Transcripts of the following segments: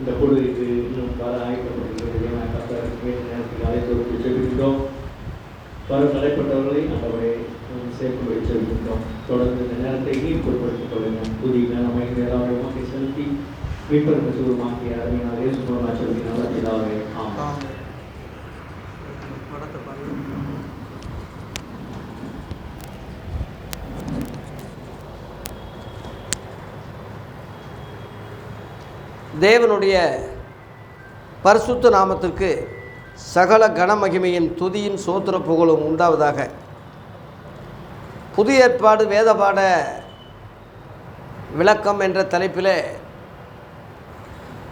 இந்த பொழுதுக்கு இன்னும் வர ஆயத்தப்பட்டிருக்கிறது. என கர்த்தருக்கு நேரத்தில் அழைத்து செல்கின்றோம். வரும் தலைப்பட்டவர்களை நம்மளை சேர்க்கும்படி செல்கின்றோம். தொடர்ந்து இந்த நேரத்தை நீர் பொருட்படுத்திக் கொள்ளுங்கள். புதிய நிலைமை நேராக செலுத்தி மீட்பெருமை சுருமாக்கிய அறிவினால் இயேசு மூலமாக செலுத்தினால் இதாவே ஆமாம். தேவனுடைய பரிசுத்த நாமத்திற்கு சகல கனமகிமையின் துதியின் சோத்திர புகழும் உண்டாவதாக. புதிய ஏற்பாடு வேதபாட விளக்கம் என்ற தலைப்பில்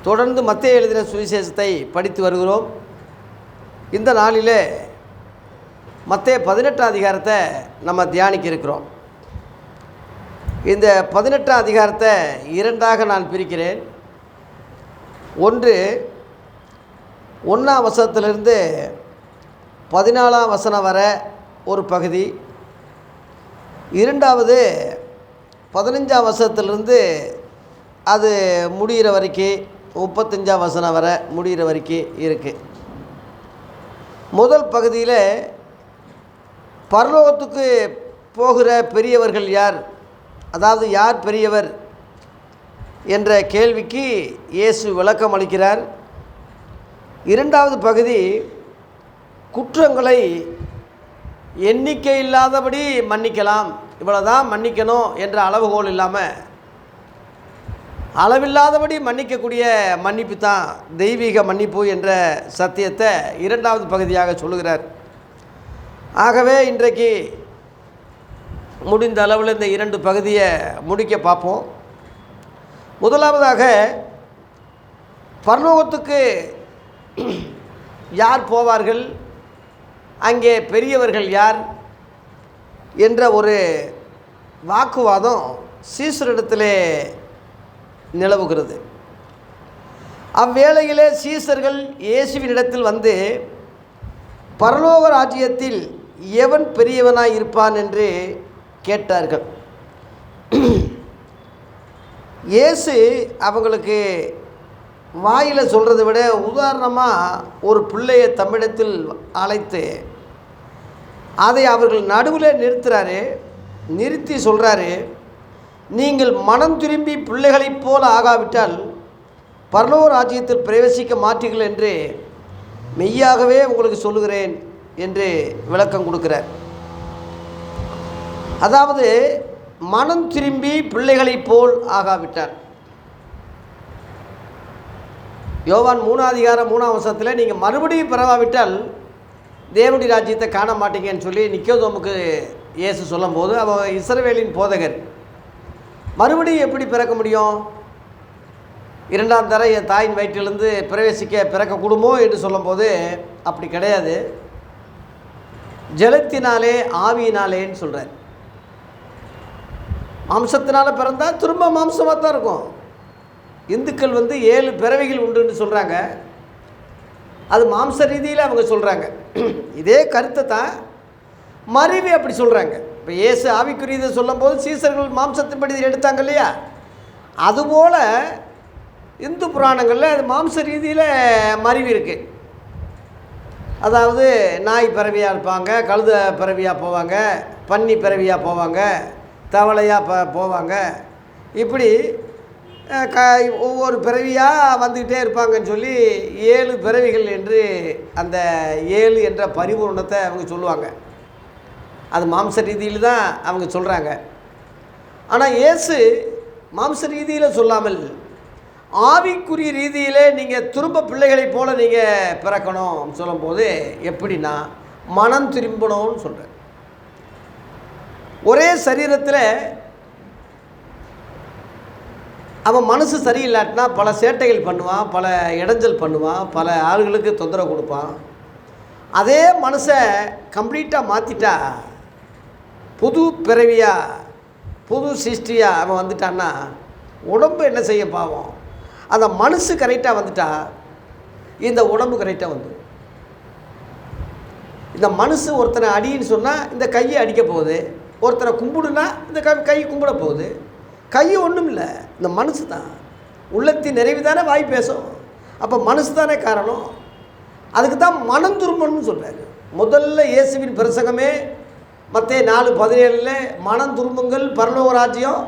தொடர்ந்து மத்தேயு எழுதின சுவிசேஷத்தை படித்து வருகிறோம். இந்த நாளிலே மத்தேயு 18 அதிகாரத்தை நம்ம தியானிக்க இருக்கிறோம். இந்த 18 அதிகாரத்தை இரண்டாக நான் பிரிக்கிறேன். ஒன்று 1ஆம் வசனத்திலிருந்து 14ஆம் வசனம் வர ஒரு பகுதி, இரண்டாவது 15ஆம் வசனத்திலிருந்து அது முடிகிற வரைக்கும் 35ஆம் வசனம் வர முடிகிற வரைக்கும் இருக்குது. முதல் பகுதியில் பரலோகத்துக்கு போகிற பெரியவர்கள் யார், அதாவது யார் பெரியவர் என்ற கேள்விக்கு இயேசு விளக்கம் அளிக்கிறார். இரண்டாவது பகுதி குற்றங்களை எண்ணிக்கை இல்லாதபடி மன்னிக்கலாம், இவ்வளோதான் மன்னிக்கணும் என்ற அளவுகோல் இல்லாமல் அளவில்லாதபடி மன்னிக்கக்கூடிய மன்னிப்பு தான் தெய்வீக மன்னிப்பு என்ற சத்தியத்தை இரண்டாவது பகுதியாக சொல்லுகிறார். ஆகவே இன்றைக்கு முடிந்த அளவில் இந்த இரண்டு பகுதியை முடிக்க பார்ப்போம். முதலாவதாக பரலோகத்துக்கு யார் போவார்கள், அங்கே பெரியவர்கள் யார் என்ற ஒரு வாக்குவாதம் சீசரிடத்திலே நிலவுகிறது. அவ்வேளையிலே சீசர்கள் இயேசுவினிடத்தில் வந்து பரலோக ராஜ்யத்தில் எவன் பெரியவனாய் இருப்பான் என்று கேட்டார்கள். இயேசு அவங்களுக்கு வாயில் சொல்கிறத விட உதாரணமாக ஒரு பிள்ளையை தமிழத்தில் அழைத்து அதை அவர்கள் நடுவில் நிறுத்துகிறாரு. நிறுத்தி சொல்கிறாரு, நீங்கள் மனம் திரும்பி பிள்ளைகளைப் போல ஆகாவிட்டால் பரலோக ராஜ்யத்தில் பிரவேசிக்க மாட்டீர்கள் என்று மெய்யாகவே உங்களுக்கு சொல்லுகிறேன் என்று விளக்கம் கொடுக்கிறார். அதாவது மனம் திரும்பி பிள்ளைகளைப் போல் ஆகாவிட்டார். யோவான் 3ஆம் அதிகாரம் 3ஆம் வசனத்தில் நீங்கள் மறுபடியும் பிறவாவிட்டால் தேவனுடைய ராஜ்யத்தை காண மாட்டீங்கன்னு சொல்லி நிக்கோதேமுக்கு இயேசு சொல்லும் போது அவன் இஸ்ரவேலின் போதகர், மறுபடியும் எப்படி பிறக்க முடியும், இரண்டாம் தர என் தாயின் வயிற்றிலிருந்து பிறக்கக்கூடுமோ என்று சொல்லும்போது அப்படி கிடையாது, ஜலத்தினாலே ஆவியினாலேன்னு சொல்கிறார். மாம்சத்தினால் பிறந்தால் திரும்ப மாம்சமாக தான் இருக்கும். இந்துக்கள் 7 பிறவிகள் உண்டுன்னு சொல்கிறாங்க. அது மாம்ச ரீதியில் அவங்க சொல்கிறாங்க. இதே கருத்தை தான் மருவி அப்படி சொல்கிறாங்க. இப்போ இயேசு ஆவிக்குரியதை சொல்லும் போது சீசர்கள் மாம்சத்தின்படி எடுத்தாங்க இல்லையா, அதுபோல் இந்து புராணங்களில் அது மாம்ச ரீதியில் மருவி இருக்குது. அதாவது நாய் பிறவியாக இருப்பாங்க, கழுத பிறவியாக போவாங்க, பன்னி பிறவியாக போவாங்க, தவளையாக போவாங்க, இப்படி ஒவ்வொரு பிறவியாக வந்துக்கிட்டே இருப்பாங்கன்னு சொல்லி 7 பிறவிகள் என்று அந்த 7 என்ற பரிபூர்ணத்தை அவங்க சொல்லுவாங்க. அது மாம்ச ரீதியில் தான் அவங்க சொல்கிறாங்க. ஆனால் இயேசு மாம்ச ரீதியில் சொல்லாமல் ஆவிக்குரிய ரீதியிலே நீங்கள் திரும்ப பிள்ளைகளைப் போல் நீங்கள் பிறக்கணும் சொல்லும்போது எப்படின்னா மனம் திரும்பணும்னு சொல்கிறேன். ஒரே சரீரத்தில் அவன் மனசு சரியில்லாட்டினா பல சேட்டைகள் பண்ணுவான், பல இடைஞ்சல் பண்ணுவான், பல ஆளுகளுக்கு தொந்தரவு கொடுப்பான். அதே மனசை கம்ப்ளீட்டாக மாற்றிட்டா, புது பிறவியாக புது சிருஷ்டியாக அவன் வந்துட்டான்னா உடம்பு என்ன செய்ய பாவம். அந்த மனசு கரெக்டாக வந்துட்டா இந்த உடம்பு கரெக்டாக வந்துடும். இந்த மனசு ஒருத்தனை அடின்னு சொன்னால் இந்த கையை அடிக்க போகுது, ஒருத்தனை கும்பிடுனா இந்த கை கும்பிட போகுது. கை ஒன்றும் இல்லை, இந்த மனசு தான். உள்ளத்தின் நிறைவு தானே வாய் பேசும். அப்போ மனசு தானே காரணம். அதுக்கு தான் மனம் திரும்பணும்னு சொல்கிறாரு. முதல்ல இயேசுவின் பிரசங்கமே மத்தேயு 4:17 மனம் திரும்புங்கள் பரலோக ராஜ்யம்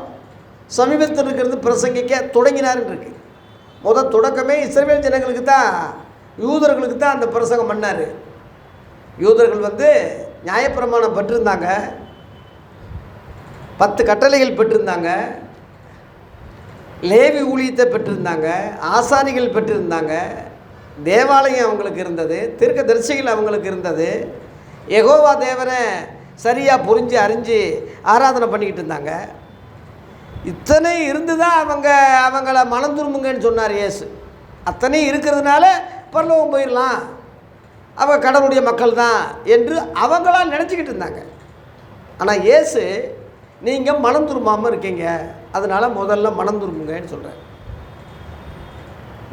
சமீபத்தில் இருக்கிறது பிரசங்கிக்க தொடங்கினாருன்னு இருக்கு. தொடக்கமே இஸ்ரவேல் ஜனங்களுக்கு தான், யூதர்களுக்கு தான் அந்த பிரசங்கம் பண்ணார். யூதர்கள் நியாயப்பிரமாணம் பெற்றிருந்தாங்க, 10 கட்டளைகள் பெற்றிருந்தாங்க, லேவி ஊழியத்தை பெற்றிருந்தாங்க, ஆசாரிகள் பெற்றிருந்தாங்க, தேவாலயம் அவங்களுக்கு இருந்தது, தீர்க்கதரிசிகள் அவங்களுக்கு இருந்தது, யெகோவா தேவனை சரியாக புரிஞ்சு அறிஞ்சு ஆராதனை பண்ணிக்கிட்டு இருந்தாங்க. இத்தனை இருந்து தான் அவங்கள மனம் திரும்புங்கன்னு சொன்னார் இயேசு. அத்தனை இருக்கிறதுனால பரலோகம் போயிடலாம், அவங்க கடவுளுடைய மக்கள் தான் என்று அவங்களாம் நினச்சிக்கிட்டு இருந்தாங்க. ஆனால் இயேசு நீங்கள் மனம் திரும்பாமல் இருக்கீங்க, அதனால் முதல்ல மனம் திரும்புங்கன்னு சொல்கிறார்.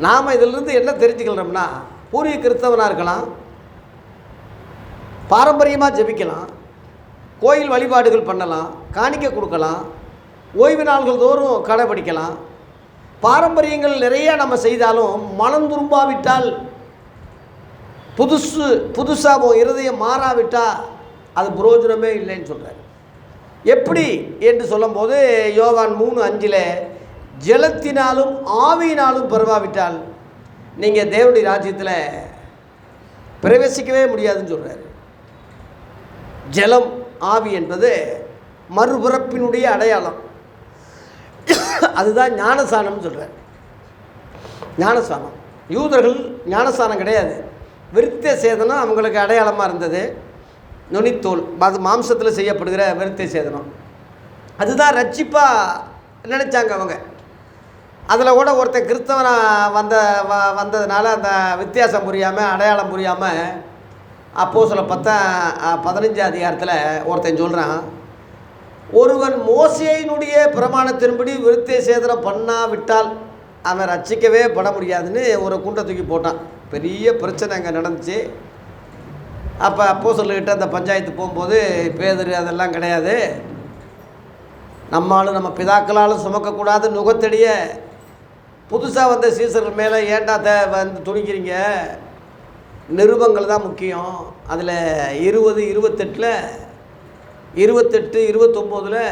நாம் இதிலிருந்து என்ன தெரிஞ்சுக்கிறோம்னா, பூர்வீக கிறிஸ்தவனாக இருக்கலாம், பாரம்பரியமாக ஜெபிக்கலாம், கோயில் வழிபாடுகள் பண்ணலாம், காணிக்கை கொடுக்கலாம், ஓய்வு நாள்கள் தோறும் கடைபிடிக்கலாம், பாரம்பரியங்கள் நிறைய நம்ம செய்தாலும் மனம் திரும்பாவிட்டால், புதுசாக இருதயம் மாறாவிட்டால் அது பிரயோஜனமே இல்லைன்னு சொல்கிறார். எப்படி என்று சொல்லும்போது யோவான் 3:5 ஜலத்தினாலும் ஆவியினாலும் பெறவாவிட்டால் நீங்கள் தேவனுடைய ராஜ்யத்தில் பிரவேசிக்கவே முடியாதுன்னு சொல்கிறார். ஜலம் ஆவி என்பது மறுபிறப்பினுடைய அடையாளம். அதுதான் ஞானஸ்நானம்னு சொல்கிறார். ஞானஸ்நானம், யூதர்கள் ஞானஸ்நானம் கிடையாது, விருத்த சேதனம் அவங்களுக்கு அடையாளமாக இருந்தது. நுனித்தோல், அது மாம்சத்தில் செய்யப்படுகிற விருத்த சேதனம், அதுதான் ரட்சிப்பாக நினச்சாங்க அவங்க. அதில் கூட ஒருத்தன் கிறிஸ்தவனாக வந்ததுனால அந்த வித்தியாசம் புரியாமல், அடையாளம் புரியாமல், அப்போஸ்தலர் 15 ஒருத்தன் சொல்கிறான், ஒருவன் மோசேயினுடைய பிரமாணத்தின்படி விருத்த சேதனம் பண்ணாவிட்டால் அவன் ரட்சிக்கவே பட முடியாதுன்னு ஒரு குண்டை தூக்கி போட்டான். பெரிய பிரச்சனை அங்கே நடந்துச்சு. அப்போ அப்போஸ்தலர்கிட்ட அந்த பஞ்சாயத்து போகும்போது பேதுரு அதெல்லாம் கிடையாது, நம்மளாலும் நம்ம பிதாக்களாலும் சுமக்கக்கூடாது நுகத்தடிய புதுசாக வந்த சீசர்கள் மேலே ஏண்டா துணிக்கிறீங்க, நிருபங்கள் தான் முக்கியம். அதில் 20, 28, 29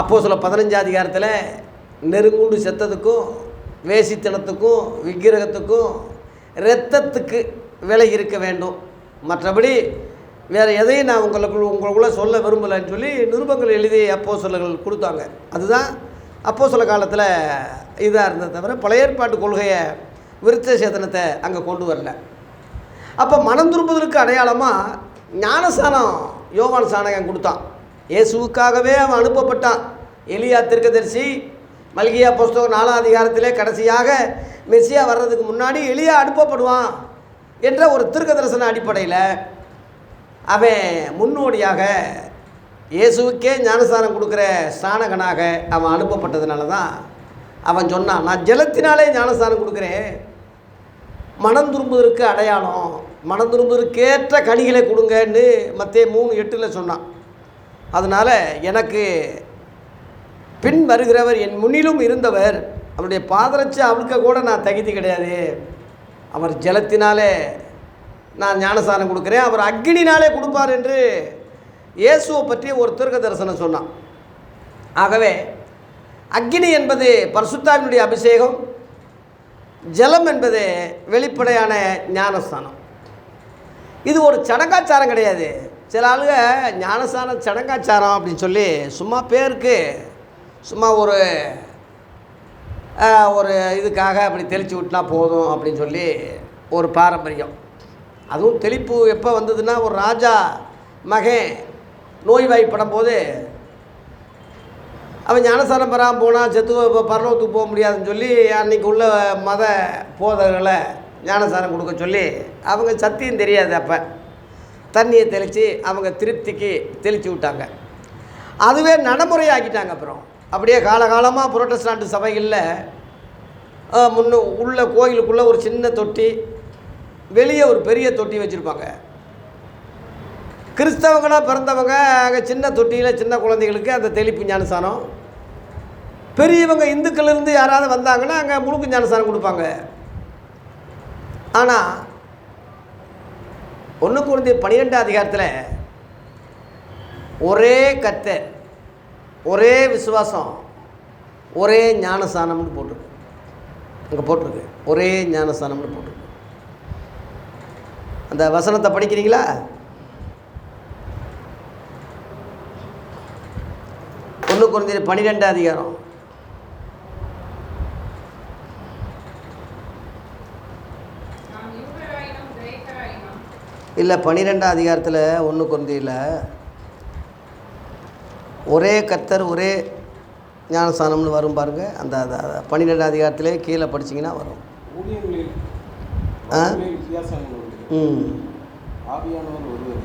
அப்போஸ்தலர் 15 நெருங்குண்டு செத்ததுக்கும், வேசித்தனத்துக்கும், விக்கிரகத்துக்கும், இரத்தத்துக்கு விலை இருக்க வேண்டும், மற்றபடி வேறு எதையும் நான் உங்களுக்குள்ளே சொல்ல விரும்பலைன்னு சொல்லி நிருபங்கள் எழுதி அப்போஸ்தலர்கள் கொடுத்தாங்க. அதுதான் அப்போஸ்தலர் காலத்தில் இதாக இருந்தது தவிர பழைய ஏற்பாட்டு கொள்கையை விருத்த சேதனத்தை அங்கே கொண்டு வரல. அப்போ மனம் திரும்புவதற்கு அடையாளமாக ஞானஸ்நானம் யோவான் ஸ்நானகன் கொடுத்தான். இயேசுவுக்காகவே அவன் அனுப்பப்பட்டான். எலியா தீர்க்கதரிசி மல்கியா புஸ்தகம் 4 கடைசியாக மெசியா வர்றதுக்கு முன்னாடி எலியா அனுப்பப்படுவான் என்ற ஒரு தீர்க்க தரிசன அடிப்படையில் அவன் முன்னோடியாக இயேசுவுக்கே ஞானஸ்நானம் கொடுக்குற ஸ்நானகனாக அவன் அனுப்பப்பட்டதுனால தான் அவன் சொன்னான், நான் ஜலத்தினாலே ஞானஸ்நானம் கொடுக்குறேன், மனம் திரும்புவதற்கு அடையாளம், மனம் திரும்புவதற்கேற்ற கனிகளை கொடுங்கன்னு மத்தேயு 3:8 சொன்னான். அதனால் எனக்கு பின் வருகிறவர் என் முன்னிலும் இருந்தவர், அவருடைய பாதரட்சை அவிழ்க்க கூட நான் தகுதி கிடையாது, அவர் ஜலத்தினாலே நான் ஞானஸ்நானம் கொடுக்குறேன், அவர் அக்கினினாலே கொடுப்பார் என்று இயேசுவை பற்றி ஒரு தீர்க்க தரிசனம் சொன்னான். ஆகவே அக்கினி என்பது பரிசுத்தாவினுடைய அபிஷேகம், ஜலம் என்பது வெளிப்படையான ஞானஸ்தானம். இது ஒரு சடங்காச்சாரம் கிடையாது. சில ஆளுங்க ஞானஸ்தானம் சடங்காச்சாரம் அப்படின்னு சொல்லி சும்மா பேருக்கு சும்மா ஒரு இதுக்காக அப்படி தெளித்து விட்டினா போதும் அப்படின்னு சொல்லி ஒரு பாரம்பரியம். அதுவும் தெளிப்பு எப்போ வந்ததுன்னா, ஒரு ராஜா மகன் நோய்வாய்ப்படும் போது அவன் ஞானஸ்தானம் பெறாமல் போனால் செத்து பரலோகத்துக்கு போக முடியாதுன்னு சொல்லி அன்றைக்கி உள்ள மத போதகர்களை ஞானஸ்தானம் கொடுக்க சொல்லி, அவங்க சத்தியம் தெரியாது, அப்போ தண்ணியை தெளித்து அவங்க திருப்திக்கு தெளித்து விட்டாங்க. அதுவே நடைமுறையாக்கிட்டாங்க. அப்புறம் அப்படியே காலகாலமாக புரோட்டஸ்டாண்ட் சபைகளில் உள்ள கோயிலுக்குள்ளே ஒரு சின்ன தொட்டி, வெளியே ஒரு பெரிய தொட்டி வச்சுருப்பாங்க. கிறிஸ்தவங்களாக பிறந்தவங்க அங்கே சின்ன தொட்டியில் சின்ன குழந்தைகளுக்கு அந்த தெளிப்பு ஞானஸ்தானம், பெரியவங்க இந்துக்களிலிருந்து யாராவது வந்தாங்கன்னா அங்கே முழுக்கு ஞானஸ்தானம் கொடுப்பாங்க. ஆனால் 1 கொரிந்தியர் 12 அதிகாரத்தில் ஒரே கர்த்தர், ஒரே விசுவாசம், ஒரே ஞானஸ்நானம்னு போட்டிருக்கு. அங்கே போட்டிருக்கு ஒரே ஞானஸ்நானம்னு போட்டிருக்கு. அந்த வசனத்தை படிக்கிறீங்களா? 1 கொரிந்தியர் 12 அதிகாரம். இல்லை, 12 அதிகாரத்தில் 1 கொரிந்தியரில் ஒரே கர்த்தர் ஒரே ஞானஸ்நானம்னு வரும் பாருங்க. அந்த 12 அதிகாரத்திலே கீழே படிச்சிங்கன்னா வரும். ஆவியானவர் ஒருவர்,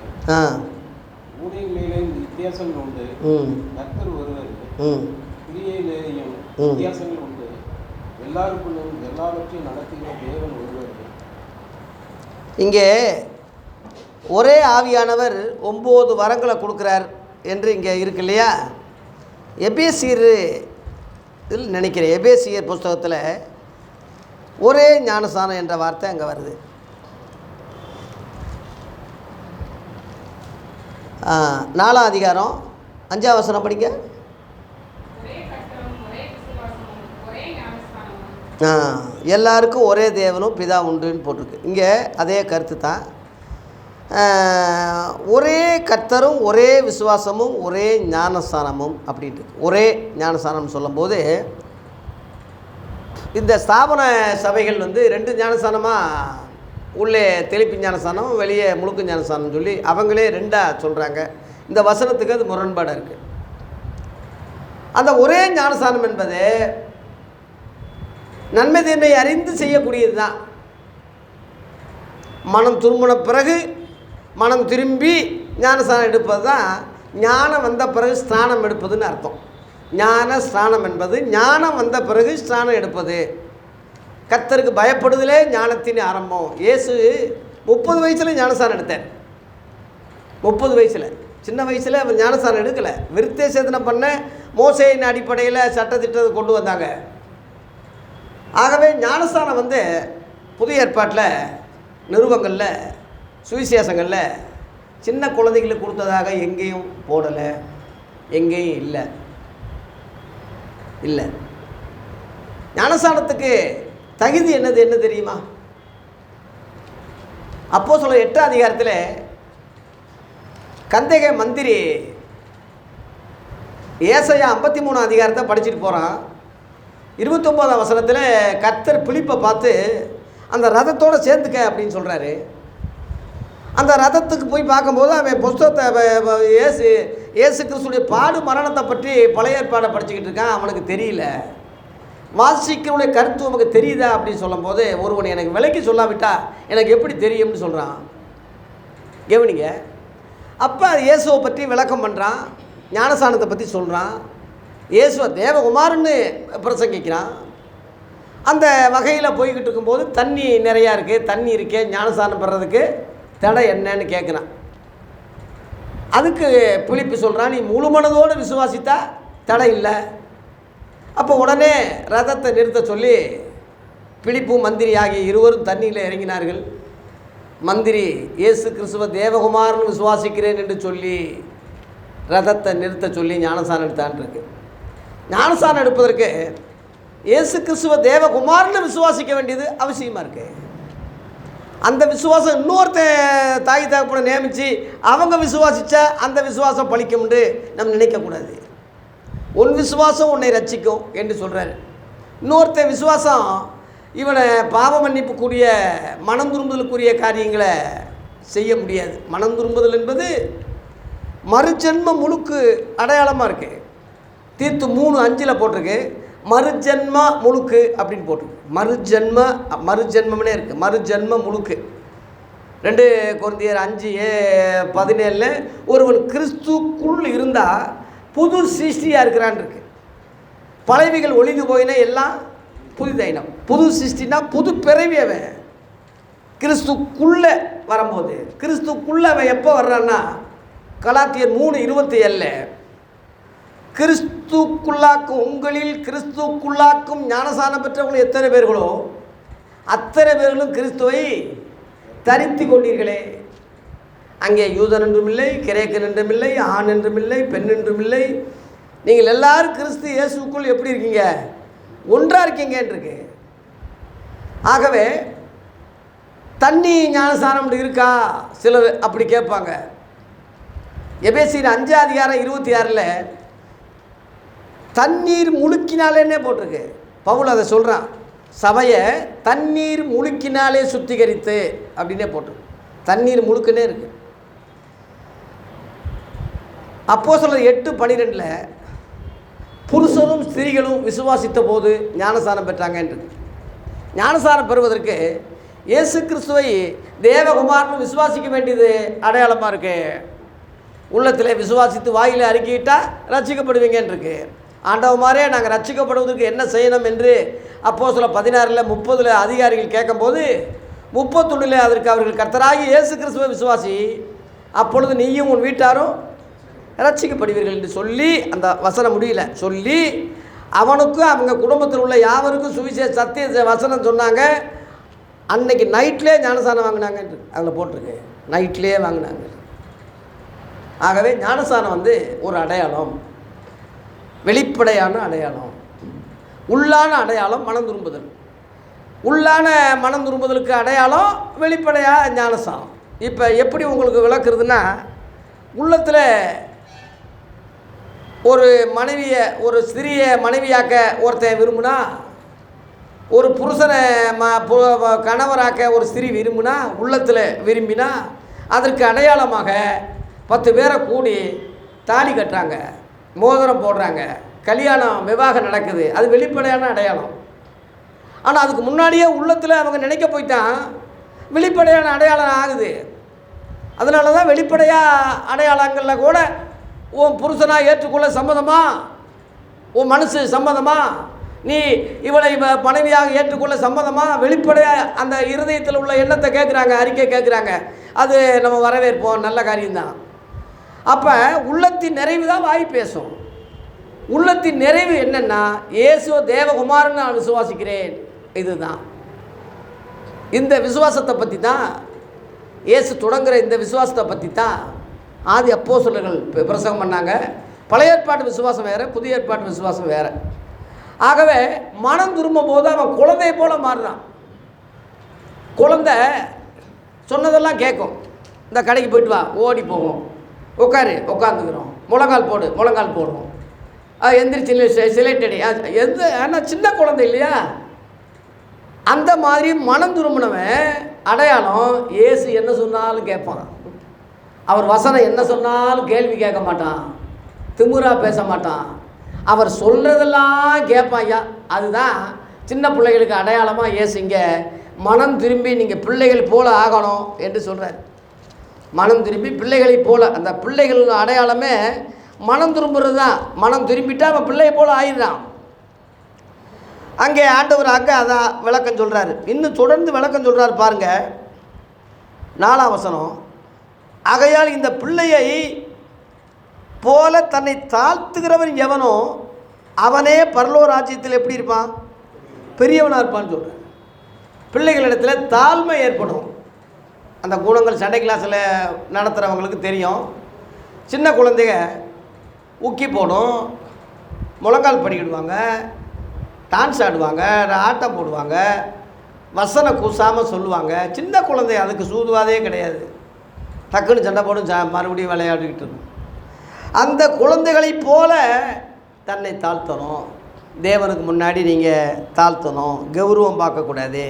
ஊழியங்களிலே வித்தியாசங்கள் உண்டு, கர்த்தர் ஒருவர், கிரியையிலேயும் வித்தியாசங்கள் உண்டு, எல்லாருக்குள்ளும் எல்லாவற்றையும் நடத்துகிற தேவன் ஒருவர். இங்கே ஒரே ஆவியானவர் 9 வரங்களை கொடுக்குறார் என்று இங்கே இருக்கு இல்லையா? எபேசியர் இதில் நினைக்கிறேன், எபேசியர் புஸ்தகத்தில் ஒரே ஞானஸ்நானம் என்ற வார்த்தை அங்கே வருது. 4 அதிகாரம் 5 வசனம் படிங்க. எல்லாருக்கும் ஒரே தேவனும் பிதா உண்டுன்னு போட்டிருக்கு. இங்கே அதே கருத்து தான். ஒரே கர்த்தரும் ஒரே விசுவாசமும் ஒரே ஞானஸ்நானமும் அப்படின்ட்டு ஒரே ஞானஸ்நானம் சொல்லும்போது இந்த ஸ்தாபன சபைகள் வந்து 2 ஞானஸ்நானமாக, உள்ளே தெளிப்பு ஞானஸ்நானம், வெளியே முழுக்க ஞானஸ்நானம் சொல்லி அவங்களே 2ஆக சொல்கிறாங்க. இந்த வசனத்துக்கு அது முரண்பாடாக இருக்குது. அந்த ஒரே ஞானஸ்நானம் என்பது நன்மை தீமை அறிந்து செய்யக்கூடியது தான். மனம் திரும்பின பிறகு, மனம் திரும்பி ஞானஸ்நானம் எடுப்பது தான் ஞானம் வந்த பிறகு ஸ்நானம் எடுப்பதுன்னு அர்த்தம். ஞான ஸ்நானம் என்பது ஞானம் வந்த பிறகு ஸ்நானம் எடுப்பது. கர்த்தருக்கு பயப்படுதலே ஞானத்தின் ஆரம்பம். இயேசு 30 வயசில் ஞானஸ்நானம் எடுத்தார். 30 வயசில், சின்ன வயசில் அவர் ஞானஸ்நானம் எடுக்கலை. விருத்தே சேதனம் பண்ண மோசேயின் அடிப்படையில் சட்டத்திட்டத்தை கொண்டு வந்தாங்க. ஆகவே ஞானஸ்நானம் வந்து புதிய ஏற்பாட்டில் நிருபங்களில் சுவிசேஷங்களில் சின்ன குழந்தைகளுக்கு கொடுத்ததாக எங்கேயும் போடலை, எங்கேயும் இல்லை. ஞானஸ்நானத்துக்கு தகுதி என்ன தெரியுமா? அப்போஸ்தலர் 8 அதிகாரத்தில் கந்தேக மந்திரி ஏசாயா 53 அதிகாரத்தை படிச்சுட்டு போகிறான். 29 வசனத்தில் கர்த்தர் பிலிப்பை பார்த்து அந்த ரதத்தோடு சேர்ந்துக்க அப்படின்னு சொல்கிறாரு. அந்த ரதத்துக்கு போய் பார்க்கும்போது அவன் புஸ்தகத்தை இயேசு கிறிஸ்துடைய பாடு மரணத்தை பற்றி பழைய ஏற்பாடை படிச்சுக்கிட்டு இருக்கான். அவனுக்கு தெரியல. வாசிக்கிறவுடைய கருத்து உனக்கு தெரியுதா அப்படின்னு சொல்லும்போது, ஒருவன் எனக்கு விலைக்கு சொல்லாவிட்டா எனக்கு எப்படி தெரியும்னு சொல்கிறான். கவனிங்க. அப்போ இயேசுவை பற்றி விளக்கம் பண்ணுறான், ஞானஸ்நானத்தை பற்றி சொல்கிறான், இயேசுவை தேவகுமாரன்னு பிரசங்கிக்கிறான். அந்த வகையில் போய்கிட்டு இருக்கும்போது தண்ணி நிறையா இருக்குது, தண்ணி இருக்கே, ஞானஸ்நானம் பெறதுக்கு தடை என்னன்னு கேட்குறான். அதுக்கு பிலிப்பு சொல்கிறான், நீ முழு மனதோடு விசுவாசித்தா தடை இல்லை. அப்போ உடனே ரதத்தை நிறுத்த சொல்லி பிலிப்பு மந்திரி ஆகிய இருவரும் தண்ணியில் இறங்கினார்கள். மந்திரி இயேசு கிறிஸ்துவ தேவகுமாரன் விசுவாசிக்கிறேன் என்று சொல்லி ரதத்தை நிறுத்த சொல்லி ஞானஸ்நானம் எடுத்தான் இருக்கு. ஞானஸ்நானம் எடுப்பதற்கு இயேசு கிறிஸ்துவ தேவகுமாரன் விசுவாசிக்க வேண்டியது அவசியமாக இருக்குது. அந்த விசுவாசம் இன்னொருத்தன் தாய் தகப்பனை நியமித்து அவங்க விசுவாசித்தா அந்த விசுவாசம் பழிக்கும்னு நம்ம நினைக்கக்கூடாது. உன் விசுவாசம் உன்னை ரட்சிக்கும் என்று சொல்கிறார். இன்னொருத்தன் விசுவாசம் இவனை பாவ மன்னிப்புக்குரிய மனம் திரும்புதலுக்குரிய காரியங்களை செய்ய முடியாது. மனம் திரும்புதல் என்பது மறுஜென்ம முழுக்கு அடையாளமாக இருக்குது. தீர்த்து 3:5 போட்டிருக்கு, மறுஜென்ம முழுக்கு அப்படின்னு போட்டிருக்கு. மறுஜென்மம்னே இருக்குது, மறுஜென்ம முழுக்கு. 2 கொரிந்தியர் 5:17 ஒருவன் கிறிஸ்துக்குள் இருந்தால் புது சிருஷ்டியாக இருக்கிறான் இருக்கு. பழையவைகள் ஒழிந்து போயினா எல்லாம் புதிதாயினம். புது சிருஷ்டினா புது பிறவி. அவன் கிறிஸ்துக்குள்ளே வரும்போது, கிறிஸ்துக்குள்ளே அவன் எப்போ வர்றான்னா கலாத்தியர் 3:27 கிறிஸ்துக்குள்ளாக்கும் உங்களில் கிறிஸ்துக்குள்ளாக்கும் ஞானசானம் பெற்றவர்கள் எத்தனை பேர்களோ அத்தனை பேர்களும் கிறிஸ்துவை தரித்து கொண்டீர்களே. அங்கே யூதன் என்றும் இல்லை, கிரேக்கன் என்றும் இல்லை, ஆண் என்றும் இல்லை, பெண் என்றும் இல்லை, நீங்கள் எல்லாரும் கிறிஸ்து இயேசுக்குள் எப்படி இருக்கீங்க? ஒன்றாக இருக்கீங்கன்றிருக்கு. ஆகவே தண்ணி ஞானஸ்நானம் இருக்கா? சிலர் அப்படி கேட்பாங்க. எபேசியர் 5:26 தண்ணீர் முழுக்கினாலேன்னே போட்டிருக்கு. பவுல் அதை சொல்கிறான், சபையை தண்ணீர் முழுக்கினாலே சுத்திகரித்து அப்படின்னே போட்டிருக்கு. தண்ணீர் முழுக்குன்னே இருக்கு. அப்போஸ்தலர் 8:12 புருஷரும் ஸ்திரீகளும் விசுவாசித்த போது ஞானஸ்நானம் பெற்றாங்கன்றது. ஞானஸ்நானம் பெறுவதற்கு இயேசு கிறிஸ்துவை தேவகுமாரன் விசுவாசிக்க வேண்டியது அடையாளமாக இருக்கு. உள்ளத்தில் விசுவாசித்து வாயில அறிக்கையிட்டால் ரட்சிக்கப்படுவீங்கன்றிருக்கு. ஆண்டவமாரே நாங்கள் ரட்சிக்கப்படுவதற்கு என்ன செய்யணும் என்று அப்போஸ்தலர் 16:30 அதிகாரிகள் கேட்கும்போது 31 அதற்கு அவர்கள் கர்த்தராகி இயேசு கிறிஸ்துவை விசுவாசி, அப்பொழுது நீயும் உன் வீட்டாரும் ரட்சிக்கப்படுவீர்கள் என்று சொல்லி, அந்த வசனம் முடியல சொல்லி, அவனுக்கும் அவங்க குடும்பத்தில் உள்ள யாவருக்கும் சுவிசேஷ சத்திய வசனம் சொன்னாங்க. அன்னைக்கு நைட்லேயே ஞானஸ்நானம் வாங்கினாங்கன்று அதில் போட்டிருக்கு. நைட்லேயே வாங்கினாங்க. ஆகவே ஞானஸ்நானம் வந்து ஒரு அடையாளம், வெளிப்படையான அடையாளம். உள்ளான அடையாளம் மனம் திரும்புதல். உள்ளான மனம் திரும்புதலுக்கு அடையாளம் வெளிப்படையாக ஞானஸ்நானம். இப்போ எப்படி உங்களுக்கு விளக்குறதுன்னா, உள்ளத்தில் ஒரு மனைவியை, ஒரு ஸ்திரியை மனைவியாக்க ஒருத்தன் விரும்புனா, ஒரு புருஷனை கணவராக்க ஒரு ஸ்திரீ விரும்புனா, உள்ளத்தில் விரும்பினா, அதற்கு அடையாளமாக 10 பேரை கூடி தாலி கட்டுறாங்க, மோதிரம் போடுறாங்க, கல்யாணம் விவாகம் நடக்குது. அது வெளிப்படையான அடையாளம். ஆனால் அதுக்கு முன்னாடியே உள்ளத்தில் அவங்க நினைக்க போய்ட்டான் வெளிப்படையான அடையாளம் ஆகுது. அதனால தான் வெளிப்படையாக அடையாளங்களில் கூட உன் புருஷனாக ஏற்றுக்கொள்ள சம்மதமா, உன் மனசு சம்மதமா, நீ இவளை மனைவியாக ஏற்றுக்கொள்ள சம்மதமா, வெளிப்படையாக அந்த இருதயத்தில் உள்ள எண்ணத்தை கேட்குறாங்க, அறிக்கை கேட்குறாங்க. அது நம்ம வரவேற்போம், நல்ல காரியம்தான். அப்போ உள்ளத்தின் நிறைவு தான் வாய் பேசும். உள்ளத்தின் நிறைவு என்னென்னா, இயேசு தேவகுமாரன் நான் விசுவாசிக்கிறேன். இதுதான். இந்த விசுவாசத்தை பற்றி தான் இயேசு தொடங்குகிற இந்த விசுவாசத்தை பற்றி தான் ஆதி அப்போஸ்தலர்கள் பிரசங்கம் பண்ணாங்க. பழைய ஏற்பாட்டு விசுவாசம் வேறு, புதிய ஏற்பாட்டு விசுவாசம் வேறு. ஆகவே மனம் திரும்பும் போது அவன் குழந்தையை போல மாறுறான். குழந்தை சொன்னதெல்லாம் கேட்கும். இந்த கடைக்கு போயிட்டு வா, ஓடி போவோம், உட்காரு, உட்காந்துக்கிறோம், முழங்கால் போடு, முழங்கால் போடுவோம், எந்திரிச்சு சிலைட்டடி எந்த. ஆனால் சின்ன குழந்தை இல்லையா? அந்த மாதிரி மனம் திரும்பினவன் அடையாளம் இயேசு என்ன சொன்னாலும் கேட்பான். அவர் வசனம் என்ன சொன்னாலும் கேள்வி கேட்க மாட்டான், திமுறா பேச மாட்டான், அவர் சொல்கிறதெல்லாம் கேட்பான். ஐயா, அதுதான் சின்ன பிள்ளைகளுக்கு அடையாளமாக இயேசு இங்கே மனம் திரும்பி நீங்கள் பிள்ளைகள் போல ஆகணும் என்று சொல்கிறார். மனம் திரும்பி பிள்ளைகளை போல, அந்த பிள்ளைகள் அடையாளமே மனம் திரும்புறது தான். மனம் திரும்பிட்டா அவன் பிள்ளையை போல ஆயிடுறான். அங்கே ஆண்டவர் அங்கே அதான் விளக்கம் சொல்கிறாரு. இன்னும் தொடர்ந்து விளக்கம் சொல்கிறார் பாருங்க. 4ஆம் வசனம், ஆகையால் இந்த பிள்ளையை போல தன்னை தாழ்த்துகிறவன் எவனோ அவனே பரலோக ராஜ்யத்தில் எப்படி இருப்பான்? பெரியவனாக இருப்பான்னு சொல்கிறார். பிள்ளைகளிடத்தில் தாழ்மை ஏற்படும். அந்த குணங்கள் சண்டை கிளாஸில் நடத்துகிறவங்களுக்கு தெரியும். சின்ன குழந்தைங்க உக்கி போடும், முழங்கால் படிக்கிடுவாங்க, டான்ஸ் ஆடுவாங்க, ஆட்டம் போடுவாங்க, வசனம் கூசாமல் சொல்லுவாங்க. சின்ன குழந்தை அதுக்கு சூதுவாதே கிடையாது. டக்குன்னு சண்டை போடும், மறுபடியும் விளையாடிக்கிட்டு இருக்கும். அந்த குழந்தைகளைப் போல தன்னை தாழ்த்தணும். தேவனுக்கு முன்னாடி நீங்கள் தாழ்த்தணும், கௌரவம் பார்க்கக்கூடாது.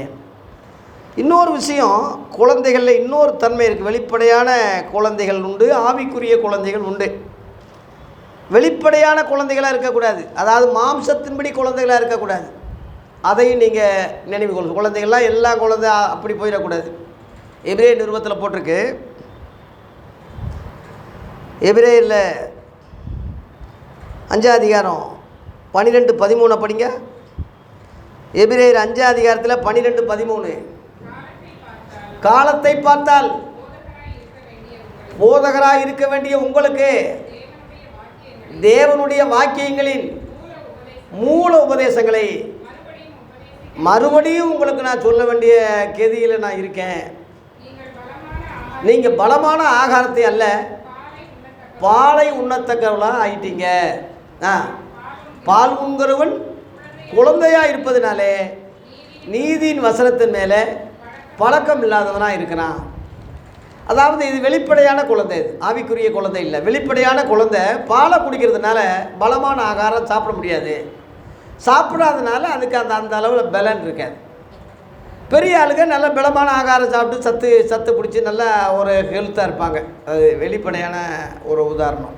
இன்னொரு விஷயம், குழந்தைகளில் இன்னொரு தன்மை இருக்குது. வெளிப்படையான குழந்தைகள் உண்டு, ஆவிக்குரிய குழந்தைகள் உண்டு. வெளிப்படையான குழந்தைகளாக இருக்கக்கூடாது, அதாவது மாம்சத்தின்படி குழந்தைகளாக இருக்கக்கூடாது. அதையும் நீங்கள் நினைவு கொள்ளுங்கள். குழந்தைகள்லாம் எல்லா குழந்தை அப்படி போயிடக்கூடாது. எபிரேய நிருபத்தில் போட்டிருக்கு. எபிரேயரில் 5ஆம் அதிகாரம் 12-13 படிங்க. எபிரேயர் 5ஆம் அதிகாரத்தில் 12-13. காலத்தை பார்த்தால் போதகராக இருக்க வேண்டிய உங்களுக்கு தேவனுடைய வாக்கியங்களின் மூல உபதேசங்களை மறுபடியும் உங்களுக்கு நான் சொல்ல வேண்டிய கெதியில் நான் இருக்கேன். நீங்கள் பலமான ஆகாரத்தை அல்ல, பாலை உண்ணத்தக்கவளாக ஆயிட்டீங்க. பால் உண்கிறவன் குழந்தையாக இருப்பதுனாலே நீதியின் வசனத்தின் மேலே பழக்கம் இல்லாதவனாக இருக்கிறான். அதாவது இது வெளிப்படையான குழந்தை, இது ஆவிக்குரிய குழந்தை இல்லை. வெளிப்படையான குழந்தை பாலை குடிக்கிறதுனால பலமான ஆகாரம் சாப்பிட முடியாது. சாப்பிடாதனால அதுக்கு அந்த அளவில் பலன் இருக்காது. பெரிய ஆளுங்க நல்ல பலமான ஆகாரம் சாப்பிட்டு சத்து பிடிச்சி நல்லா ஒரு ஹெல்த்தாக இருப்பாங்க. அது வெளிப்படையான ஒரு உதாரணம்.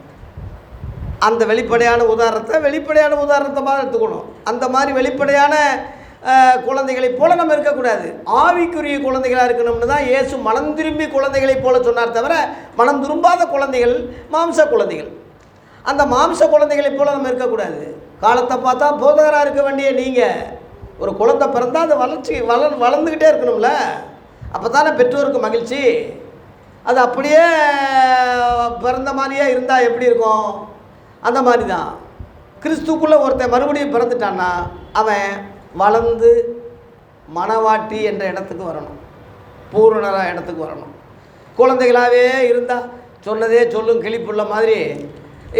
அந்த வெளிப்படையான உதாரணத்தை மாதிரி எடுத்துக்கணும். அந்த மாதிரி வெளிப்படையான குழந்தைகளைப் போல நம்ம இருக்கக்கூடாது. ஆவிக்குரிய குழந்தைகளாக இருக்கணும்னு தான் இயேசு மனம் திரும்பி குழந்தைகளைப் போல சொன்னார். தவிர மனம் திரும்பாத குழந்தைகள் மாம்ச குழந்தைகள். அந்த மாம்ச குழந்தைகளைப் போல நம்ம இருக்கக்கூடாது. காலத்தை பார்த்தா போதகராக இருக்க வேண்டிய நீங்கள் ஒரு குழந்தை பிறந்தால் அது வளர்ந்துக்கிட்டே இருக்கணும்ல. அப்போ தானே பெற்றோருக்கு மகிழ்ச்சி. அது அப்படியே பிறந்த மாதிரியே இருந்தால் எப்படி இருக்கும்? அந்த மாதிரி தான் கிறிஸ்துக்குள்ளே ஒருத்தன் மறுபடியும் பிறந்துட்டான்னா அவன் வளர்ந்து மணவாட்டி என்ற இடத்துக்கு வரணும், பூரணராக இடத்துக்கு வரணும். குழந்தைகளாகவே இருந்தால் சொன்னதே சொல்லும் கிளிப்புள்ள மாதிரி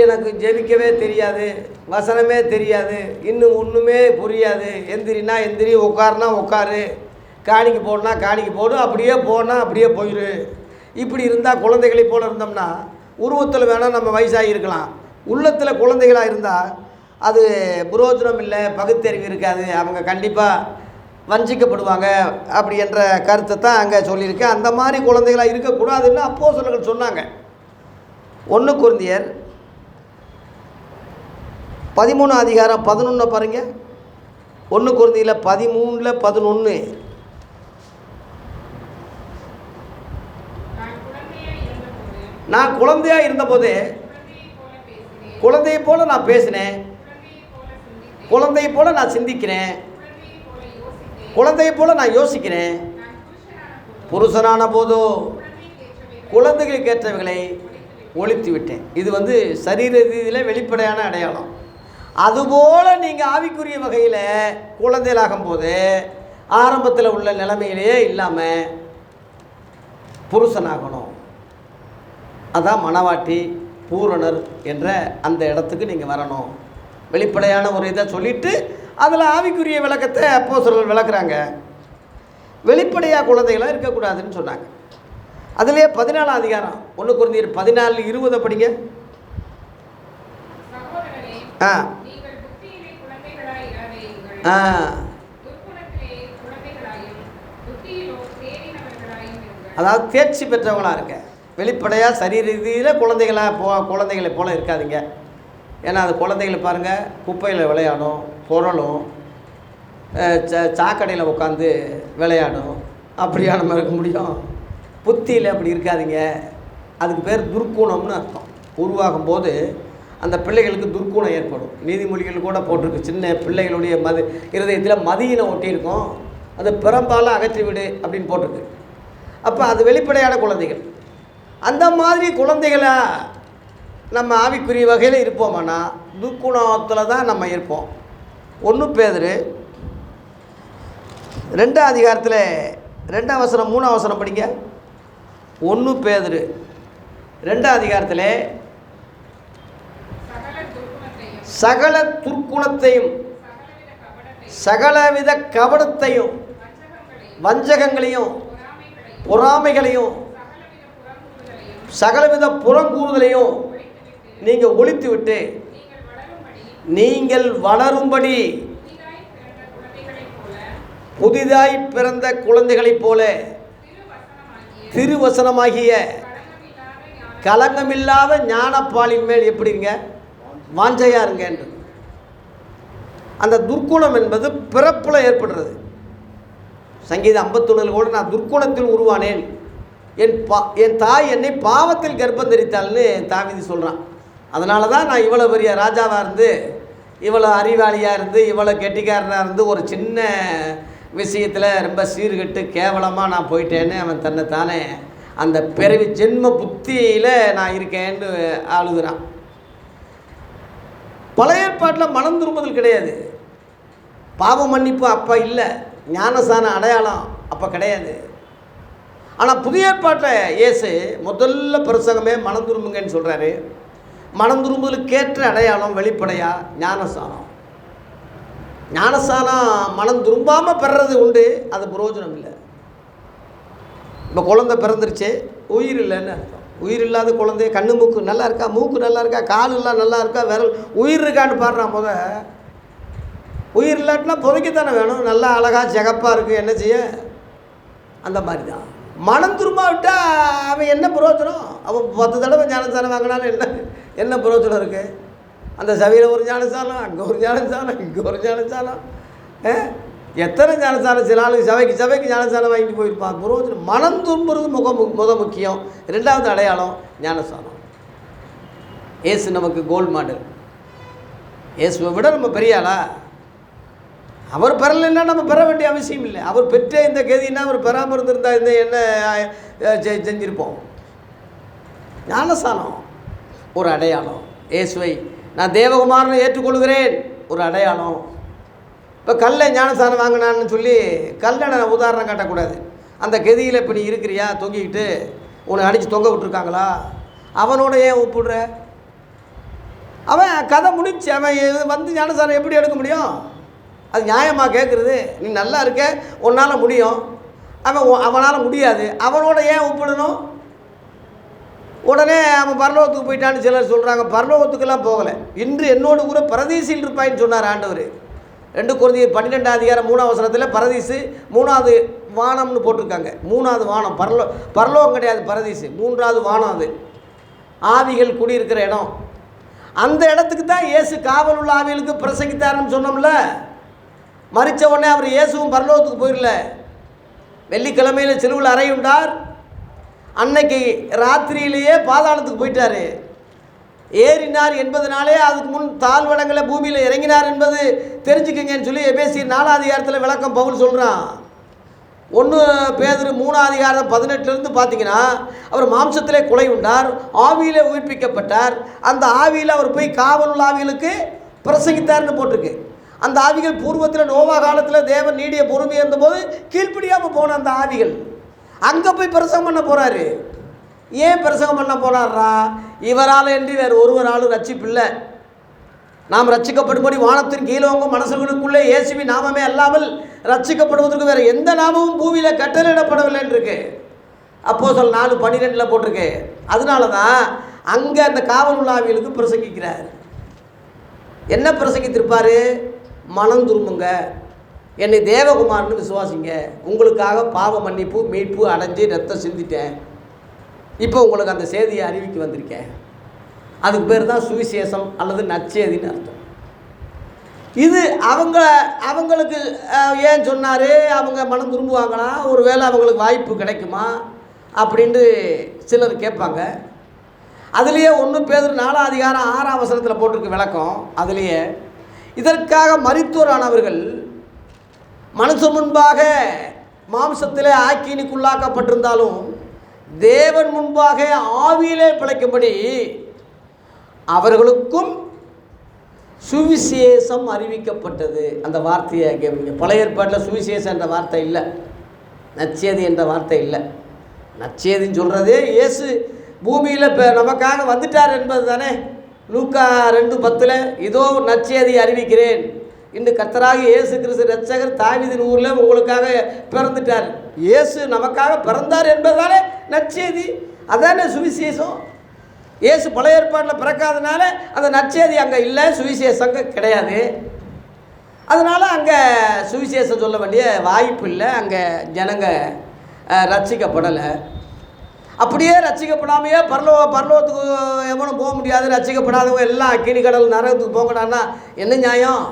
எனக்கு ஜெபிக்கவே தெரியாது, வசனமே தெரியாது, இன்னும் ஒன்றுமே புரியாது, எந்திரினா எந்திரி, உட்காருனா உட்காரு, காணிக்கு போடனா காணிக்கு போடு, அப்படியே போனால் அப்படியே போயிடு. இப்படி இருந்தால் குழந்தைகளை போல் இருந்தோம்னா உருவத்தில் வேணால் நம்ம வயசாகி இருக்கலாம். உள்ளத்தில் குழந்தைகளாக இருந்தால் அது புரோஜனம் இல்லை, பகுத்தறிவு இருக்காது, அவங்க கண்டிப்பாக வஞ்சிக்கப்படுவாங்க. அப்படி என்ற கருத்தை தான் அங்கே சொல்லியிருக்கேன். அந்த மாதிரி குழந்தைகளாக இருக்கக்கூடாதுன்னு அப்போஸ்தலர்கள் சொன்னாங்க. 1 கொரிந்தியர் 13:11 பாருங்க. 1 கொரிந்தியர் 13:11. நான் குழந்தையாக இருந்தபோது குழந்தையை போல நான் பேசினேன், குழந்தையை போல நான் சிந்திக்கிறேன், குழந்தையை போல நான் யோசிக்கிறேன். புருஷனான போதோ குழந்தைகளுக்கு ஏற்றவைகளை ஒழித்து விட்டேன். இது சரீர ரீதியில் வெளிப்படையான அடையாளம். அதுபோல் நீங்கள் ஆவிக்குரிய வகையில் குழந்தைகளாகும் போது ஆரம்பத்தில் உள்ள நிலைமையிலேயே இல்லாமல் புருஷனாகணும். அதான் மணவாட்டி பூரணர் என்ற அந்த இடத்துக்கு நீங்கள் வரணும். வெளிப்படையான ஒரு இதை சொல்லிவிட்டு அதில் ஆவிக்குரிய விளக்கத்தை அப்போஸ்தலர்கள் விளக்குறாங்க. வெளிப்படையாக குழந்தைகளாக இருக்கக்கூடாதுன்னு சொன்னாங்க. அதிலே 14 அதிகாரம் 1 கொரிந்தியர் 14:20 படிங்க. அதாவது தேர்ச்சி பெற்றவங்களாக இருக்க, வெளிப்படையாக சரீர ரீதியில் குழந்தைகளை போல் இருக்காதீங்க. ஏன்னா அது குழந்தைகளை பாருங்கள், குப்பையில் விளையாடும், புரளும், சாக்கடையில் உட்காந்து விளையாடும். அப்படியா நம்ம இருக்க முடியும்? புத்தியில் அப்படி இருக்காதீங்க. அதுக்கு பேர் துர்க்குணம்னு அர்த்தம். உருவாகும் போது அந்த பிள்ளைகளுக்கு துர்க்குணம் ஏற்படும். நீதிமொழிகள் கூட போட்டிருக்கு, சின்ன பிள்ளைகளுடைய இருதயத்தில் மதியினை ஒட்டியிருக்கும், அது பெரும்பாலும் அகற்றிவிடு அப்படின்னு போட்டிருக்கு. அப்போ அது வெளிப்படையான குழந்தைகள். அந்த மாதிரி குழந்தைகளாக நம்ம ஆவிக்குரிய வகையில் இருப்போமானா துர்க்குணத்தில் தான் நம்ம இருப்போம். 1 பேதுரு 2 அதிகாரத்தில் 2 வசனம் 3 வசனம் படிங்க. 1 பேதுரு 2 அதிகாரத்தில் சகல துர்க்குணத்தையும் சகலவித கபடத்தையும் வஞ்சகங்களையும் பொறாமைகளையும் சகலவித புறங்கூறுதலையும் நீங்கள் ஒழித்து விட்டு நீங்கள் வளரும்படி புதிதாய் பிறந்த குழந்தைகளைப் போல திருவசனமாகிய கலங்கமில்லாத ஞானப்பாலின் மேல் எப்படிங்க வாஞ்சையாக இருங்க என்று. அந்த துர்க்குணம் என்பது பிறப்பில் ஏற்படுறது. சங்கீதம் 51 கூட நான் துர்க்குணத்தில் உருவானேன், என் தாய் என்னை பாவத்தில் கர்ப்பம் தரித்தாள்னு தாவீது சொல்கிறான். அதனால தான் நான் இவ்வளோ பெரிய ராஜாவாக இருந்து, இவ்வளோ அறிவாளியாக இருந்து, இவ்வளோ கெட்டிக்காரனாக இருந்து ஒரு சின்ன விஷயத்தில் ரொம்ப சீர்கெட்டு கேவலமாக நான் போயிட்டேன்னு அவன் தன்னைத்தானே அந்த பிறவி ஜென்ம புத்தியில் நான் இருக்கேன்னு ஆளுகிறான். பழைய ஏற்பாட்டில் மனம் திரும்புதல் கிடையாது. பாவ மன்னிப்பு அப்போ இல்லை, ஞானஸ்தான அடையாளம் அப்போ கிடையாது. ஆனால் புதிய ஏற்பாட்டில் இயேசு முதல்ல பிரசங்கமே மனம் திரும்புங்கன்னு சொல்கிறாரு. மனம் திரும்புதலுக்கேற்ற அடையாளம் வெளிப்படையாக ஞானஸ்தானம். ஞானஸ்தானம் மனம் திரும்பாமல் பெறுறது உண்டு, அது பிரயோஜனம் இல்லை. இப்போ குழந்தை பிறந்துருச்சு, உயிர் இல்லைன்னு அர்த்தம். உயிர் இல்லாத குழந்தைய கண்ணு மூக்கு நல்லா இருக்கா, மூக்கு நல்லா இருக்கா, காலெல்லாம் நல்லா இருக்கா, விரல் உயிர் இருக்கான்னு பாடுறான். உயிர் இல்லாட்டினா புதைக்கத்தானே வேணும். நல்லா அழகாக சிகப்பாக இருக்குது, என்ன செய்ய? அந்த மாதிரி தான் மனம் திரும்ப விட்டால் அவன் என்ன பிரயோஜனம்? அவன் 10 தடவை ஞானஸ்தானம் வாங்கினாலும் என்ன பிரயோஜனம் இருக்குது? அந்த சபையில் ஒரு ஞானஸ்தானம், அங்கே ஒரு ஞானஸ்தானம், இங்கே ஒரு ஞானஸ்தானம், எத்தனை ஞானஸ்தானம்? சில ஆளுக்கு சபைக்கு ஞானஸ்தானம் வாங்கிட்டு போயிருப்பான். பிரயோஜனம். மனம் திரும்புறது முக்கியம். 2வது அடையாளம் ஞானஸ்தானம். இயேசு நமக்கு கோல்டு மாடல். இயேசுவை விட நம்ம பெரிய ஆளா? அவர் பெறலைன்னா நம்ம பெற வேண்டிய அவசியம் இல்லை. அவர் பெற்ற இந்த கதின்னா அவர் பெறாமல் இருந்திருந்தா என்ன செஞ்சிருப்போம்? ஞானஸ்தானம் ஒரு அடையாளம். இயேசுவை நான் தேவகுமாரனை ஏற்றுக்கொள்கிறேன், ஒரு அடையாளம். இப்போ கல்லை ஞானஸ்தானம் வாங்கினான்னு சொல்லி கல்லை நான் உதாரணம் காட்டக்கூடாது. அந்த கதியில் இப்போ நீ இருக்கிறியா, தொங்கிக்கிட்டு உன்னை அடித்து தொங்க விட்டுருக்காங்களா? அவனோட ஏன் ஒப்பிடுற? அவன் கதை முடிச்சு அவன் வந்து ஞானஸ்தானம் எப்படி எடுக்க முடியும்? அது நியாயமாக கேட்குறது. நீ நல்லா இருக்க, உன்னால் முடியும், அவனால் முடியாது, அவனோட ஏன் ஒப்பிடணும்? உடனே அவன் பரலோகத்துக்கு போயிட்டான்னு சிலர் சொல்கிறாங்க. பரலோகத்துக்கெல்லாம் போகலை, இன்று என்னோடு கூட பரதீசில் இருப்பாயின்னு சொன்னார் ஆண்டவர். 2 கொரிந்தியர் 12ஆம் அதிகாரம் 3ஆம் வசனத்தில் பரதீசு 3வது வானம்னு போட்டிருக்காங்க. 3வது வானம் பரலோகம் கிடையாது, பரதீசு 3வது வானம். அது ஆவிகள் குடியிருக்கிற இடம். அந்த இடத்துக்கு தான் இயேசு காவல் உள்ள ஆவிகளுக்கு பிரசங்கித்தாருன்னு சொன்னோம்ல. மரித்த உடனே அவர் இயேசுவும் பரலோகத்துக்கு போயிடல. வெள்ளிக்கிழமையில் சிலுவையில் அறையுண்டார். அன்னைக்கு ராத்திரியிலேயே பாதாளத்துக்கு போயிட்டார். ஏறினார் என்பதனாலே அதுக்கு முன் தாழ்வடங்களை பூமியில் இறங்கினார் என்பது தெரிஞ்சுக்கங்கன்னு சொல்லி எபேசியர் 4ஆம் அதிகாரத்தில் விளக்கம் பவுல் சொல்கிறான். 1 பேதுரு 3ஆம் அதிகாரம் 18 பார்த்தீங்கன்னா, அவர் மாம்சத்திலே கொலை உண்டார், ஆவியிலே உயிர்ப்பிக்கப்பட்டார். அந்த ஆவியில் அவர் போய் காவல் உள்ள ஆவிகளுக்கு பிரசங்கித்தார்னு போட்டிருக்கு. அந்த ஆவிகள் பூர்வத்தில் நோவா காலத்தில் தேவன் நீடிய பொறுமை இருந்தபோது கீழ்ப்படியாமல் போன அந்த ஆவிகள் அங்கே போய் பிரசங்கம் பண்ண போகிறாரு. ஏன் பிரசங்கம் பண்ண போனார்ரா? இவரால் என்று வேறு ஒருவராலும் ரட்சிப்பில்லை. நாம் ரட்சிக்கப்படும்படி வானத்தின் கீழோங்கும் மனசுகளுக்குள்ளே இயேசுவின் நாமமே அல்லாமல் ரட்சிக்கப்படுவதற்கு வேறு எந்த நாமமும் பூமியில் கட்டளையிடப்படவில்லைன்னு இருக்கு. அப்போஸ்தலர் 4:12 போட்டிருக்கு. அதனால தான் அங்கே அந்த காவல் உள்ள ஆவிகளுக்கு பிரசங்கிக்கிறார். என்ன பிரசங்கித்திருப்பார்? மனம் திரும்புங்க, என்னை தேவகுமாரன்னு விசுவாசிங்க, உங்களுக்காக பாவ மன்னிப்பு மீட்பு அடைஞ்சு ரத்தம் சிந்திட்டேன், இப்போ உங்களுக்கு அந்த செய்தியை அறிவிக்க வந்திருக்கேன். அதுக்கு பேர் தான் சுவிசேஷம் அல்லது நற்செய்தின்னு அர்த்தம். இது அவங்களுக்கு ஏன் சொன்னார்? அவங்க மனம் திரும்புவாங்களா? ஒரு வேளை அவங்களுக்கு வாய்ப்பு கிடைக்குமா அப்படின்ட்டு சிலர் கேட்பாங்க. அதுலேயே 1 பேதுரு 4ஆம் அதிகாரம் 6ஆம் வசனத்தில் போட்டிருக்கு விளக்கம். அதுலேயே இதற்காக மரித்தோரானவர்கள் மனுஷன் முன்பாக மாம்சத்திலே ஆக்கினிக்குள்ளாக்கப்பட்டிருந்தாலும் தேவன் முன்பாக ஆவியிலே பிழைக்கும்படி அவர்களுக்கும் சுவிசேஷம் அறிவிக்கப்பட்டது. அந்த வார்த்தையை கேட்பீங்க. பழைய ஏற்பாட்டில் சுவிசேஷம் என்ற வார்த்தை இல்லை, நற்செய்தி என்ற வார்த்தை இல்லை. நற்செய்தின்னு சொல்கிறதே இயேசு பூமியில் இப்போ நமக்காக வந்துட்டார் என்பது தானே. லூக்கா 2:10 இதோ நற்செய்தி அறிவிக்கிறேன், இன்று கர்த்தராகிய இயேசு கிறிஸ்து இரட்சகர் தாவீதின் ஊரில் உங்களுக்காக பிறந்துட்டார். இயேசு நமக்காக பிறந்தார் என்பதாலே நற்செய்தி, அதானே சுவிசேஷம். இயேசு பழைய ஏற்பாட்டில் பிறக்காதனால அந்த நற்செய்தி அங்கே இல்லை, சுவிசேஷம் கிடையாது. அதனால் அங்கே சுவிசேஷம் சொல்ல வேண்டிய வாய்ப்பு இல்லை. அங்கே ஜனங்க ரட்சிக்கப்படலை. அப்படியே ரட்சிக்கப்படாமையே பரலோகத்துக்கு எவனும் போக முடியாது. ரட்சிக்கப்படாதவங்க எல்லாம் அக்கினி கடல் நரகத்துக்கு போங்கடான்னா என்ன நியாயம்?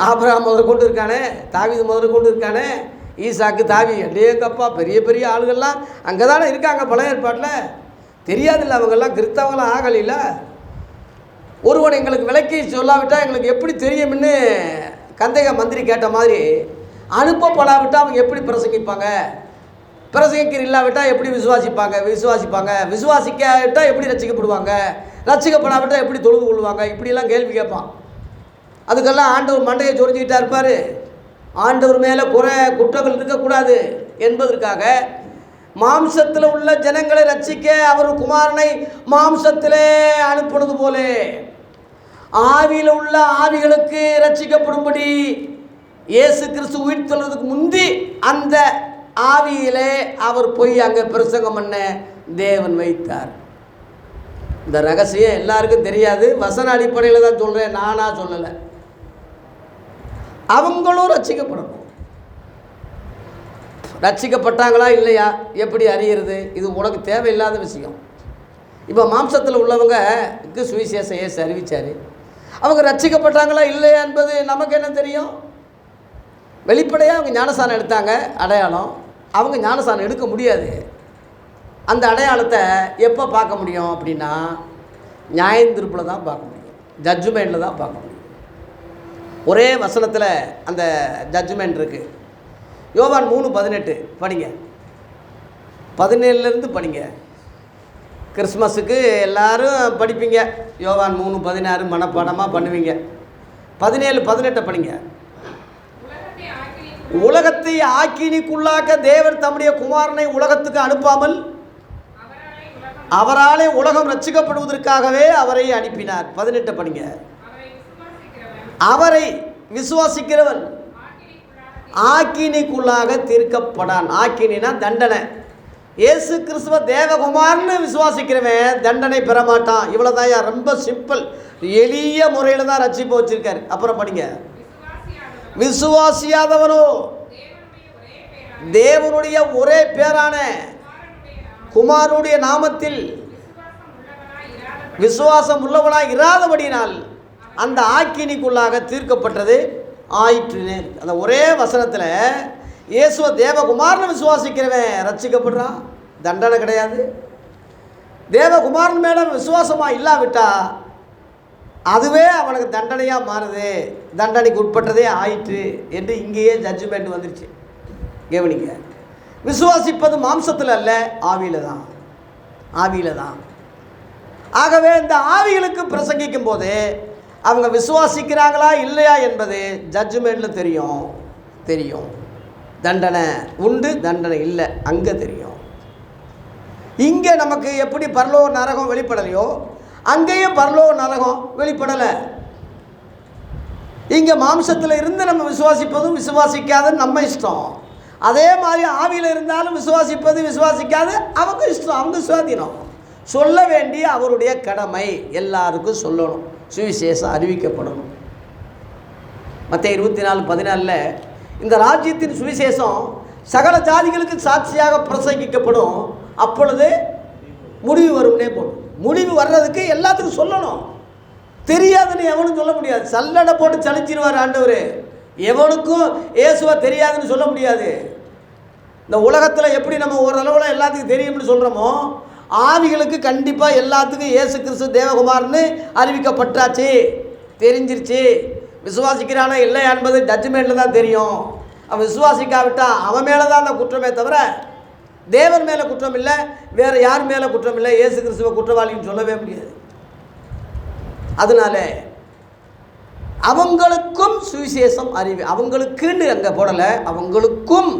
ஆபிரகாம் முதல் கொண்டு இருக்கானே, தாவீது முதல் கொண்டு இருக்கானே, ஈசாக்கு தாவி எங்கப்பா பெரிய பெரிய ஆளுகள்லாம் அங்கே தானே இருக்காங்க பழைய ஏற்பாட்டில். தெரியாதில்ல, அவங்கெல்லாம் கிறிஸ்தவங்களாம் ஆகலையில. ஒருவன் எங்களுக்கு விளக்கி சொல்லாவிட்டால் எங்களுக்கு எப்படி தெரியும்னு கந்தக மந்திரி கேட்ட மாதிரி, அனுப்பப்படாவிட்டால் அவங்க எப்படி பிரசங்கிப்பாங்க? பிரசங்கிக்கிற இல்லாவிட்டால் எப்படி விசுவாசிக்காவிட்டால் எப்படி ரட்சிக்கப்படுவாங்க? ரட்சிக்கப்படாவிட்டால் எப்படி தொழுது கொள்வாங்க? இப்படிலாம் கேள்வி கேட்பான். அதுக்கெல்லாம் ஆண்டவர் மண்டையை சொரிஞ்சிக்கிட்டா இருப்பார். ஆண்டவர் மேலே குற்றங்கள் இருக்கக்கூடாது என்பதற்காக மாம்சத்தில் உள்ள ஜனங்களை ரட்சிக்க அவர் குமாரனை மாம்சத்திலே அனுப்புனது போல ஆவியில் உள்ள ஆவிகளுக்கு ரட்சிக்கப்படும்படி இயேசு கிறிஸ்து உயிர் சொல்றதுக்கு முந்தி அந்த ஆவியிலே அவர் போய் அங்கே பிரசங்கம் பண்ண தேவன் வைத்தார். இந்த ரகசியம் எல்லாருக்கும் தெரியாது. வசன அடிப்படையில் தான் சொல்கிறேன், நானாக சொல்லலை. அவங்களும் ரட்சிக்கப்படணும். ரட்சிக்கப்பட்டாங்களா இல்லையா எப்படி அறியறது? இது உனக்கு தேவையில்லாத விஷயம். இப்போ மாம்சத்தில் உள்ளவங்களுக்கு சுவிசேஷம் இயேசு அறிவித்தார். அவங்க ரட்சிக்கப்பட்டாங்களா இல்லையா என்பது நமக்கு என்ன தெரியும்? வெளிப்படையாக அவங்க ஞானஸ்தானம் எடுத்தாங்க, அடையாளம். அவங்க ஞானஸ்தானம் எடுக்க முடியாது. அந்த அடையாளத்தை எப்போ பார்க்க முடியும் அப்படின்னா நியாயத்தீர்ப்பில் தான் பார்க்க முடியும், ஜட்ஜ்மெண்ட்டில் தான் பார்க்க முடியும். ஒரே வசனத்தில் அந்த ஜட்ஜ்மெண்ட் இருக்குது. யோவான் 3:18 படிங்க, 17லேருந்து படிங்க. கிறிஸ்மஸுக்கு எல்லோரும் படிப்பீங்க. யோவான் 3:16 மனப்பாடமாக பண்ணுவீங்க. 17-18 படிங்க. உலகத்தை ஆக்கினிக்குள்ளாக்க தேவன் தம்முடைய குமாரனை உலகத்துக்கு அனுப்பாமல் அவராலே உலகம் ரட்சிக்கப்படுவதற்காகவே அவரை அனுப்பினார். 18 படிங்க. அவரை விசுவாசிக்கிறவன் ஆக்கினிக்குள்ளாக தீர்க்கப்படான். ஆக்கினா தண்டனை. இயேசு கிறிஸ்துவ தேவகுமார்னு விசுவாசிக்கிறவன் தண்டனை பெற மாட்டான். இவ்வளோதான், ரொம்ப சிம்பிள், எளிய முறையில் தான் ரட்சிப்பு வச்சிருக்காரு. அப்புறம் படிங்க. விசுவாசியாதவனோ தேவனுடைய ஒரே பேரான குமாரனுடைய நாமத்தில் விசுவாசம் உள்ளவனாய் இராதபடியினால் அந்த ஆக்கினிக்குள்ளாக தீர்க்கப்பட்டது ஆயிற்றுனே. அந்த ஒரே வசனத்தில் இயேசுவ தேவகுமாரனை விசுவாசிக்கிறவன் ரட்சிக்கப்படுறான், தண்டனை கிடையாது. தேவகுமாரன் மேலே விசுவாசமாக இல்லாவிட்டா அதுவே அவனுக்கு தண்டனையாக மாறுது, தண்டனைக்கு உட்பட்டதே ஆயிற்று என்று இங்கேயே ஜட்ஜ்மெண்ட் வந்துருச்சு. கவனிங்க, விசுவாசிப்பது மாம்சத்தில் அல்ல, ஆவியில் தான். ஆவியில் தான். ஆகவே இந்த ஆவிகளுக்கு பிரசங்கிக்கும் போது அவங்க விசுவாசிக்கிறாங்களா இல்லையா என்பது ஜட்ஜ்மெண்ட்டில் தெரியும். தண்டனை உண்டு, தண்டனை இல்லை, அங்கே தெரியும். இங்கே நமக்கு எப்படி பரலோக நரகம் வெளிப்படலையோ அங்கேயும் பரலோக நரகம் வெளிப்படலை. இங்கே மாம்சத்தில் இருந்து நம்ம விசுவாசிப்பதும் விசுவாசிக்காதுன்னு நம்ம இஷ்டம். அதே மாதிரி ஆவியில் இருந்தாலும் விசுவாசிப்பது விசுவாசிக்காது அவங்க இஷ்டம், அவங்க சுவாதீனம். சொல்ல வேண்டிய அவருடைய கடமை, எல்லாருக்கும் சொல்லணும், சுவிசேஷம் அறிவிக்கப்படணும். மத்தேயு 24:14 இந்த ராஜ்யத்தின் சுவிசேஷம் சகல ஜாதிகளுக்கு சாட்சியாக பிரசங்கிக்கப்படும், அப்பொழுது முடிவு வரும்னே போடும். முடிவு வர்றதுக்கு எல்லாத்துக்கும் சொல்லணும். தெரியாதுன்னு எவனும் சொல்ல முடியாது. சல்லடை போட்டு சலிச்சிருவார் ஆண்டவர். எவனுக்கும் இயேசுவை தெரியாதுன்னு சொல்ல முடியாது. இந்த உலகத்தில் எப்படி நம்ம ஓரளவில் எல்லாத்துக்கும் தெரியும்னு சொல்கிறோமோ, ஆவிகளுக்கு கண்டிப்பாக எல்லாத்துக்கும் இயேசு கிறிஸ்து தேவகுமார்னு அறிவிக்கப்பட்டாச்சு, தெரிஞ்சிருச்சு. விசுவாசிக்கிறானா இல்லையா என்பது ஜட்ஜ்மெண்ட்டில் தான் தெரியும். அவன் விசுவாசிக்காவிட்டால் அவன் மேலே தான் அந்த குற்றமே தவிர தேவன் மேலே குற்றம் இல்லை, வேறு யார் மேலே குற்றம் இல்லை. இயேசு கிறிஸ்துவ குற்றவாளின்னு சொல்லவே முடியாது. அதனால அவங்களுக்கும் சுவிசேஷம் அவங்களுக்குன்னு அங்கே போடலை, அவங்களுக்கும்,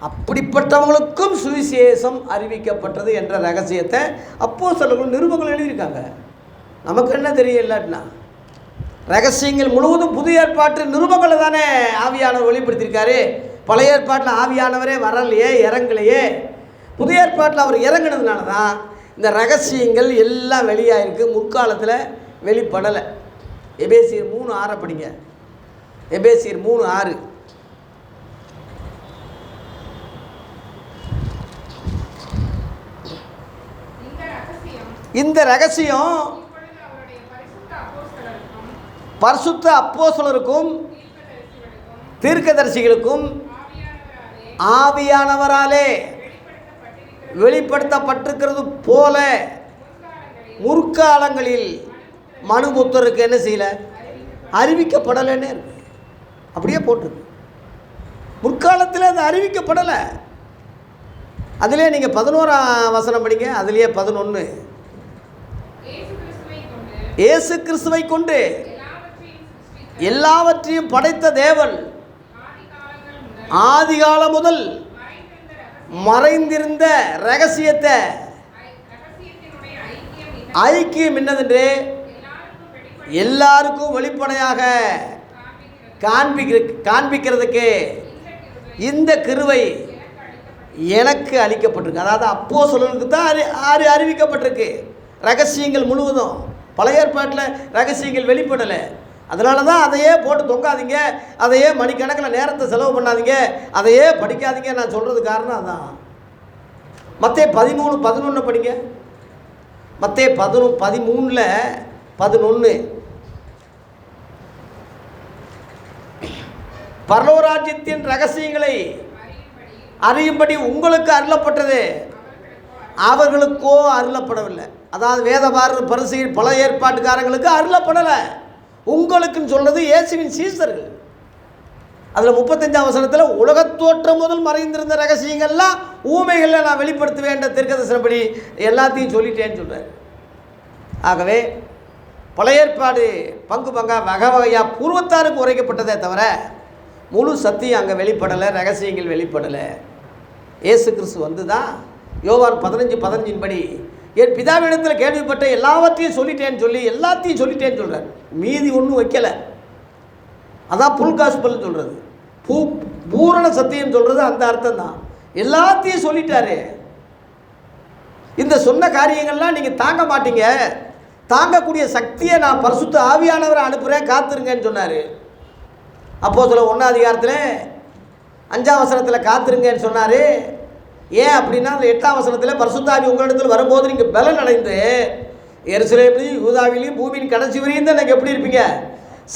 அப்படிப்பட்டவங்களுக்கும் சுவிசேஷம் அறிவிக்கப்பட்டது என்ற ரகசியத்தை அப்போஸ்தலர்கள் நிருபங்கள் எழுதியிருக்காங்க. நமக்கு என்ன தெரியும் இல்லாட்டினா? ரகசியங்கள் முழுவதும் புதிய ஏற்பாட்டு நிருபங்களை தானே ஆவியானவர் வெளிப்படுத்தியிருக்காரு. பழைய ஏற்பாட்டில் ஆவியானவரே வரலையே, இறங்கலையே. புதிய ஏற்பாட்டில் அவர் இறங்கினதுனால தான் இந்த ரகசியங்கள் எல்லாம் வெளியாகிருக்கு, முற்காலத்தில் வெளிப்படலை. எபேசியர் 3:6 படிங்க. எபேசியர் 3:6. இந்த ரகசியம் பரிசுத்த அப்போஸ்தலருக்கும் தீர்க்கதரிசிகளுக்கும் ஆவியானவராலே வெளிப்படுத்தப்பட்டிருக்கிறது போல முற்காலங்களில் மனுபுத்தருக்கு என்ன செய்யலை, அறிவிக்கப்படலைன்னு இருக்கு. அப்படியே போட்டிருக்கு. முற்காலத்தில் அது அறிவிக்கப்படலை. அதிலே நீங்கள் 11ஆம் வசனம் படிங்க. அதிலேயே 11 இயேசு கிறிஸ்துவை கொண்டு எல்லாவற்றையும் படைத்த தேவன் ஆதிகாலம் முதல் மறைந்திருந்த ரகசியத்தை ஐக்கியம் என்னதென்று எல்லாருக்கும் வெளிப்படையாக காண்பிக்கிறதுக்கு இந்த கிருபை எனக்கு அளிக்கப்பட்டிருக்கு. அதாவது அப்போஸ்தலர்களுக்கு தான் அறிவிக்கப்பட்டிருக்கு ரகசியங்கள் முழுவதும். பழைய ஏற்பாட்டில் ரகசியங்கள் வெளிப்படலை. அதனால தான் அதையே போட்டு தொங்காதீங்க, அதையே மணிக்கணக்கில் நேரத்தை செலவு பண்ணாதீங்க, அதையே படிக்காதீங்க நான் சொல்கிறது காரணம் அதான். மத்தேயு 13:11 படிங்க. மத்தேயு 13:11 பரலோகராஜ்யத்தின் ரகசியங்களை அறியும்படி உங்களுக்கு அருளப்பட்டது, அவர்களுக்கோ அருளப்படவில்லை. அதாவது வேதபாரர் பரிசேயர் பழைய ஏற்பாட்டுக்காரங்களுக்கு அருளப்படலை, உங்களுக்குன்னு சொல்றது இயேசுவின் சீசர்கள். அதில் 35ஆம் வசனத்தில் உலகத்தோற்றம் முதல் மறைந்திருந்த ரகசியங்கள்லாம் ஊமைகளில் நான் வெளிப்படுத்துவேன் என்ற தீர்க்கதரிசனப்படி எல்லாத்தையும் சொல்லிட்டேன்னு சொல்கிறார். ஆகவே பழைய ஏற்பாடு பங்கு வகை வகையாக பூர்வத்தாருக்கு உரைக்கப்பட்டதே தவிர முழு சத்தியம் அங்கே வெளிப்படலை, ரகசியங்கள் வெளிப்படலை. இயேசு கிறிஸ்து வந்து தான் யோவான் 15:15 படி என் பிதாவிடத்தில் கேள்விப்பட்ட எல்லாவற்றையும் சொல்லிட்டேன்னு சொல்லி எல்லாத்தையும் சொல்லிட்டேன்னு சொல்கிறார். மீதி ஒன்றும் வைக்கலை. அதான் புல் காஸ்பல்னு சொல்கிறது, பூரண சத்தியம் சொல்கிறது அந்த அர்த்தம் தான். எல்லாத்தையும் சொல்லிட்டாரு. இந்த சொன்ன காரியங்கள்லாம் நீங்கள் தாங்க மாட்டீங்க, தாங்கக்கூடிய சக்தியை நான் பரிசுத்த ஆவியானவரை அனுப்புகிறேன், காத்துருங்கன்னு சொன்னார். அப்போஸ்தலர் 1ஆம் அதிகாரத்தில் 5ஆம் வசனத்தில் காத்துருங்கன்னு சொன்னார். ஏன் அப்படின்னா அந்த 8ஆம் வசனத்தில் பரிசுத்த ஆவி உங்களிடத்தில் வரும்போது நீங்கள் பலன் அடைந்து எருசலேமிலையும் யூதாவிலையும் பூமியின் கடைசி வரையும் தான் நீங்கள் எப்படி இருப்பீங்க,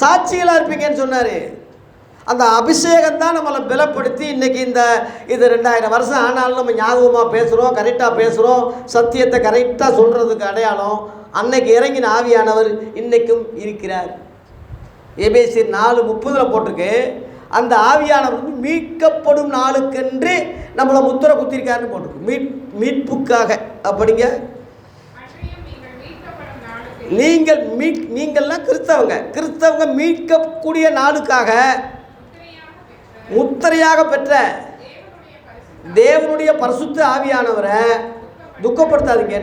சாட்சிகளாக இருப்பீங்கன்னு சொன்னார். அந்த அபிஷேகம் தான் நம்மளை பலப்படுத்தி இன்றைக்கி இது 2000 வருஷம் ஆனாலும் நம்ம ஞாபகமாக பேசுகிறோம், கரெக்டாக பேசுகிறோம், சத்தியத்தை கரெக்டாக சொல்கிறதுக்கு அடையாளம் அன்னைக்கு இறங்கின ஆவியானவர் இன்றைக்கும் இருக்கிறார். எபேசியர் 4:30 போட்டிருக்கு. அந்த ஆவியானவர் வந்து மீட்கப்படும் நாளுக்கென்று நம்மளை முத்திரை குத்திருக்காருன்னு போட்டிருக்கு. மீட்புக்காக. அப்படிங்க நீங்கள்லாம் கிறிஸ்தவங்க மீட்கக்கூடிய நாளுக்காக முத்திரையாக பெற்ற தேவனுடைய பரிசுத்த ஆவியானவரை துக்கப்படுத்தாதீங்க.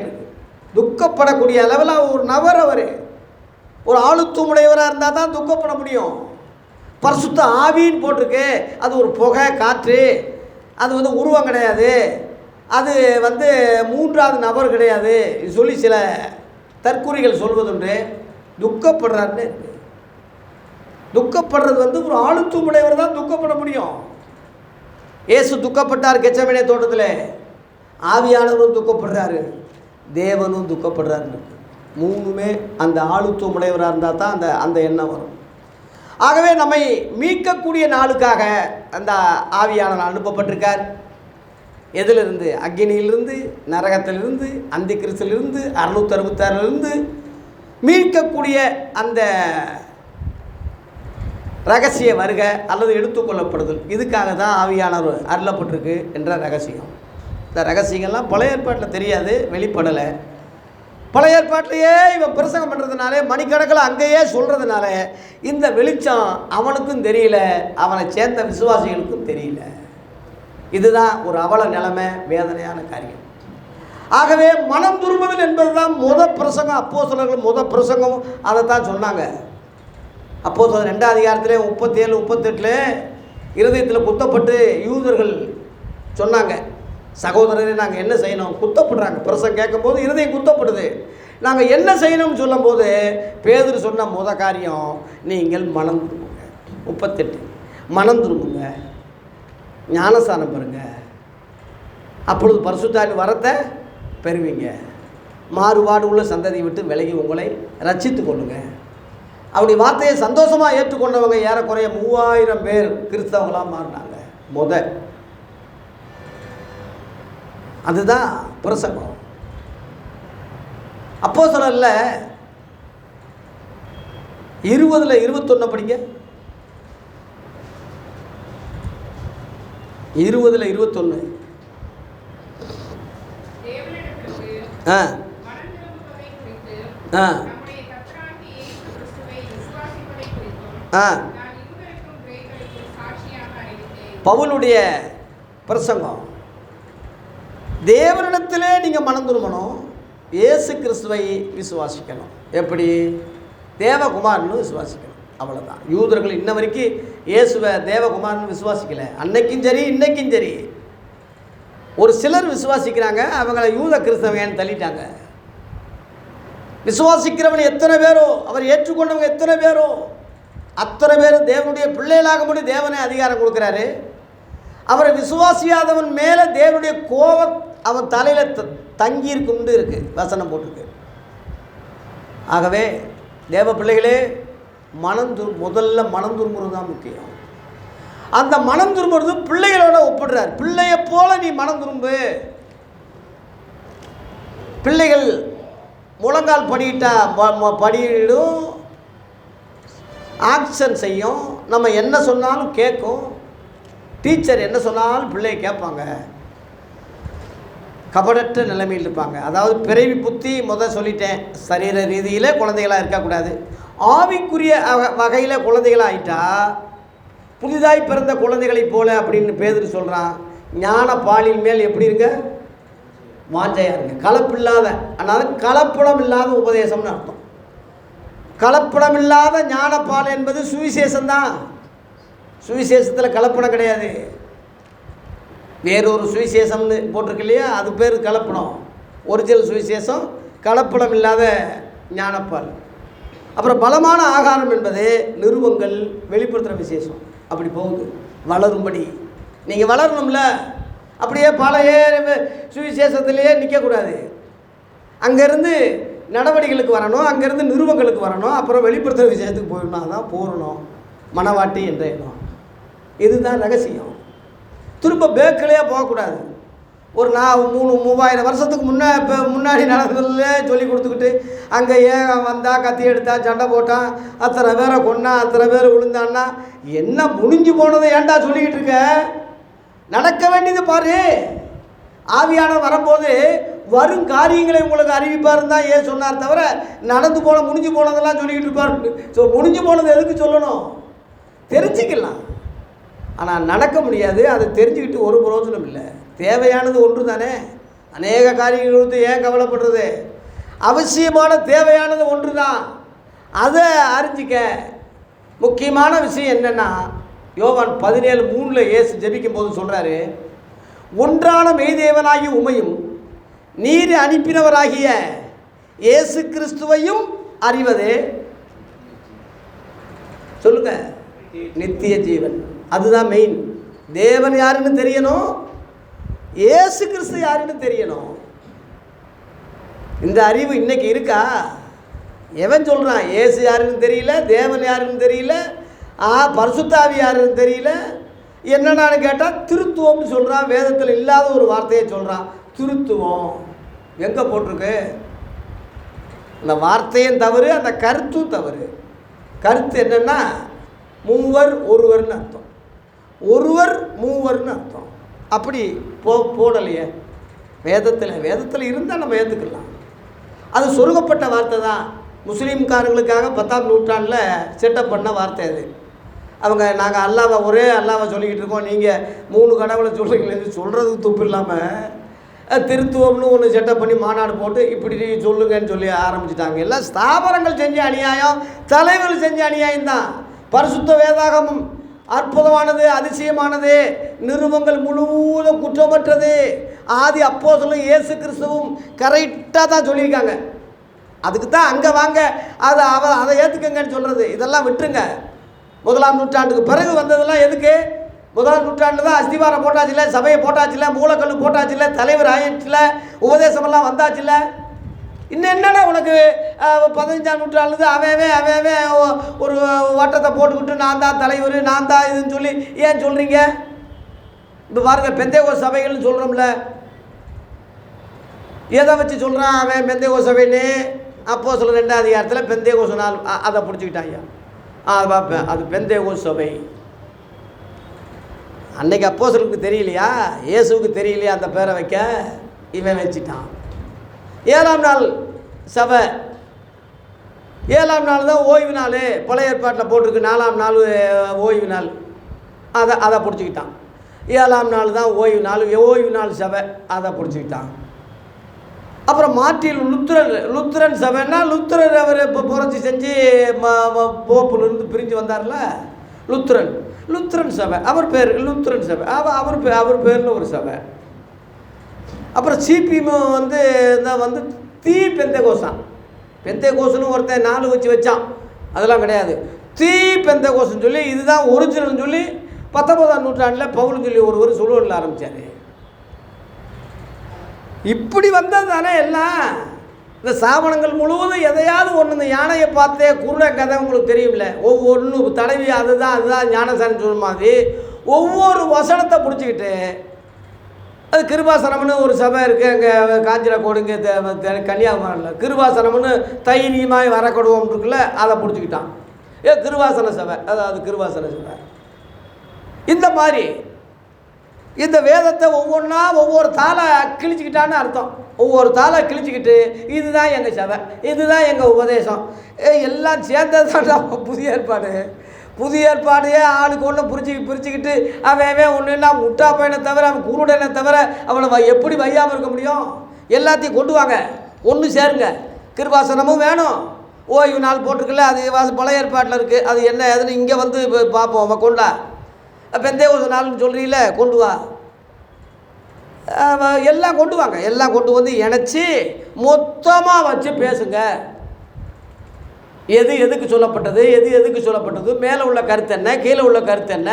துக்கப்படக்கூடிய அளவில் ஒரு நபர், அவர் ஒரு ஆளுத்துவமுடையவராக இருந்தால் தான் துக்கப்பட முடியும். பரிசுத்த ஆவின்னு போட்டிருக்கு. அது ஒரு புகை, காற்று, அது வந்து உருவம் கிடையாது, அது வந்து மூன்றாவது நபர் கிடையாது சொல்லி சில தற்கூறிகள் சொல்வதுண்டு. துக்கப்படுறாருன்னு துக்கப்படுறது வந்து ஒரு ஆளுத்துவமுடையவர் தான் துக்கப்பட முடியும். இயேசு துக்கப்பட்டார் கெச்சமனே தோட்டத்தில், ஆவியானவரும் துக்கப்படுறாரு, தேவனும் துக்கப்படுறாருன்னு. மூணுமே அந்த ஆளுத்துவமுடையவராக இருந்தால் தான் அந்த எண்ணம் வரும். ஆகவே நம்மை மீட்கக்கூடிய நாளுக்காக அந்த ஆவியானவர் அனுப்பப்பட்டிருக்கார். எதிலிருந்து? அக்கினியிலிருந்து, நரகத்திலிருந்து, அந்தி கிறிஸ்திலிருந்து, 666 மீட்கக்கூடிய அந்த ரகசிய வருகை அல்லது எடுத்துக்கொள்ளப்படுதல், இதுக்காக தான் ஆவியானவர் அருளப்பட்டிருக்கு என்ற ரகசியம். இந்த ரகசியங்கள்லாம் பழைய ஏற்பாட்டில் தெரியாது, வெளிப்படலை. பழைய ஏற்பாட்டிலேயே இவன் பிரசங்கம் பண்ணுறதுனாலே, மணிக்கணக்கில் அங்கேயே சொல்கிறதுனால இந்த வெளிச்சம் அவனுக்கும் தெரியல, அவனை சேர்ந்த விசுவாசிகளுக்கும் தெரியல. இதுதான் ஒரு அவல நிலைமை, வேதனையான காரியம். ஆகவே மனம் திரும்புதல் என்பது தான் பிரசங்கம். அப்போஸ்தலர்கள் பிரசங்கம் அதை தான் சொன்னாங்க. அப்போஸ்தலர் 2ஆம் அதிகாரத்திலே 37, 38 இருதயத்தில் குத்தப்பட்டு யூதர்கள் சொன்னாங்க, சகோதரரே நாங்கள் என்ன செய்யணும்? குத்தப்படுறாங்க. பிரசங்கம் கேட்கும்போது இருதயம் குத்தப்படுது. நாங்கள் என்ன செய்யணும்னு சொல்லும்போது பேதுரு சொன்ன காரியம், நீங்கள் மனம் திரும்புங்க. 38 மனம் திரும்புங்க, ஞானஸ்தானம் பெறுங்க, அப்பொழுது பரிசுத்தாவின் வரத்தை பெறுவீங்க, மாறுபாடு உள்ள சந்ததியை விட்டு விலகி உங்களை ரட்சித்து கொள்ளுங்க. அப்படி வார்த்தையை சந்தோஷமாக ஏற்றுக்கொண்டவங்க ஏறக்குறைய 3000 பேர் கிறிஸ்தவங்களாக மாறினாங்க. அதுதான் பிரசங்கம். அப்போஸ்தலர்ல 20:21 படிங்க. 20:21 பவுலுடைய பிரசங்கம். தேவனிடத்திலே நீங்கள் மனம் திரும்பணும், இயேசு கிறிஸ்துவை விசுவாசிக்கணும். எப்படி? தேவகுமாரன்னு விசுவாசிக்கணும், அவ்வளோதான். யூதர்கள் இன்ன வரைக்கும் இயேசுவை தேவகுமாரன்னு விசுவாசிக்கலை. அன்னைக்கும் சரி இன்னைக்கும் சரி. ஒரு சிலர் விசுவாசிக்கிறாங்க, அவங்கள யூத கிறிஸ்தவங்கன்னு தள்ளிட்டாங்க. விசுவாசிக்கிறவன் எத்தனை பேரோ, அவர் ஏற்றுக்கொண்டவங்க எத்தனை பேரோ, அத்தனை பேரும் தேவனுடைய பிள்ளைகளாக முடியும் தேவனே அதிகாரம் கொடுக்குறாரு. அவரை விசுவாசியாதவன் மேலே தேவனுடைய கோபம் அவன் தலையில் தங்கியிருக்கும்னு இருக்குது, வசனம் போட்டிருக்கு. ஆகவே தேவ பிள்ளைகளே, முதல்ல மனம் திரும்புறது தான் முக்கியம். அந்த மனம் திரும்புறது பிள்ளைகளோட ஒப்பிடுறார். பிள்ளையை போல நீ மனம் திரும்பு. பிள்ளைகள் முழங்கால் படியிட்டா படியிடும், ஆக்ஷன் செய்யும், நம்ம என்ன சொன்னாலும் கேட்கும். டீச்சர் என்ன சொன்னாலும் பிள்ளையை கேட்பாங்க. கபடற்ற நிலைமையில் இருப்பாங்க. அதாவது பிறவி புத்தி சொல்லிட்டேன், சரீர ரீதியில் குழந்தைகளாக இருக்கக்கூடாது. ஆவிக்குரிய வகையில் குழந்தைகளாக ஆகிட்டா புதிதாய் பிறந்த குழந்தைகளைப் போல அப்படின்னு பேதுரு சொல்கிறான். ஞான பாலின் மேல் எப்படி இருங்க? வாஞ்சையாக இருங்க. கலப்பில்லாத, அதனால் கலப்படம் இல்லாத உபதேசம்னு அர்த்தம். கலப்படம் இல்லாத ஞானப்பால் என்பது சுவிசேஷம்தான். சுவிசேஷத்தில் கலப்படம் கிடையாது. வேறொரு சுவிசேஷம்னு போட்டிருக்கு இல்லையா, அது பேர் கலப்படம். ஒரிஜினல் சுவிசேஷம் கலப்படம் இல்லாத ஞானப்பால். அப்புறம் பலமான ஆகாரம் என்பது நிருபங்கள், வெளிப்படுத்துகிற விசேஷம். அப்படி போகுது. வளரும்படி நீங்கள் வளரணும்ல. அப்படியே பழைய சுவிசேஷத்திலேயே நிற்கக்கூடாது. அங்கேருந்து நடவடிக்கைகளுக்கு வரணும், அங்கேருந்து நிருபங்களுக்கு வரணும், அப்புறம் வெளிப்படுத்துகிற விசேஷத்துக்கு போயிடணும். அதான் பூரணம் மனவாட்டி என்ற எண்ணம். இதுதான் ரகசியம். திரும்ப பேக்கிலேயே போகக்கூடாது. ஒரு 3000 வருஷத்துக்கு முன்னாடி நடந்ததுல சொல்லி கொடுத்துக்கிட்டு அங்கே ஏன் வந்தால் கத்தி எடுத்தான், சண்டை போட்டான், அத்தனை பேரை கொண்டான், அத்தனை பேர் விழுந்தான்னா என்ன முடிஞ்சு போனதை ஏன்டா சொல்லிக்கிட்டு இருக்க? நடக்க வேண்டியது பாரு. ஆவியானவர் வரும்போது வரும் காரியங்களை உங்களுக்கு அறிவிப்பார் தான் ஏன் சொன்னார் தவிர நடந்து போன முடிஞ்சு போனதெல்லாம் சொல்லிக்கிட்டு இருப்பார். ஸோ முடிஞ்சு போனது எதுக்கு சொல்லணும்? தெரிஞ்சுக்கலாம். ஆனால் நடக்க முடியாது. அதை தெரிஞ்சுக்கிட்டு ஒரு பிரயோஜனம் இல்லை. தேவையானது ஒன்று தானே. அநேக காரியங்கள் வந்து ஏன் கவலைப்படுறது? அவசியமான தேவையானது ஒன்று தான். அதை அறிஞ்சிக்க. முக்கியமான விஷயம் என்னென்னா, யோவான் 17:3 இயேசு ஜெபிக்கும் போது சொல்கிறாரு, ஒன்றான மெய்தேவனாகி உமையும் நீர் அனுப்பினவராகிய இயேசு கிறிஸ்துவையும் அறிவதே சொல்லுங்க நித்திய ஜீவன். அதுதான் மெயின். தேவன் யாருன்னு தெரியணும், இயேசு கிறிஸ்து யாருன்னு தெரியணும். இந்த அறிவு இன்னைக்கு இருக்கா? எவன் சொல்கிறான் இயேசு யாருன்னு தெரியல, தேவன் யாருன்னு தெரியல, பரிசுத்தாவி யாருன்னு தெரியல. என்னடான்னு கேட்டால் திருத்துவம்னு சொல்கிறான். வேதத்தில் இல்லாத ஒரு வார்த்தையை சொல்கிறான். திருத்துவம் எங்கே போட்டிருக்கு? அந்த வார்த்தையும் தவறு, அந்த கருத்தும் தவறு. கருத்து என்னென்னா மூவர் ஒருவர்னு அர்த்தம், ஒருவர் மூவர்னு அர்த்தம். அப்படி போடலையே வேதத்தில் இருந்தால் நம்ம ஏற்றுக்கலாம். அது சொருகப்பட்ட வார்த்தை தான். முஸ்லீம்காரங்களுக்காக 10ஆம் நூற்றாண்டில் செட்டப் பண்ண வார்த்தை அது. அவங்க நாங்கள் அல்லாவை ஒரே அல்லாவை சொல்லிக்கிட்டு இருக்கோம், நீங்கள் 3 கடவுளை சொல்கிறீங்களேன்னு சொல்கிறதுக்கு துப்பு இல்லாமல் திருத்துவம்னு ஒன்று செட்டப் பண்ணி மாநாடு போட்டு இப்படி சொல்லுங்கன்னு சொல்லி ஆரம்பிச்சிட்டாங்க. எல்லாம் ஸ்தாபனங்கள் செஞ்ச அநியாயம், தலைவர்கள் செஞ்ச அநியாயம்தான். பரிசுத்த வேதாகமும் அற்புதமானது, அதிசயமானது, நிருபங்கள் முழுவதும் குற்றமற்றது. ஆதி அப்போஸ்தலரும் இயேசு கிறிஸ்துவும் கரெக்டாக தான் சொல்லியிருக்காங்க. அதுக்கு தான் அங்கே வாங்க அதை ஏற்றுக்கங்கன்னு சொல்கிறது. இதெல்லாம் விட்டுருங்க. 1ஆம் நூற்றாண்டுக்கு பிறகு வந்ததெல்லாம் எதுக்கு? 1ஆம் நூற்றாண்டு தான் அஸ்திவாரம் போட்டாச்சுல, சபையை போட்டாச்சுல, மூலக்கல் போட்டாச்சுல, தலைவர் ஆயிடுச்சுல, உபதேசமெல்லாம் வந்தாச்சுல. இன்னும் என்னென்னா உனக்கு 15ஆம் நூற்றாண்டு அவன் ஒரு வட்டத்தை போட்டுக்கிட்டு நான் தான் தலைவர், நான் தான் இதுன்னு சொல்லி ஏன் சொல்கிறீங்க? இப்போ பாருங்க, பெந்தேகோஸ்து சபைகள்னு சொல்கிறோம்ல, எதை வச்சு சொல்கிறான் அவன்? பெந்தேகோஸ்து சபைன்னு அப்போஸ்தலர் 2ஆம் அதிகாரத்தில் பெந்தேகோஸ்து நாள் அதை பிடிச்சிக்கிட்டாங்க. பார்ப்பேன், அது பெந்தேகோஸ்து சபை. அன்னைக்கு அப்போஸ்தலருக்கு தெரியலையா, இயேசுவுக்கு தெரியலையா அந்த பேரை வைக்க? இவன் வச்சுட்டான். 7ஆம் நாள் சபை 7ஆம் நாள் தான் ஓய்வு நாள். பழைய ஏற்பாட்டில் போட்டிருக்கு 4ஆம் நாள் ஓய்வு நாள். அதை பிடிச்சிக்கிட்டான். 7ஆம் நாள் தான் ஓய்வு நாள், ஓய்வு நாள் சபை, அதை பிடிச்சிக்கிட்டான். அப்புறம் மார்ட்டின் லுத்தரன் சபைன்னா லுத்தரர் அவர் இப்போ புரட்சி செஞ்சு போப்புலேருந்து பிரிஞ்சு வந்தார்ல, லுத்தரன் சபை, அவர் பேர் லுத்தரன் சபை, அவர் பேரில் ஒரு சபை. அப்புறம் சிபிஎம் வந்து தீ பெந்தேகோஸ்னு ஒருத்தன் 4 வச்சான், அதெல்லாம் கிடையாது. தீ பெந்தேகோஸ்ன்னு சொல்லி இதுதான் ஒரிஜினல்னு சொல்லி 19ஆம் நூற்றாண்டில் பவுல்னு சொல்லி ஒருவர் சொல்லுவதில் ஆரம்பித்தார். இப்படி வந்தது தானே எல்லாம். இந்த சாபனங்கள் முழுவதும் எதையாவது ஒன்று, இந்த யானையை பார்த்தே குருட கதை உங்களுக்கு தெரியும்ல, ஒவ்வொன்று தலைவி அதுதான் ஞானசாமி சொல்ல மாதிரி ஒவ்வொரு வசனத்தை பிடிச்சிக்கிட்டு, அது கிருபாசனம்னு ஒரு சபை இருக்குது அங்கே காஞ்சிரக்கோடு, இங்கே கன்னியாகுமரியில் கிருபாசனம்னு தைரியமாய் வரக்கொடுவோம் இருக்குல்ல, அதை பிடிச்சிக்கிட்டான். கிருபாசன சபை, அதாவது கிருபாசன சபை. இந்த மாதிரி இந்த வேதத்தை ஒவ்வொன்றா ஒவ்வொரு தாளை கிழிச்சிக்கிட்டான்னு அர்த்தம். ஒவ்வொரு தாளை கிழிச்சிக்கிட்டு இதுதான் எங்கள் சபை, இதுதான் எங்கள் உபதேசம், எல்லாம் சேர்ந்தது தான் புதிய ஏற்பாடு. புதிய ஏற்பாடையே ஆளுக்கு ஒன்று பிரிச்சுக்கிட்டு அவன் ஒன்றுன்னா முட்டா பையனை தவிர, அவன் குருடனை தவிர அவனை எப்படி வையாமல் இருக்க முடியும்? எல்லாத்தையும் கொண்டு வாங்க, ஒன்று சேருங்க. கிருபாசனமும் வேணும், ஓய்வு நாள் போட்டிருக்குல்ல, அது பழைய ஏற்பாட்டில் இருக்குது, அது என்ன ஏதுன்னு இங்கே வந்து பார்ப்போம். அவன் கொண்டா பெந்தேகோஸ்து நாள்னு சொல்கிறீங்கள, கொண்டு வா, எல்லாம் கொண்டு வாங்க, எல்லாம் கொண்டு வந்து இணைச்சி மொத்தமாக வச்சு பேசுங்க. எதுக்கு சொல்லப்பட்டது, எதுக்கு சொல்லப்பட்டது, மேலே உள்ள கருத்து என்ன, கீழே உள்ள கருத்து என்ன,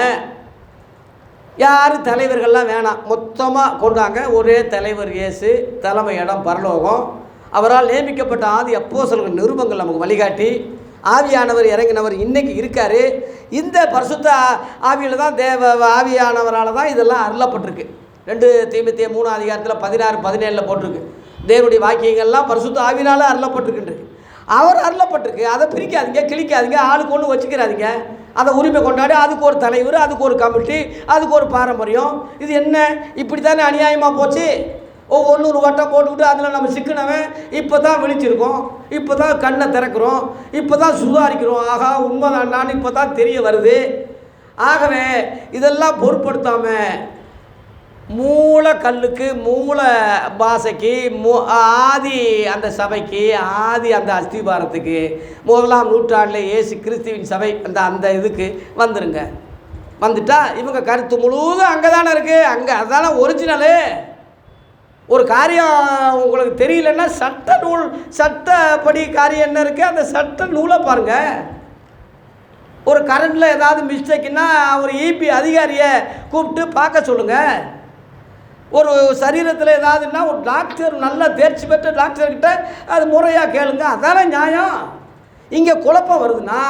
யாரும் தலைவர்கள்லாம் வேணாம், மொத்தமாக கொண்டாங்க. ஒரே தலைவர் இயேசு, தலைமை இடம் பரலோகம், அவரால் நியமிக்கப்பட்ட ஆதி அப்போஸ்தலர்கள் நிருபங்கள் நமக்கு வழிகாட்டி, ஆவியானவர் இறங்கினவர் இன்றைக்கி இருக்கார். இந்த பரிசுத்த ஆவியில் தான் ஆவியானவரால் தான் இதெல்லாம் அருளப்பட்டிருக்கு. 2 தீமோத்தேயு 3 அதிகாரத்தில் 16-17 போட்டிருக்கு. தேவனுடைய வாக்கியங்கள்லாம் பரிசுத்த ஆவியினால் அருளப்பட்டிருக்குன்றது. அவர் அருளப்பட்டிருக்கு. அதை பிரிக்காதீங்க, கிழிக்காதீங்க, ஆளுக்கு ஒன்று வச்சுக்கிறாதீங்க. அதை உரிமை கொண்டாடி அதுக்கு ஒரு தலைவர், அதுக்கு ஒரு கமிட்டி, அதுக்கு ஒரு பாரம்பரியம். இது என்ன இப்படி தானே அநியாயமாக போச்சு? ஒவ்வொன்று ஒரு வட்டம் போட்டுக்கிட்டு அதில் நம்ம சிக்கினவன் இப்போ தான் விழிச்சிருக்கோம், இப்போ தான் கண்ணை திறக்கிறோம், இப்போ தான் சுதாரிக்கிறோம். ஆகா உண்மைதான்னான்னு இப்போ தான் தெரிய வருது. ஆகவே இதெல்லாம் பொருட்படுத்தாமல் மூல கல்லுக்கு, மூல பாசைக்கு, ஆதி அந்த சபைக்கு, ஆதி அந்த அஸ்திபாரத்துக்கு 1ஆம் நூற்றாண்டில் இயேசு கிறிஸ்துவின் சபை அந்த இதுக்கு வந்துருங்க. வந்துட்டா இவங்க கருத்து முழுவதும் அங்கே தானே இருக்குது. அங்கே அதுதானே ஒரிஜினலு. ஒரு காரியம் உங்களுக்கு தெரியலன்னா சட்டப்படி காரியம் என்ன இருக்குது, அந்த சட்ட நூலை பாருங்கள். ஒரு கரண்டில் ஏதாவது மிஸ்டேக்குன்னா ஒரு இபி அதிகாரியை கூப்பிட்டு பார்க்க சொல்லுங்கள். ஒரு சரீரத்தில் ஏதாவதுன்னா ஒரு டாக்டர், நல்லா தேர்ச்சி பெற்ற டாக்டர்கிட்ட அது முறையாக கேளுங்க. அதான நியாயம். இங்கே குழப்பம் வருதுன்னா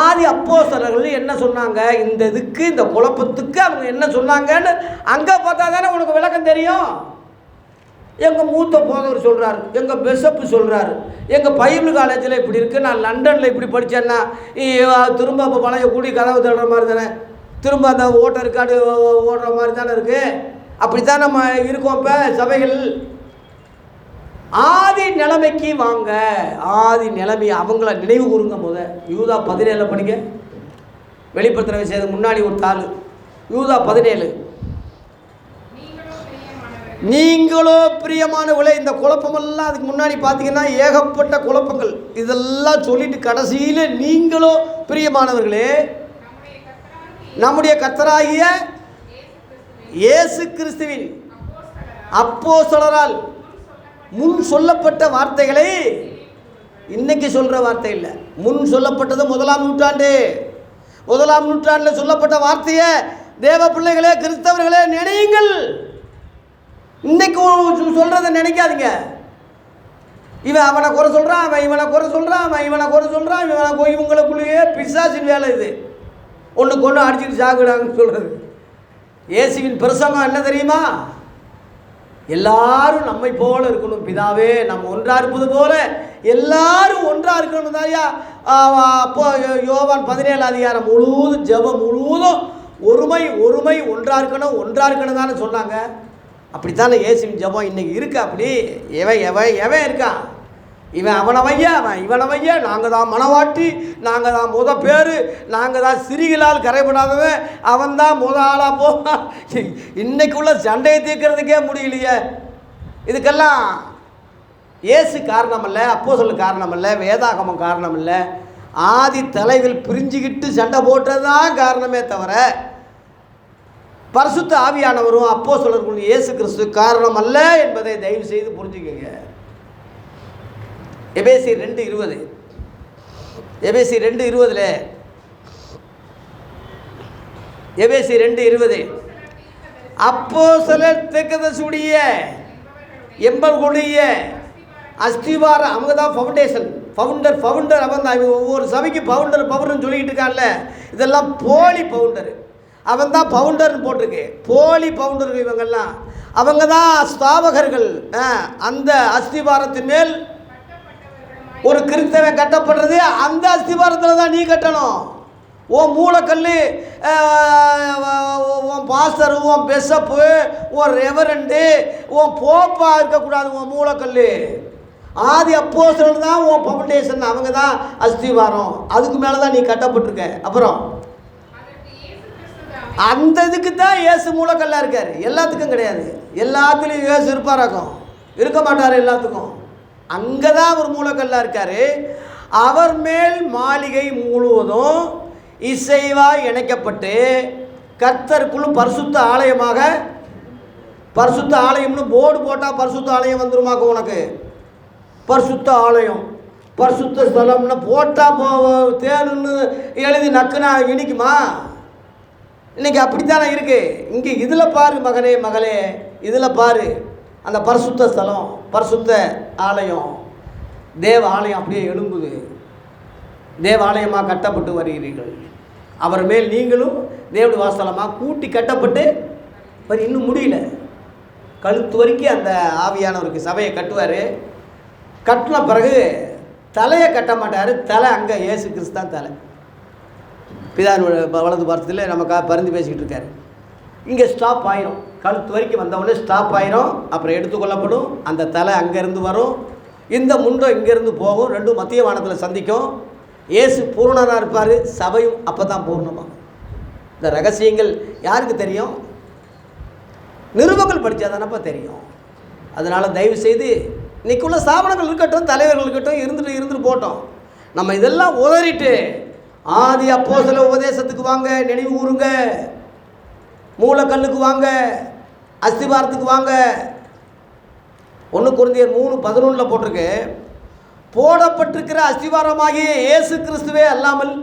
ஆதி அப்போஸ்தலர்கள் என்ன சொன்னாங்க, இந்த இதுக்கு, இந்த குழப்பத்துக்கு அவங்க என்ன சொன்னாங்கன்னு அங்கே பார்த்தா தானே உனக்கு விளக்கம் தெரியும். எங்கள் மூத்த போதவர் சொல்கிறாரு, எங்கள் பிஷப்பு சொல்கிறாரு, எங்கள் பைபிள் காலேஜில் இப்படி இருக்குது, நான் லண்டனில் இப்படி படித்தேன்னா திரும்ப இப்போ பழைய கூடி கதவு தடுற மாதிரி தானே, திரும்ப அந்த ஓட்டர் கார்டு ஓடுற மாதிரி தானே இருக்குது. அப்படி தான் நம்ம இருக்கோம். இப்போ சபைகள் ஆதி நிலைமைக்கு வாங்க, ஆதி நிலைமை அவங்கள நினைவு கூறுங்க. யூதா 17 படிக்க, வெளிப்படுத்துகிற விஷயத்துக்கு முன்னாடி ஒரு தாள், யூதா 17. நீங்களோ பிரியமானவர்களே. இந்த குழப்பமெல்லாம் அதுக்கு முன்னாடி பார்த்தீங்கன்னா ஏகப்பட்ட குழப்பங்கள். இதெல்லாம் சொல்லிட்டு கடைசியில் நீங்களோ பிரியமானவர்களே நம்முடைய கர்த்தராகிய இயேசு கிறிஸ்துவின் அப்போஸ்தலரால் முன் சொல்லப்பட்ட வார்த்தைகளை இன்னைக்கு சொல்கிற வார்த்தை இல்லை, முன் சொல்லப்பட்டது 1ஆம் நூற்றாண்டு. 1ஆம் நூற்றாண்டில் சொல்லப்பட்ட வார்த்தையை தேவ பிள்ளைகளே, கிறிஸ்தவர்களே நினையுங்கள். இன்னைக்கு சொல்கிறத நினைக்காதீங்க. இவன் அவனை குறை சொல்கிறான், அவன் இவனை குறை சொல்கிறான், அவன் இவனை குறை சொல்கிறான், இவங்களுக்குள்ளேயே பிசாசின் வேலை இது. ஒன்றுக்கு ஒன்று அடிச்சுட்டு சாகுடாங்கன்னு சொல்கிறது. இயேசுவின் பிரசங்கம் என்ன தெரியுமா? எல்லாரும் நம்மை போல இருக்கணும். பிதாவே நம்ம ஒன்றாக இருப்பது போல எல்லாரும் ஒன்றாக இருக்கணும் தாயா. அப்போ யோவான் 17 அதிகாரம் முழுவதும் ஜெபம் முழுவதும் ஒருமை ஒன்றாக இருக்கணும் தானே சொன்னாங்க. அப்படித்தானே இயேசுவின் ஜெபம் இன்னைக்கு இருக்கு. அப்படி எவன் இருக்கான்? இவன் அவனவையா, அவன் இவனவையா, நாங்கள் தான் மனவாட்டி, நாங்கள் தான் முத பேர், நாங்கள் தான் சிறிகளால் கரைபடாதவன், அவன் தான் முத ஆளாக போவான். இன்னைக்குள்ள சண்டையை தீர்க்கிறதுக்கே முடியலையே. இதுக்கெல்லாம் இயேசு காரணம் இல்லை, அப்போஸ்தலர் காரணம் இல்லை, வேதாகமம் காரணம் இல்லை, ஆதி தலைகள் பிரிஞ்சுக்கிட்டு சண்டை போட்டது தான் காரணமே தவிர பரிசுத்த ஆவியானவரும் அப்போஸ்தலர்களும் இயேசு கிறிஸ்து காரணம் அல்ல என்பதை தயவு செய்து புரிஞ்சுக்கங்க. எபேசியர் 2:20, எபேசியர் 2:20, எபேசியர் 2:20, அப்போஸ்தலர் தீர்க்கதரிசியுடைய எம்பர்களுடைய அஸ்திவாரம், அவங்க தான் ஃபவுண்டேஷன், ஃபவுண்டர் அவன் தான். ஒவ்வொரு சபைக்கு பவுண்டர்னு சொல்லிக்கிட்டு இருக்கான்ல, இதெல்லாம் போலி பவுண்டர். அவன் தான் பவுண்டர்னு போட்டிருக்கு, போலி பவுண்டர்கள் இவங்கெல்லாம். அவங்க தான் ஸ்தாபகர்கள். அந்த அஸ்திவாரத்தின் மேல் ஒரு கிறிஸ்தவன் கட்டப்படுறது, அந்த அஸ்திவாரத்தில் தான் நீ கட்டணும். உன் மூலக்கல், உன் பாஸ்டர், உன் பிஷப்பு, உன் ரெவரண்டு, உன் போப்பா இருக்கக்கூடாது. உன் மூலக்கல் ஆதி அப்போஸ்தலர் தான் உன் ஃபவுண்டேஷன், அவங்க தான் அஸ்திவாரம். அதுக்கு மேலே தான் நீ கட்டப்பட்டிருக்க. அப்புறம் அந்த இதுக்கு தான் இயேசு மூலக்கல்லாக இருக்கார், எல்லாத்துக்கும் கிடையாது. எல்லாத்துலேயும் இயேசு இருப்பாராக்கும், இருக்க மாட்டார் எல்லாத்துக்கும். அங்கே தான் அவர் மூலக்கல்லாக இருக்கார். அவர் மேல் மாளிகை முழுவதும் இசைவாக இணைக்கப்பட்டு கர்த்தருக்குள்ளும் பரிசுத்த ஆலயமாக, பரிசுத்த ஆலயம்னு போர்டு போட்டால் பரிசுத்த ஆலயம் வந்துருமாக்கும் உனக்கு. பரிசுத்த ஆலயம், பரிசுத்த ஸ்தலம்னு போட்டால் தேனுன்னு எழுதி நக்குனா இனிக்குமா? இன்றைக்கி அப்படித்தானே இருக்குது. இங்கே இதில் பாரு மகனே மகளே, இதில் பாரு, அந்த பரிசுத்த ஸ்தலம், பரிசுத்த ஆலயம், தேவ ஆலயம் அப்படியே எழும்புது. தேவாலயமாக கட்டப்பட்டு வருகிறீர்கள். அவர் மேல் நீங்களும் தேவனுடைய வாசலமாக கூட்டி கட்டப்பட்டு இன்னும் முடியல. கழுத்து வரைக்கும் அந்த ஆவியானவருக்கு சபையை கட்டுவார். கட்டின பிறகு தலையை கட்ட மாட்டார். தலை அங்கே இயேசு கிறிஸ்து தான் தலை. பிதான் வலது பாரத்தில் நமக்காக பரிந்து பேசிக்கிட்டு இருக்காரு. இங்கே ஸ்டாப் ஆயிரும், கழுத்து வரைக்கும் வந்தவொடனே ஸ்டாப் ஆயிரும். அப்புறம் எடுத்துக்கொள்ளப்படும். அந்த தலை அங்கேருந்து வரும், இந்த முண்டை இங்கேருந்து போகும், ரெண்டும் மத்திய வானத்தில் சந்திக்கும். இயேசு பூர்ணனாக இருப்பார், சபையும் அப்போ தான் பூர்ணமாகும். இந்த ரகசியங்கள் யாருக்கு தெரியும்? நிருபங்கள் படித்தா தானப்பா தெரியும். அதனால் தயவு செய்து இன்றைக்குள்ள ஸ்தாபனங்கள் இருக்கட்டும், தலைவர்கள் இருக்கட்டும், இருந்துட்டு போட்டோம். நம்ம இதெல்லாம் உதறிட்டு ஆதி அப்போஸ்தலர் உபதேசத்துக்கு வாங்க, நினைவு கூறுங்க, மூலக்கல்லுக்கு வாங்க, அஸ்திவாரத்துக்கு வாங்க. 1 கொரிந்தியர் 3:11 போட்டிருக்கு, போடப்பட்டிருக்கிற அஸ்திவாரமாகிய இயேசு கிறிஸ்துவே அல்லாமல்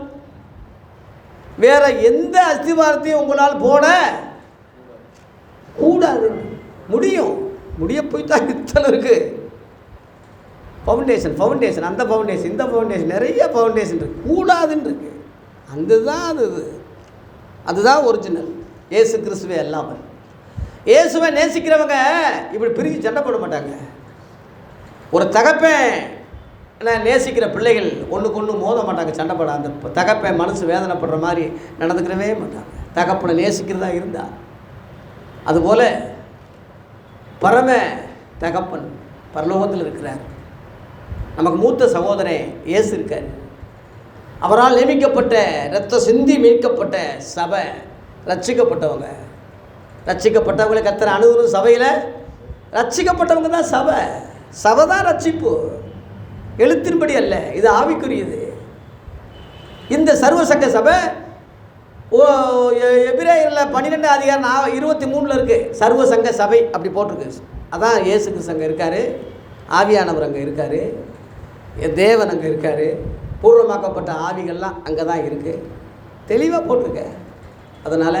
வேற எந்த அஸ்திவாரத்தையும் உங்களால் போட கூடாது. முடிய போய்தான் இத்தனை இருக்கு. ஃபவுண்டேஷன், அந்த ஃபவுண்டேஷன், இந்த ஃபவுண்டேஷன், நிறைய ஃபவுண்டேஷன் இருக்கு. கூடாதுன்னு இருக்கு. அதுதான் ஒரிஜினல். இயேசு கிறிஸ்துவே அல்லாமல். இயேசுவை நேசிக்கிறவங்க இப்படி பிரிஞ்சு சண்டை போட மாட்டாங்க. ஒரு தகப்பன் நேசிக்கிற பிள்ளைகள் ஒன்றுக்கு ஒன்று மோத மாட்டாங்க, சண்டை போட. அந்த தகப்பன் மனசு வேதனைப்படுற மாதிரி நடந்துக்கிறவே மாட்டாங்க. தகப்பனை நேசிக்கிறதா இருந்தா. அதுபோல் பரம தகப்பன் பரலோகத்தில் இருக்கிறார். நமக்கு மூத்த சகோதரன் இயேசு இருக்கார். அவரால் நியமிக்கப்பட்ட, இரத்த சிந்தி மீட்கப்பட்ட சபை, ரட்சிக்கப்பட்டவங்களை கர்த்தர் அணுகுற சபையில் ரட்சிக்கப்பட்டவங்க தான் சபை தான் ரட்சிப்பு. எழுத்தின்படி அல்ல, இது ஆவிக்குரியது. இந்த சர்வசங்க சபை எபிரேயரில் 12:23 இருக்குது. சர்வசங்க சபை அப்படி போட்டிருக்கு. அதான் இயேசு கிறிஸ்து அங்கே இருக்கார், ஆவியானவர் அங்கே இருக்கார், தேவன் அங்கே இருக்கார், பூர்வமாக்கப்பட்ட ஆவிகள்லாம் அங்கே தான் இருக்குது. தெளிவாக போட்டிருக்க. அதனால்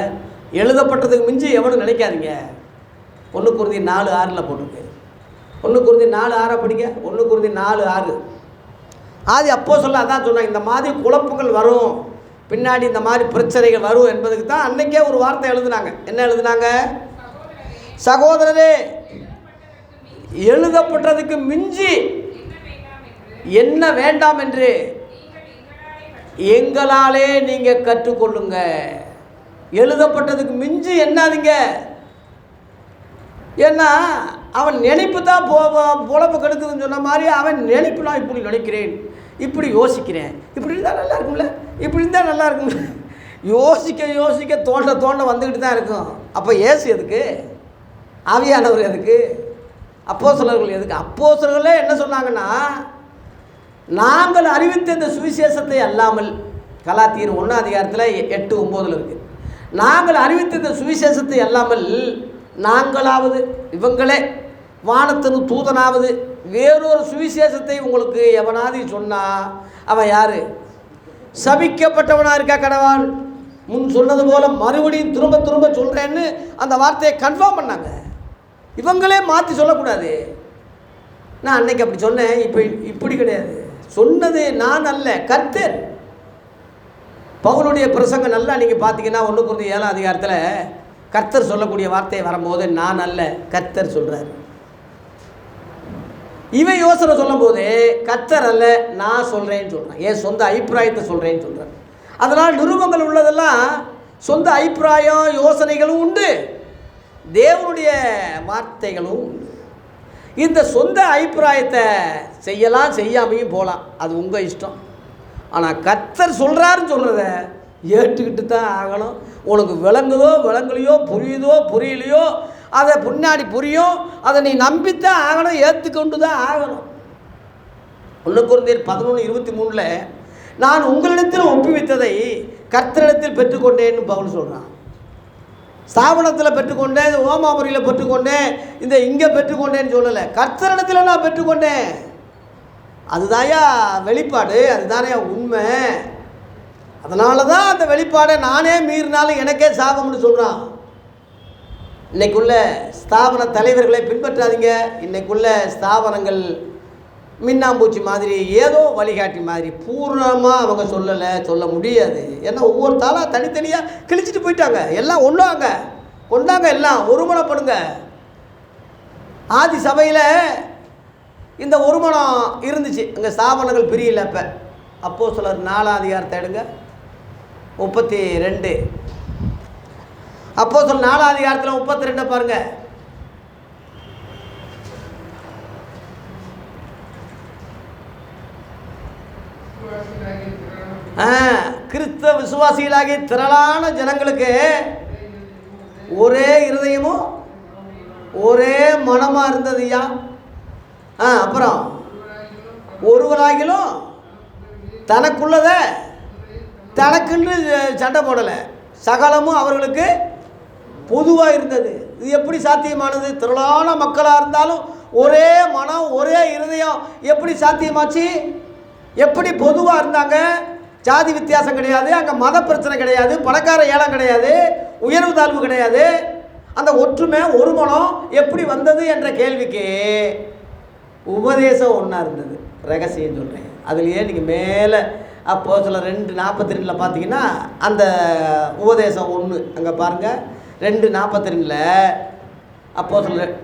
எழுதப்பட்டதுக்கு மிஞ்சி எவனும் நினைக்காதீங்க. 1 கொரிந்தியர் 4:6 போட்டிருக்கு. 1 கொரிந்தியர் 4:6 படிங்க. 1 கொரிந்தியர் 4:6. ஆதி அப்போஸ்தலர் அதான் சொன்னாங்க, இந்த மாதிரி குழப்பங்கள் வரும், பின்னாடி இந்த மாதிரி பிரச்சனைகள் வரும் என்பதுக்கு தான் அன்னைக்கே ஒரு வார்த்தை எழுதுனாங்க. என்ன எழுதுனாங்க? சகோதரரே, எழுதப்பட்டதுக்கு மிஞ்சி என்ன வேண்டாம் என்று எங்களாலே நீங்கள் கற்றுக்கொள்ளுங்க. எழுதப்பட்டதுக்கு மிஞ்சி என்னாதீங்க, ஏன்னா அவன் நினைப்பு தான் பொழப்பு கெடுக்குதுன்னு சொன்ன மாதிரி அவன் நினைப்பு, நான் இப்படி நினைக்கிறேன், இப்படி யோசிக்கிறேன், இப்படி இருந்தால் நல்லா இருக்கும்ல, இப்படி இருந்தால் நல்லா இருக்கும்ல, யோசிக்க யோசிக்க தோண்ட தோண்ட வந்துக்கிட்டு தான் இருக்கும். அப்போ இயேசு எதுக்கு? ஆவியானவர் எதுக்கு? அப்போஸ்தலர்கள் எதுக்கு? அப்போஸ்தலர்களே என்ன சொன்னாங்கன்னா, நாங்கள் அறிவித்த இந்த சுவிசேஷத்தை அல்லாமல், கலாத்தியர் 1 அதிகாரத்தில் 8-9 இருக்குது, நாங்கள் அறிவித்த இந்த சுவிசேஷத்தை அல்லாமல் நாங்களாவது, இவங்களே வானத்தின் தூதனாவது வேறொரு சுவிசேஷத்தை உங்களுக்கு எவனாவது சொன்னால் அவன் யார்? சபிக்கப்பட்டவனாக இருக்கா கடவான். முன் சொன்னது போல் மறுபடியும் திரும்ப திரும்ப சொல்கிறேன்னு அந்த வார்த்தையை கன்ஃபார்ம் பண்ணாங்க. இவங்களே மாற்றி சொல்லக்கூடாது. நான் அன்னைக்கு அப்படி சொன்னேன், இப்போ இப்படி கிடையாது. சொன்னது நான் அல்ல, கர்த்தர். பவுலுடைய பிரசங்கம் நல்லா நீங்கள் பார்த்தீங்கன்னா 1 கொரிந்தியர் 7 அதிகாரத்தில் கர்த்தர் சொல்லக்கூடிய வார்த்தையை வரும்போது நான் அல்ல, கர்த்தர் சொல்கிறார். இவன் யோசனை சொல்லும்போது கர்த்தர் அல்ல, நான் சொல்கிறேன்னு சொல்கிறேன், என் சொந்த அபிப்பிராயத்தை சொல்கிறேன்னு சொல்கிறேன். அதனால் நிருபங்கள் உள்ளதெல்லாம் சொந்த அபிப்பிராயம் யோசனைகளும் உண்டு, தேவனுடைய வார்த்தைகளும் உண்டு. இந்த சொந்த அபிப்பிராயத்தை செய்யலாம், செய்யாமையும் போகலாம், அது உங்கள் இஷ்டம். ஆனால் கர்த்தர் சொல்கிறாருன்னு சொல்கிறத ஏற்றுக்கிட்டு தான் ஆகணும். உனக்கு விளங்குதோ விளங்கலையோ, புரியுதோ புரியலையோ, அதை பின்னாடி புரியும், அதை நீ நம்பித்தான் ஆகணும், ஏற்றுக்கொண்டு தான் ஆகணும். 1 கொரிந்தியர் 11:23 நான் உங்களிடத்தில் ஒப்புவித்ததை கர்த்தரிடத்தில் பெற்றுக்கொண்டேன்னு பவுல் சொல்கிறான். ஸ்தாபனத்தில் பெற்றுக்கொண்டேன், ஓமாபுரியில் பெற்றுக்கொண்டேன், இந்த இங்கே பெற்றுக்கொண்டேன்னு சொல்லலை, கர்த்தரிடத்தில் நான் பெற்றுக்கொண்டேன். அதுதாயா வெளிப்பாடு, அதுதானே உண்மை. அதனால தான் அந்த வெளிப்பாடை நானே மீறினாலும் எனக்கே சாபம்னு சொல்கிறான். இன்றைக்குள்ள ஸ்தாபன தலைவர்களை பின்பற்றாதீங்க. இன்றைக்குள்ள ஸ்தாபனங்கள் மின்னாம்பூச்சி மாதிரி, ஏதோ வழிகாட்டி மாதிரி, பூர்ணமாக அவங்க சொல்லலை, சொல்ல முடியாது. ஏன்னா ஒவ்வொரு தாளாக தனித்தனியாக கிழிச்சிட்டு போயிட்டாங்க. எல்லாம் ஒன்றாங்க, கொண்டாங்க, எல்லாம் ஒருமனப்படுங்க. ஆதி சபையில் இந்த ஒருமனம் இருந்துச்சு, இங்கே ஸ்தாபனங்கள் பிரியல. இப்போ அப்போஸ்தலர் 4 அதிகாரத்தை எடுங்க, 32. அப்போஸ்தலர் 4 அதிகாரத்தில் 32 பாருங்க. கிறிஸ்தவ விசுவாசிகளாகிய திரளான ஜனங்களுக்கு ஒரே இருதயமும் ஒரே மனமாக இருந்ததுயா. அப்புறம் ஒருவராகிலும் தனக்குள்ளத தனக்குன்னு சண்டை போடலை, சகலமும் அவர்களுக்கு பொதுவாக இருந்தது. இது எப்படி சாத்தியமானது? திரளான மக்களாக இருந்தாலும் ஒரே மனம் ஒரே இருதயம் எப்படி சாத்தியமாச்சு? எப்படி பொதுவாக இருந்தாங்க? ஜாதி வித்தியாசம் கிடையாது, அங்கே மத பிரச்சனை கிடையாது, பணக்கார ஏலம் கிடையாது, உயர்வு தாழ்வு கிடையாது. அந்த ஒற்றுமை ஒரு மனம் எப்படி வந்தது என்ற கேள்விக்கு உபதேசம் ஒன்றா இருந்தது. ரகசியம் சொல்கிறேன், அதுலேயே நீங்கள் மேலே அப்போஸ்தலர் 2:42 பார்த்தீங்கன்னா அந்த உபதேசம் ஒன்று அங்கே பாருங்கள். 2:42 அப்போஸ்தலர்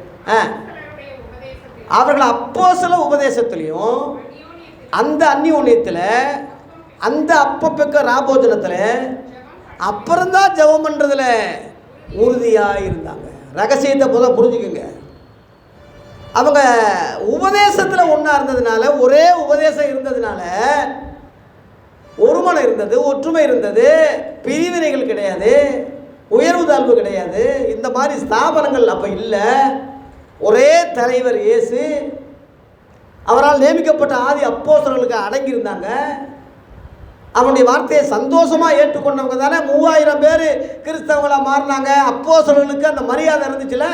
அவர்கள் அப்போஸ்தல உபதேசத்துலேயும் அந்த அந்நியோன்யத்தில் அந்த அப்பப்பக்க ராபோஜனத்தில் அப்புறம்தான் ஜெபம் பண்ணுறதுல உறுதியாக இருந்தாங்க. ரகசியத்தை முதல் புரிஞ்சுக்குங்க. அவங்க உபதேசத்தில் ஒன்றா இருந்ததுனால, ஒரே உபதேசம் இருந்ததுனால ஒருமனம் இருந்தது, ஒற்றுமை இருந்தது, பிரிவினைகள் கிடையாது, உயர்வு தாழ்வு கிடையாது. இந்த மாதிரி ஸ்தாபனங்கள் அப்போ இல்லை. ஒரே தலைவர் இயேசு, அவரால் நியமிக்கப்பட்ட ஆதி அப்போஸ்தலர்களுக்கு அடங்கியிருந்தாங்க. அவனுடைய வார்த்தையை சந்தோஷமாக ஏற்றுக்கொண்டவங்க தானே 3000 பேர் கிறிஸ்தவங்களாக மாறினாங்க. அப்போஸ்தலர்களுக்கு அந்த மரியாதை இருந்துச்சுல,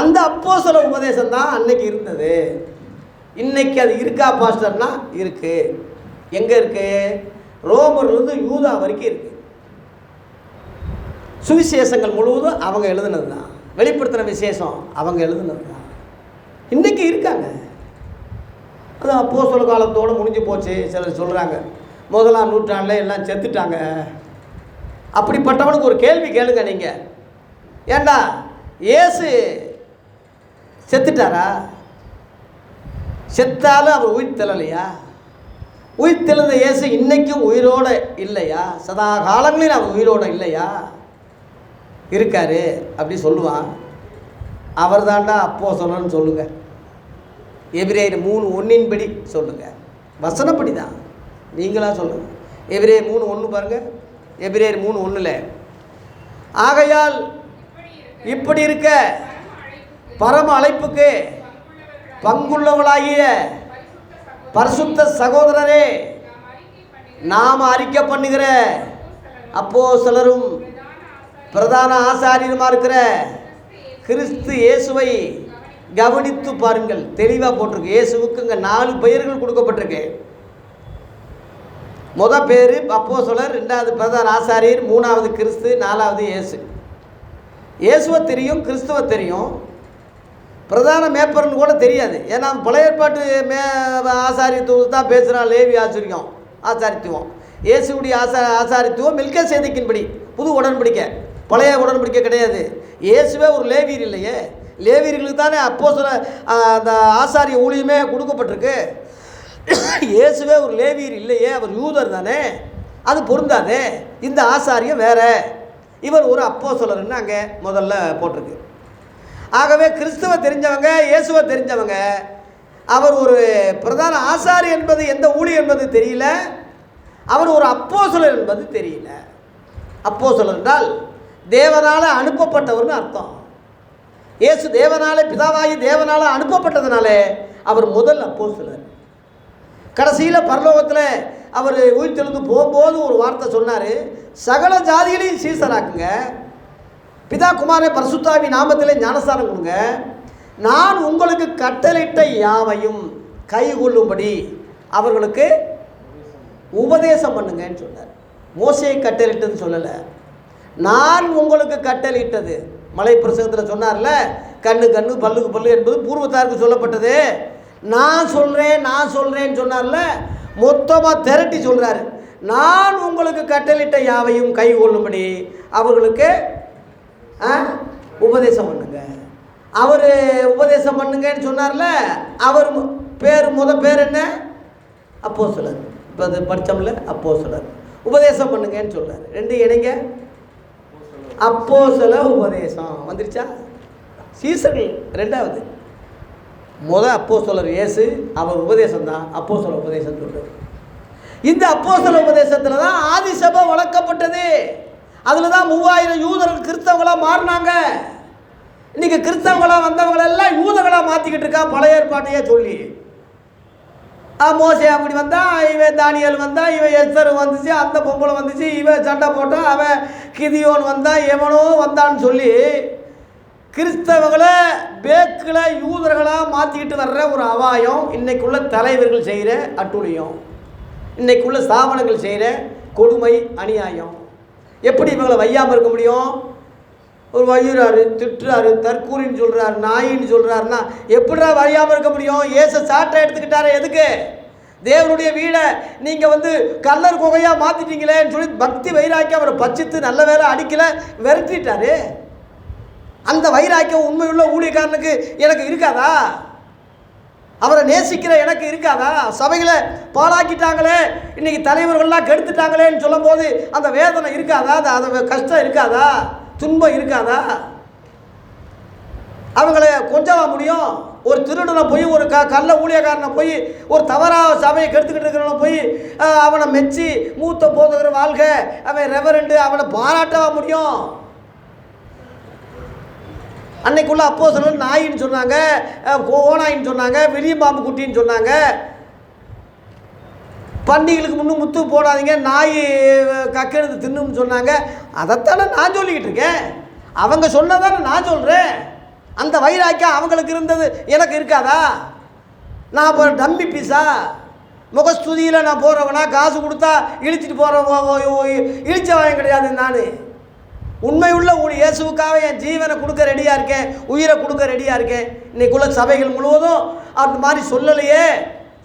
அந்த அப்போஸ்தல உபதேசம் தான் அன்னைக்கு இருந்தது. இன்னைக்கு அது இருக்கா பாஸ்டர்னா? இருக்குது. எங்கே இருக்குது? ரோமர்லேருந்து யூதா வரைக்கும் இருக்குது. சுவிசேஷங்கள் முழுவதும் அவங்க எழுதுனது தான், வெளிப்படுத்தின விசேஷம் அவங்க எழுதுனது தான். இன்றைக்கி இருக்காங்க. அது அப்போஸ்தல காலத்தோடு முடிஞ்சு போச்சு. சிலர் சொல்கிறாங்க 1ஆம் நூற்றாண்டில் எல்லாம் செத்துட்டாங்க. அப்படிப்பட்டவனுக்கு ஒரு கேள்வி கேளுங்க நீங்கள். ஏண்டா இயேசு செத்துட்டாரா? செத்தாலும் அவர் உயிர் தெழலையா? உயிர் தெழுந்த இயேசு இன்றைக்கும் உயிரோடு இல்லையா? சதா காலங்களில் அவர் உயிரோடு இல்லையா? இருக்காரு அப்படி சொல்லுவான். அவர் தாண்டா அப்போஸ்தலன்னு சொல்லுங்கள். எபிரேயர் 3:1 படி சொல்லுங்கள். வசனப்படி தான், நீங்களாக சொல்லுங்கள். எபிரேயர் 3:1 பாருங்கள். எபிரேயர் 3:1 ஆகையால் இப்படி இருக்க பரம அழைப்புக்கு பங்குள்ளவளாகிய பரிசுத்த சகோதரரே, நாம் அறிக்கை பண்ணுகிற அப்போஸ்தலரும் பிரதான ஆசாரியருமா இருக்கிற கிறிஸ்து இயேசுவை கவனித்து பாருங்கள். தெளிவாக போட்டிருக்கு. இயேசுவுக்கு இங்கே 4 பெயர்கள் கொடுக்கப்பட்டிருக்கு. முதல் பேர் அப்போஸ்தலர், 2வது பிரதான ஆசாரியர், 3வது கிறிஸ்து, 4வது இயேசு. இயேசுவை தெரியும், கிறிஸ்துவை தெரியும், பிரதான மேப்பர்னு கூட தெரியாது. ஏன்னா பழைய ஏற்பாட்டு ஆசாரியத்துவம் தான் பேசுகிறான். லேவி ஆசாரித்துவம். இயேசுடைய ஆசாரித்துவம் மெல்கிசேதேக்கின்படி புது உடன்படிக்கை, பழைய உடன்படிக்கை கிடையாது. இயேசுவே ஒரு லேவியர் இல்லையே. லேவியர்களுக்கு தானே அப்போஸ்தலர் அந்த ஆசாரிய ஊழியமே கொடுக்கப்பட்டிருக்கு. இயேசுவே ஒரு லேவியர் இல்லையே, அவர் யூதர் தானே, அது பொருந்தாது. இந்த ஆசாரியம் வேற, இவர் ஒரு அப்போஸ்தலர்னு அங்கே முதல்ல போட்டிருக்கு. ஆகவே கிறிஸ்துவை தெரிஞ்சவங்க, இயேசுவை தெரிஞ்சவங்க, அவர் ஒரு பிரதான ஆசாரி என்பது எந்த ஊழி என்பது தெரியல, அவர் ஒரு அப்போஸ்தலர் என்பது தெரியல. அப்போஸ்தலர் என்றால் தேவனால் அனுப்பப்பட்டவர்னு அர்த்தம். இயேசு தேவனாலே, பிதாவாகி தேவனால் அனுப்பப்பட்டதுனாலே அவர் முதல் அப்போஸ்தலர். கடைசியில் பரலோகத்தில் அவர் உயிர்த்தெழுந்து போகும்போது ஒரு வார்த்தை சொன்னார், சகல ஜாதிகளையும் சீசராக்குங்க, பிதா குமாரே பரிசுத்தாவி நாமத்திலே ஞானஸ்தானம் கொடுங்க, நான் உங்களுக்கு கட்டளையிட்ட யாவையும் கைகொள்ளும்படி அவர்களுக்கு உபதேசம் பண்ணுங்கன்னு சொன்னார். மோசேயை கட்டளையிட்டதுன்னு சொல்லலை, நான் உங்களுக்கு கட்டளையிட்டது. மலை பிரசங்கத்தில் சொன்னார்ல, கண்ணு கண்ணு பல்லுக்கு பல்லு என்பது பூர்வத்தாருக்கு சொல்லப்பட்டது. நான் சொல்கிறேன்னு சொன்னார்ல, மொத்தமாக திரட்டி சொல்கிறாரு. நான் உங்களுக்கு கட்டளையிட்ட யாவையும் கை கொள்ளும்படி அவர்களுக்கு உபதேசம் பண்ணுங்க. அவர் உபதேசம் பண்ணுங்கன்னு சொன்னார்ல, அவர் முதல் பேர் என்ன? அப்போஸ்தலர். இப்போ அது படித்தோம்ல, அப்போஸ்தலர். உபதேசம் பண்ணுங்கன்னு சொல்கிறார். 2 இணைங்க, அப்போஸ்தல உபதேசம் வந்துருச்சா? சீசர்கள் 2வது. முதல் அப்போஸ்தலர் இயேசு, அவர் உபதேசம் தான் அப்போஸ்தல உபதேசம் சொல்கிறார். இந்த அப்போஸ்தல உபதேசத்தில் தான் ஆதி சபை வளர்க்கப்பட்டது. அதில் தான் 3000 யூதர்கள் கிறிஸ்தவங்களாக மாறினாங்க. இன்றைக்கி கிறிஸ்தவங்களாக வந்தவங்களெல்லாம் யூதர்களாக மாற்றிக்கிட்டு இருக்கா, பழைய ஏற்பாட்டையே சொல்லி. மோசே அப்படி வந்தான், இவன் தானியல் வந்தான், இவன் எஸ்தர் வந்துச்சு, அந்த பொம்பளை வந்துச்சு, இவன் சண்டை போட்டான், அவன் கிதியோன் வந்தான், எவனோ வந்தான்னு சொல்லி கிறிஸ்தவங்களை பேக்கில் யூதர்களாக மாற்றிக்கிட்டு வர்ற ஒரு அபாயம் இன்றைக்குள்ள தலைவர்கள் செய்கிற அட்டுழியம், இன்றைக்குள்ள ஸ்தாபனங்கள் செய்கிற கொடுமை, அநியாயம். எப்படி இவங்களை வையாமல் இருக்க முடியும்? ஒரு வையுறாரு, திட்டுறாரு, தற்கூரின்னு சொல்கிறாரு, நாயின்னு சொல்கிறாருன்னா எப்படிடா வையாமல் இருக்க முடியும்? இயேசு சாட்டை எடுத்துக்கிட்டாரு. எதுக்கு? தேவனுடைய வீடை நீங்கள் கல்லர் குகையாக மாற்றிட்டீங்களேன்னு சொல்லி பக்தி வைராக்கியம் அவரை பச்சித்து நல்ல வேலை அடிக்கலை, விரட்டிட்டாரு. அந்த வைராக்கியம் உண்மையுள்ள ஊழியக்காரனுக்கு எனக்கு இருக்காதா? அவரை நேசிக்கிற எனக்கு இருக்காதா? சபைகளை பாழாக்கிட்டாங்களே, இன்றைக்கி தலைவர்கள்லாம் கெடுத்துட்டாங்களேன்னு சொல்லும் போது அந்த வேதனை இருக்காதா? அந்த கஷ்டம் இருக்காதா? துன்பம் இருக்காதா? அவங்கள கொஞ்சவா முடியும்? ஒரு திருடனை போய், ஒரு கள்ள ஊழியக்காரனை போய், ஒரு தவறாக சபையை கெடுத்துக்கிட்டு இருக்கிறவனை போய் அவனை மெச்சி மூத்த போதுகிற வாழ்க, அவன் ரெவரண்டு, அவனை பாராட்டவா முடியும்? அன்னைக்குள்ள அப்போஸ்தலர் நாயின்னு சொன்னாங்க, ஓனாயின்னு சொன்னாங்க, விரியம்பாம்பு குட்டின்னு சொன்னாங்க. பண்டிகைகளுக்கு முன்னும் முத்து போடாதீங்க, நாய் கக்கெடுத்து தின்னுன்னு சொன்னாங்க. அதைத்தானே நான் சொல்லிக்கிட்டு இருக்கேன். அவங்க சொன்னதானே நான் சொல்கிறேன். அந்த வைராக்கியம் அவங்களுக்கு இருந்தது, எனக்கு இருக்காதா? நான் இப்போ டம்மி பீஸா? முகஸ்துதியில் நான் போகிறவனா? காசு கொடுத்தா இழிச்சிட்டு இழிச்சவன் கிடையாது நான். உண்மையுள்ள இயேசுவுக்காக என் ஜீவனை கொடுக்க ரெடியாக இருக்கேன், உயிரை கொடுக்க ரெடியாக இருக்கேன். இன்றைக்குள்ள சபைகள் முழுவதும் அந்த மாதிரி சொல்லலையே.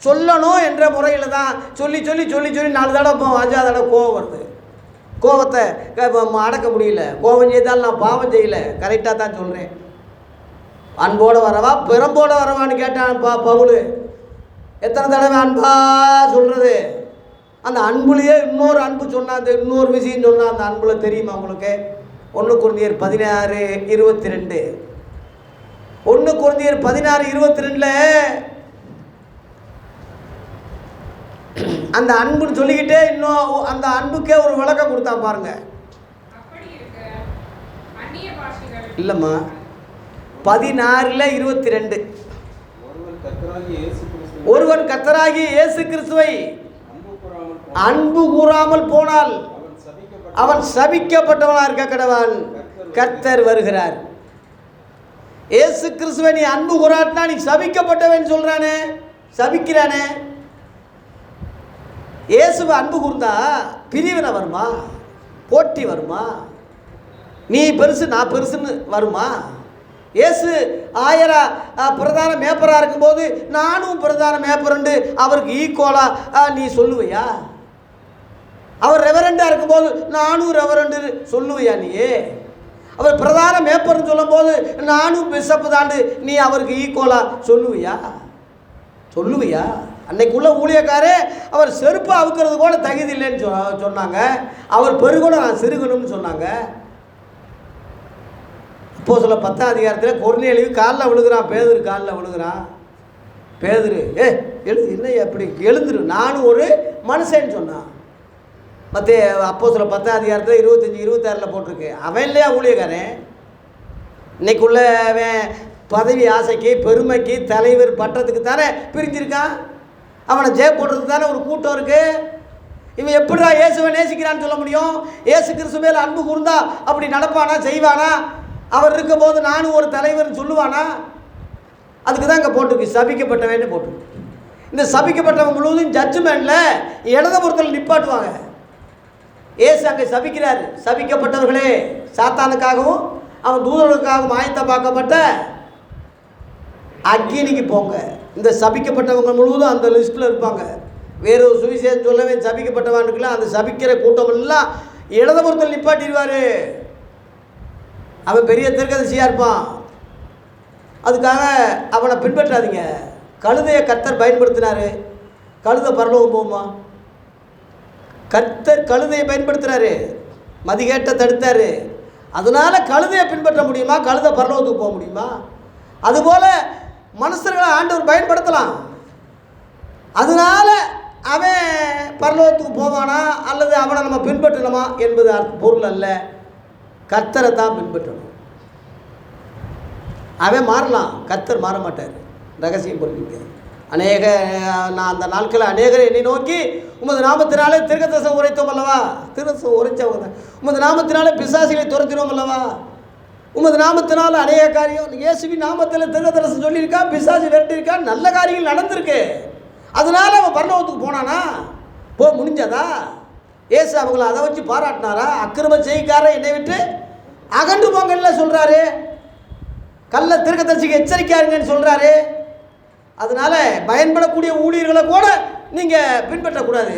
சொல்லணும் என்ற முறையில் தான் சொல்லி 4 தடவை 5ஆவது தடவை கோபம் வருது. கோபத்தை அடக்க முடியல. கோபம் செய்தால் நான் பாவம் செய்யலை, கரெக்டாக தான் சொல்கிறேன். அன்போடு வரவா பிறம்போடு வரவான்னு கேட்டான் பவுல். எத்தனை தடவை அன்பா சொல்கிறது? அந்த அன்புலேயே இன்னொரு அன்பு சொன்னால், அந்த இன்னொரு விஷயம் சொன்னால், அந்த அன்புல தெரியுமா உங்களுக்கு? 1 கொரிந்தியர் 16:22. 1 கொரிந்தியர் 16:22 அந்த அன்புன்னு சொல்லிக்கிட்டே இன்னும் அந்த அன்புக்கே ஒரு விளக்கம் கொடுத்தான் பாருங்க. இல்லைம்மா 16:22 ஒருவன் கர்த்தராகிய இயேசு கிறிஸ்துவை அன்பு கூறாமல் போனால் அவன் சபிக்கப்பட்டவனாக இருக்க கடவான். கர்த்தர் வருகிறார். இயேசு கிறிஸ்துவை நீ அன்பு கூறாட்டினா நீ சபிக்கப்பட்டவன் சொல்றானே, சபிக்கிறானே. இயேசுவை அன்பு கூர்ந்தா பிரிவினை வருமா, போட்டி வருமா, நீ பெருசு நான் பெருசுன்னு வருமா? இயேசு 1000 பிரதான மேப்பராக இருக்கும்போது நானும் பிரதான மேப்பருண்டு அவருக்கு ஈக்குவலாக நீ சொல்லுவையா? அவர் ரெவரண்டாக இருக்கும்போது நானும் ரெவரண்டு சொல்லுவையா? நீயே அவர் பிரதான மேப்பர்னு சொல்லும் போது நானும் பிஷப்பு தாண்டு நீ அவருக்கு ஈக்குவலாக சொல்லுவையா? சொல்லுவையா? அன்னைக்குள்ள ஊழியக்காரே அவர் செருப்பு அவுக்கிறது கூட தகுதி இல்லைன்னு சொன்னாங்க. அவர் பெருகூட நான் சிறுகணும்னு சொன்னாங்க. இப்போ சொல்ல 10ஆம் அதிகாரத்தில் கொர்நேலியு காலில் விழுகிறான், பேதுரு காலில் விழுகிறான். பேதுரு என்ன எப்படி எழுந்துரு, நானும் ஒரு மனுஷன்னு சொன்னான். மற்ற அப்போ சொல்ல 10ஆம் அதிகாரத்தில் 25-26 போட்டிருக்கு. அவன் இல்லையா ஊழியக்காரன்? இன்னைக்குள்ள அவன் பதவி ஆசைக்கு பெருமைக்கு தலைவர் பட்டத்துக்கு தானே பிரிஞ்சிருக்கான். அவனை ஜெய போடுறதுக்கு தானே ஒரு கூட்டம் இருக்குது. இவன் எப்படிடா இயேசுவை நேசிக்கிறான்னு சொல்ல முடியும்? இயேசு கிறிஸ்து மேலே அன்பு கூர்ந்தா அப்படி நடப்பானா, செய்வானா? அவர் இருக்கும் போது நானும் ஒரு தலைவர்னு சொல்லுவானா? அதுக்கு தான் இங்கே போட்டிருக்கு சபிக்கப்பட்டவன்னு போட்டிருக்கு. இந்த சபிக்கப்பட்டவன் முழுவதும் ஜட்ஜ்மெண்ட்டில் இடதுபுறத்தில் நிப்பாட்டுவாங்க. இயேசு அங்கே சபிக்கிறார். சபிக்கப்பட்டவர்களே, சாத்தானுக்காகவும் அவன் தூதர்களுக்காகவும் ஆயத்தமாக்கப்பட்ட அக்கினிக்கு போங்க. இந்த சபிக்கப்பட்டவங்க முழுவதும் அந்த லிஸ்ட்டில் இருப்பாங்க. வேறு ஒரு சுவிசேஷம் சொல்லவே சபிக்கப்பட்டவன் இருக்குல்ல, அந்த சபிக்கிற கூட்டம் எல்லாம் இடதுபுறத்தில் நிப்பாட்டிடுவார். அவன் பெரிய தீர்க்கதரிசியாக இருப்பான். அதுக்காக அவனை பின்பற்றாதீங்க. கழுதையை கர்த்தர் பயன்படுத்தினார். கழுதை பரலோகம் போகுமா? கர்த்தர் கழுதையை பயன்படுத்தினார், மதிகேட்ட தடுத்தார். அதனால் கழுதையை பின்பற்ற முடியுமா? கழுதை பரலோகத்துக்கு போக முடியுமா? அதுபோல் மனுஷர்களை ஆண்டவர் பயன்படுத்தலாம். அதனால் அவன் பரலோகத்துக்கு போவானா அல்லது அவனை நம்ம பின்பற்றணுமா என்பது பொருள் அல்ல. கர்த்தரை தான் பின்பற்றணும். அவன் மாறலாம், கர்த்தர் மாற மாட்டார். ரகசியம் புரிஞ்சுங்க. நான் அந்த நாட்களில் அநேகரை என்னை நோக்கி உமது நாமத்தினாலே தீர்க்கதரிசனம் உரைத்தோம் அல்லவா? தீர்க்கதரிசனம் உரைச்சவங்க தான். உமது நாமத்தினாலே பிசாசுகளை துரத்தினோம் அல்லவா? உமது நாமத்தினால் அநேக காரியம், இயேசுவின் நாமத்தில் தீர்க்கதரிசனம் சொல்லியிருக்கா, பிசாசு விரட்டியிருக்கா, நல்ல காரியங்கள் நடந்திருக்கு. அதனால அவன் பரலோகத்துக்கு போனானா? முடிஞ்சதா? ஏசு அவங்கள அதை வச்சு பாராட்டினாரா? அக்கிரம செய்கார என்னை விட்டு அகண்டு போங்கல்ல சொல்கிறாரு. கள்ள தீர்க்கதரிசிக்கு எச்சரிக்கையாருங்கன்னு சொல்கிறாரு. அதனால பயன்படக்கூடிய ஊழியர்களை கூட நீங்கள் பின்பற்றக்கூடாது.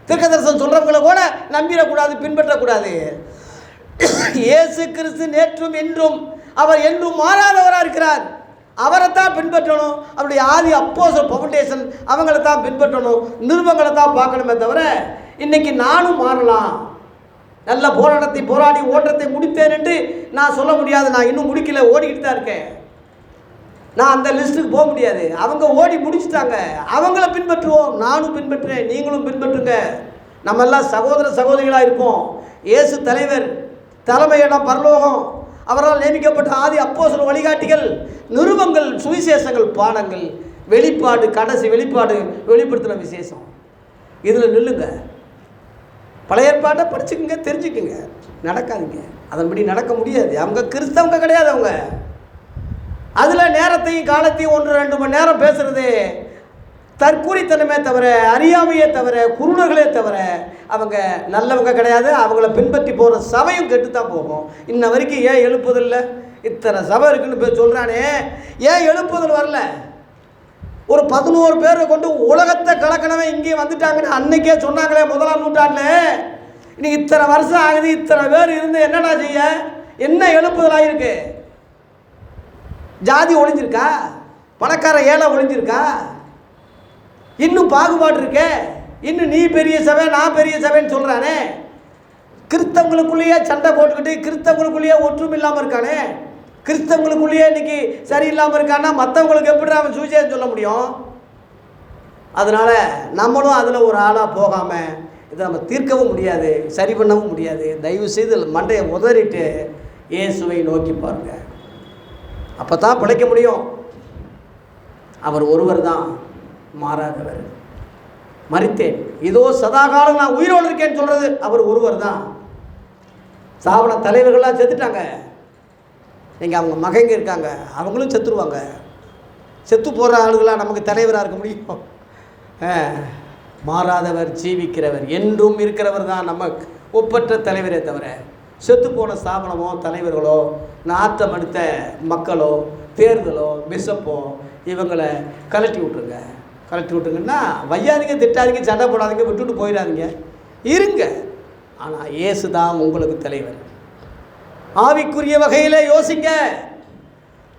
தீர்க்கதரிசனம் சொல்கிறவங்களை கூட நம்பிடக்கூடாது, பின்பற்றக்கூடாது. இயேசு கிறிஸ்து நேற்றும் என்றும் அவர் என்றும் மாறாதவராக இருக்கிறார். அவரைத்தான் பின்பற்றணும். அவருடைய ஆதி அப்போஸ்தலர் ஃபவுண்டேஷன் அவங்கள தான் பின்பற்றணும், நிருபங்களை தான் பார்க்கணுமே தவிர இன்றைக்கி நானும் மாறலாம், நல்ல போராட்டத்தை போராடி ஓட்டத்தை முடித்தேன் என்று நான் சொல்ல முடியாது. நான் இன்னும் முடிக்கல, ஓடிக்கிட்டு தான் இருக்கேன். நான் அந்த லிஸ்ட்டுக்கு போக முடியாது. அவங்க ஓடி முடிச்சுட்டாங்க, அவங்கள பின்பற்றுவோம். நானும் பின்பற்றுறேன், நீங்களும் பின்பற்றுங்க. நம்ம எல்லாம் சகோதர சகோதரிகளாக இருப்போம். இயேசு தலைவர், தலைமையிடம் பரலோகம், அவரால் நியமிக்கப்பட்ட ஆதி அப்போஸ்தலர் வழிகாட்டிகள், நிருபங்கள், சுவிசேஷங்கள், பாடங்கள், வெளிப்பாடு, கடைசி வெளிப்பாடு வெளிப்படுத்தின விசேஷம். இதில் நில்லுங்க. பழைய ஏற்பாட்டை படிச்சுக்குங்க, தெரிஞ்சுக்குங்க. நடக்காதீங்க, அதன்படி நடக்க முடியாது. அவங்க கிறிஸ்தவங்க கிடையாது. அவங்க அதில் நேரத்தையும் காலத்தையும் 1-2 மணி நேரம் பேசுகிறது தற்கூரித்தனமே தவிர, அறியாமையே தவிர, குருடர்களே தவிர அவங்க நல்லவங்க கிடையாது. அவங்கள பின்பற்றி போகிற சபையும் கெட்டுத்தான் போகும். இன்ன வரைக்கும் ஏன் எழுப்புதல்ல? இத்தனை சபை இருக்குன்னு போய் சொல்கிறானே, ஏன் எழுப்புதல் வரல? ஒரு 11 பேரை கொண்டு உலகத்தை கலக்கணவே இங்கே வந்துட்டாங்கன்னு அன்னைக்கே சொன்னாங்களே 1ஆம் நூற்றாண்டில். இன்னைக்கு இத்தனை வருஷம் ஆகுது, இத்தனை பேர் இருந்து என்னடா செய்ய? என்ன எழுப்புதலாக இருக்கு? ஜாதி ஒழிஞ்சிருக்கா? பணக்கார ஏழை ஒழிஞ்சிருக்கா? இன்னும் பாகுபாடு இருக்கே. இன்னும் நீ பெரிய சபை, நான் பெரிய சபைன்னு சொல்கிறானே. கிறிஸ்தவங்களுக்குள்ளேயே சண்டை போட்டுக்கிட்டு கிறிஸ்தவங்களுக்குள்ளேயே ஒற்றுமை இல்லாமல் இருக்கானே. கிறிஸ்தவங்களுக்குள்ளேயே இன்னைக்கு சரியில்லாமல் இருக்கான்னா மற்றவங்களுக்கு எப்படி அவன் சுவிசேஷம் சொல்ல முடியும்? அதனால் நம்மளும் அதில் ஒரு ஆளாக போகாமல் இதை நம்ம தீர்க்கவும் முடியாது, சரி பண்ணவும் முடியாது. தயவு செய்து மண்டையை உதறிட்டு இயேசுவை நோக்கி பாருங்க, அப்போ தான் பிழைக்க முடியும். அவர் ஒருவர் தான் மாறாதவர். மரித்தேன், இதோ சதாகாலம் நான் உயிரோடு இருக்கேன்னு சொல்கிறது அவர் ஒருவர் தான். சாவன தலைவர்கள்லாம் செத்துட்டாங்க. நீங்கள் அவங்க மகங்க இருக்காங்க, அவங்களும் செத்துருவாங்க. செத்து போகிற ஆளுகளாக நமக்கு தலைவராக இருக்க முடியும்? மாறாதவர், ஜீவிக்கிறவர், என்றும் இருக்கிறவர் தான் நம்ம ஒப்பற்ற தலைவரே தவிர செத்து போன ஸ்தாபனமோ தலைவர்களோ நாட்டம் எடுத்த மக்களோ தேர்தலோ பிஷப்போ இவங்களை கலட்டி விட்ருங்க. கலட்டி விட்டுங்கன்னா வையாதீங்க, திட்டாதீங்க, சண்டை போடாதீங்க, விட்டுட்டு போயிடாதீங்க, இருங்க. ஆனால் இயேசு தான் உங்களுக்கு தலைவர். ஆவிக்குரிய வகையில் யோசிங்க.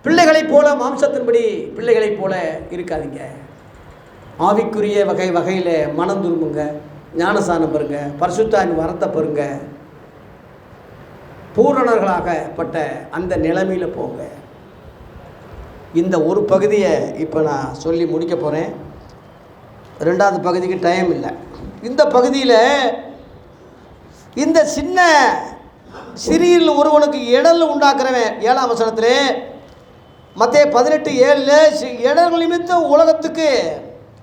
பிள்ளைகளைப் போல மாம்சத்தின்படி பிள்ளைகளைப் போல இருக்காதீங்க. ஆவிக்குரிய வகையில் மனம் திரும்புங்க, ஞானசானம் பெறுங்க, பரிசுத்தாவின் வரத்தை பெறுங்க, பூரணர்களாகப்பட்ட அந்த நிலைமையில் போங்க. இந்த ஒரு பகுதியை இப்போ நான் சொல்லி முடிக்க போகிறேன். ரெண்டாவது பகுதிக்கு டைம் இல்லை. இந்த பகுதியில் இந்த சின்ன சிறியில் ஒருவனுக்கு இடல் உண்டாக்குறவன் 7ஆம் வசனத்தில் மத்தேயு 18:7 இடர்கள் நிமித்தம் உலகத்துக்கு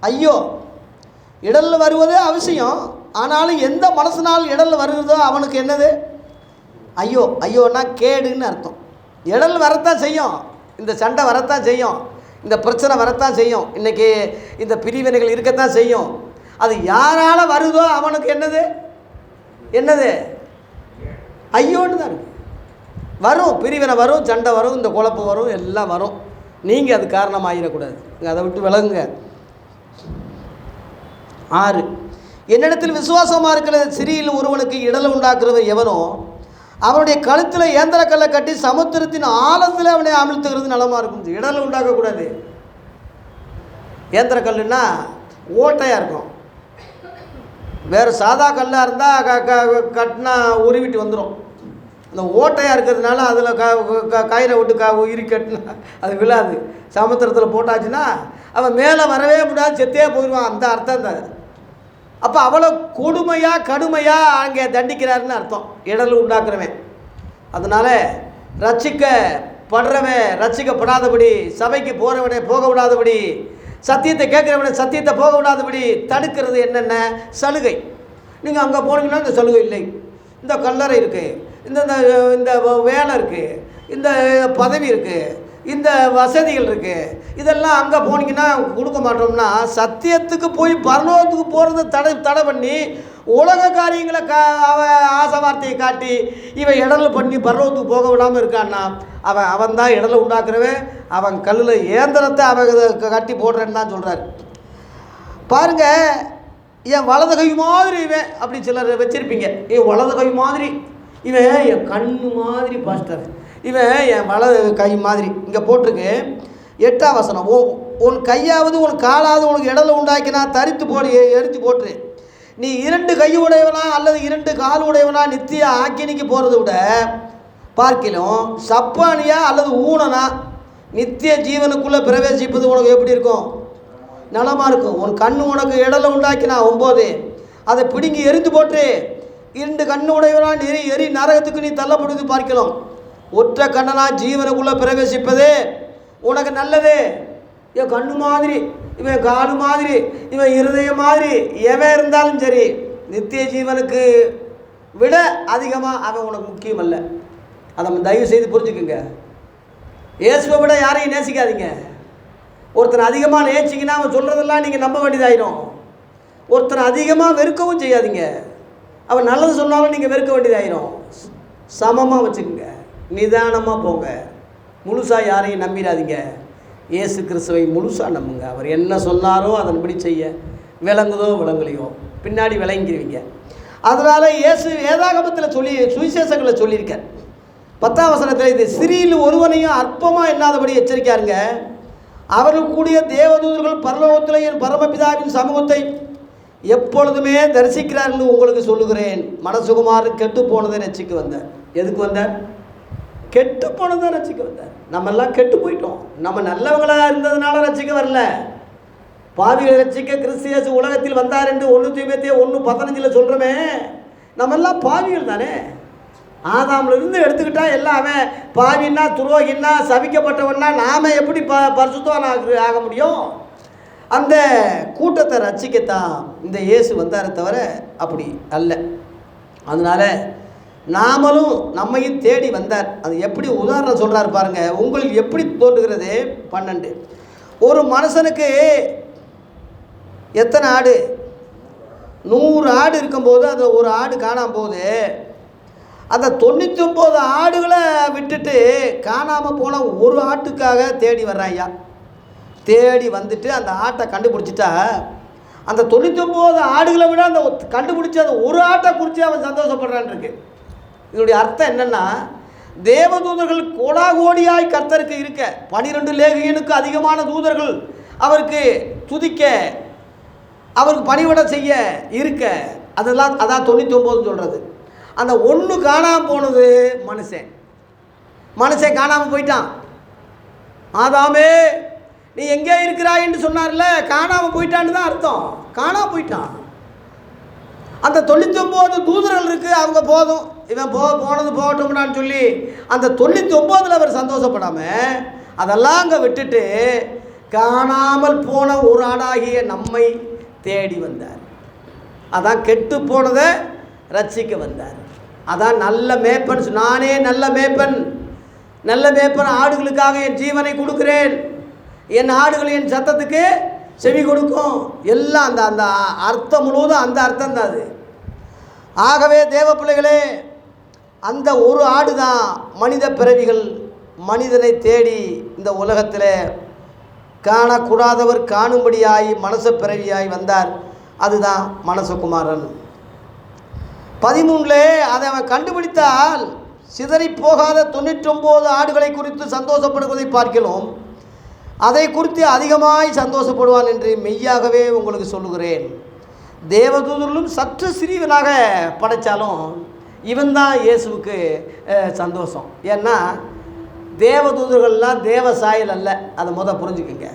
ஐயோ. இடல் வருவது அவசியம், ஆனாலும் எந்த மனசனால் இடல் வருகிறதோ அவனுக்கு என்னது ஐயோ. ஐயோன்னா கேடுன்னு அர்த்தம். இடல் வரத்தான் செய்யும், இந்த சண்டை வரத்தான் செய்யும், இந்த பிரச்சனை வரத்தான் செய்யும், இன்றைக்கி இந்த பிரிவினைகள் இருக்கத்தான் செய்யும். அது யாரால் வருதோ அவனுக்கு என்னது என்னது ஐயோன்னு தான் இருக்கு. வரும், பிரிவினை வரும், சண்டை வரும், இந்த குழப்பம் வரும், எல்லாம் வரும். நீங்கள் அது காரணமாகிடக்கூடாது, அதை விட்டு விலகுங்க. 6 என்னிடத்தில் விசுவாசமாக இருக்கிற சிறியில் ஒருவனுக்கு இடலை உண்டாக்குறவர் எவனோ அவனுடைய கழுத்தில் ஏந்திரக்கல்லை கட்டி சமுத்திரத்தின் ஆழத்தில் அவனை அமிழ்த்துகிறது நலமாக இருக்கும். இடலை உண்டாக்கக்கூடாது. ஏந்திரக்கல்லுன்னா ஓட்டையாக இருக்கும். வேறு சாதா கல்லாக இருந்தால் கட்டினா உருவிட்டு வந்துடும். அந்த ஓட்டையாக இருக்கிறதுனால அதில் கயிறை விட்டு உயிரி கட்டினா அது விழாது. சமுத்திரத்தில் போட்டாச்சுன்னா அவன் மேலே வரவே முடியாது, செத்தே போயிடுவான். அந்த அர்த்தம் தான். அப்போ அவ்வளோ கொடுமையாக கடுமையாக அங்கே தண்டிக்கிறாருன்னு அர்த்தம் இடல் உண்டாக்குறவன். அதனால் ரட்சிக்கப்படுறவன் ரட்சிக்கப்படாதபடி, சபைக்கு போகிறவனை போக விடாதபடி, சத்தியத்தை கேட்குறவனை சத்தியத்தை போக விடாதபடி தடுக்கிறது என்னென்ன சலுகை. நீங்கள் அங்கே போனீங்கன்னா இந்த சலுகை இல்லை, இந்த கல்லறை இருக்குது, இந்த இந்த வேலை இருக்குது, இந்த பதவி இருக்குது, இந்த வசதிகள் இருக்குது, இதெல்லாம் அங்கே போனீங்கன்னா கொடுக்க மாட்டோம்னா சத்தியத்துக்கு போய் பரலோகத்துக்கு போகிறத தடை பண்ணி உலக காரியங்களை ஆசை வார்த்தையை காட்டி இவன் இடலை பண்ணி பரலோகத்துக்கு போக விடாமல் இருக்கான்னா அவன் தான் இடலை உண்டாக்குறவன். அவன் கல்லில் ஏந்திரத்தை அவன் கட்டி போடுறேன்னு தான் சொல்கிறார். பாருங்கள், என் வலது கை மாதிரி இவன் அப்படி சிலர் வச்சுருப்பீங்க. என் வலது கை மாதிரி இவன், என் கண்ணு மாதிரி பாஸ்டர் இவன், என் வலது கை மாதிரி. இங்கே போட்டிருக்கு 8ஆம் வசனம், உன் கையாவது உன் காலாவது உனக்கு இடலை உண்டாக்கினா தரித்து போடு, எடுத்து போட்டுரு. நீ 2 கை உடையவனா அல்லது 2 கால் உடையவனா நித்திய ஆக்கினிக்கு போகிறத விட பார்க்கிலும் சப்பானியா அல்லது ஊனனா நித்திய ஜீவனுக்குள்ளே பிரவேசிப்பது உனக்கு எப்படி இருக்கும்? நலமாக இருக்கும். உன் கண்ணு உனக்கு இடலை உண்டாக்கினா 9 அதை பிடுங்கி எரிந்து போட்டு 2 கண்ணு உடையவனா எரி நரகத்துக்கு நீ தள்ளப்படுவது பார்க்கலாம். ஒற்ற கண்ணனா ஜீவனுக்குள்ளே பிரவேசிப்பது உனக்கு நல்லது. இவன் கண்ணு மாதிரி, இவன் காலு மாதிரி, இவன் இருதயம் மாதிரி எவன் இருந்தாலும் சரி, நித்திய ஜீவனுக்கு விட அதிகமாக அவன் உனக்கு முக்கியம் அல்ல. அதை நம்ம தயவு செய்து புரிஞ்சுக்குங்க. இயேசுவை விட யாரையும் நேசிக்காதீங்க. ஒருத்தனை அதிகமாக நேசிங்கன்னா அவன் சொல்கிறதெல்லாம் நீங்கள் நம்ப வேண்டியதாயிடும். ஒருத்தனை அதிகமாக வெறுக்கவும் செய்யாதீங்க. அவன் நல்லது சொன்னாலும் நீங்கள் வெறுக்க வேண்டியதாயிடும். சமமாக வச்சுக்கோங்க, நிதானமாக போங்க. முழுசாக யாரையும் நம்பிடாதீங்க. இயேசு கிறிஸ்துவை முழுசாக நம்புங்க. அவர் என்ன சொன்னாரோ அதன்படி செய்ய, விளங்குதோ விளங்கலையோ பின்னாடி விளங்கிடுவீங்க. அதனால் இயேசு வேதாகமத்தில் சுவிசேஷங்களை சொல்லியிருக்கார். 10ஆம் வசனத்தில் இது சிறியில் ஒருவனையும் அற்பமாக எண்ணாதபடி எச்சரிக்காருங்க. அவர்கள் கூடிய தேவதூதர்கள் பரலோகத்தில் என் பரமபிதாவின் சமூகத்தை எப்பொழுதுமே தரிசிக்கிறார்கள் உங்களுக்கு சொல்லுகிறேன். மனசுகுமார் கெட்டு போனதை ரட்சிக்க வந்தார். எதுக்கு வந்தார்? கெட்டு போனதான் ரட்சிக்க வந்தார். நம்ம எல்லாம் கெட்டு போயிட்டோம். நம்ம நல்லவங்களாக இருந்ததுனால ரட்சிக்க வரல. பாவிகளை ரட்சிக்க கிறிஸ்து இயேசு உலகத்தில் வந்தார் என்று 1 தீமோத்தேயு 1:15 சொல்கிறோமே. நம்ம எல்லாம் பாவிகள் தானே. ஆதாமிலிருந்து எடுத்துக்கிட்டா எல்லாமே பாவின்னா, துரோகின்னா, சபிக்கப்பட்டவன்னா நாம் எப்படி பரிசுத்தவான் ஆக முடியும்? அந்த கூட்டத்தை ரட்சிக்கத்தான் இந்த இயேசு வந்தாரே தவிர அப்படி அல்ல. அதனால் நாமளும் நம்மையும் தேடி வந்தார். அது எப்படி உதாரணம் சொல்கிறார் பாருங்கள். உங்களுக்கு எப்படி தோன்றுகிறது? 12. ஒரு மனுஷனுக்கு எத்தனை ஆடு? 100 ஆடு இருக்கும்போது அந்த ஒரு ஆடு காணாமல் போகுது. அந்த 99 ஆடுகளை விட்டுட்டு காணாமல் போன ஒரு ஆட்டுக்காக தேடி வர்றான் ஐயா. தேடி வந்துட்டு அந்த ஆட்டை கண்டுபிடிச்சிட்டா அந்த 99 ஆடுகளை விட அந்த கண்டுபிடிச்சி அந்த ஒரு ஆட்டை குறித்து அவன் சந்தோஷப்படுறான் இருக்கு. இதனுடைய அர்த்தம் என்னென்னா, தேவதூதர்கள் கோடாகோடியாய் கர்த்தருக்கு இருக்க, 12 லேகியனுக்கு அதிகமான தூதர்கள் அவருக்கு துதிக்க, அவருக்கு பணிவிட செய்ய இருக்க, அதெல்லாம் அதான் 99 சொல்கிறது. அந்த ஒன்று காணாமல் போனது மனுஷன் காணாமல் போயிட்டான். ஆதாமே நீ எங்கே இருக்கிறாய் என்று சொன்னார்ல, காணாமல் போயிட்டான்னு தான் அர்த்தம். காணாமல் போயிட்டான். அந்த 99 தூதர்கள் இருக்குது, அவங்க போதும், இவன் போனது போகட்டும்னான்னு சொல்லி அந்த 99 அவர் சந்தோஷப்படாமல் அதெல்லாம் அங்கே விட்டுட்டு காணாமல் போன ஒரு ஆடாகிய நம்மை தேடி வந்தார். அதான் கெட்டு போனதை ரட்சிக்க வந்தார். அதான் நல்ல மேப்பன். நானே நல்ல மேப்பன் ஆடுகளுக்காக என் ஜீவனை கொடுக்கிறேன், என் ஆடுகள் என் சத்தத்துக்கு செவி கொடுக்கும். எல்லாம் அந்த அந்த அர்த்தம் முழுவதும் அந்த அர்த்தம் தான் அது. ஆகவே தேவ பிள்ளைகளே, அந்த ஒரு ஆடு தான் மனித பிறவிகள் மனிதனை தேடி இந்த உலகத்தில் காணக்கூடாதவர் காணும்படியாய் மனச பிறவியாய் வந்தார். அதுதான் மனசகுமாரன். 13 அதை அவன் கண்டுபிடித்தால் சிதறி போகாத 99 ஆடுகளை குறித்து சந்தோஷப்படுவதை பார்க்கலாம், அதை குறித்து அதிகமாய் சந்தோஷப்படுவான் என்று மெய்யாகவே உங்களுக்கு சொல்லுகிறேன். தேவதூதர்களும் சற்று சிறியவனாக படைத்தாலும் இவன் தான் இயேசுவுக்கு சந்தோஷம். ஏன்னா தேவதூதர்கள்லாம் தேவ சாயல் அல்ல, அதை புரிஞ்சுக்குங்க.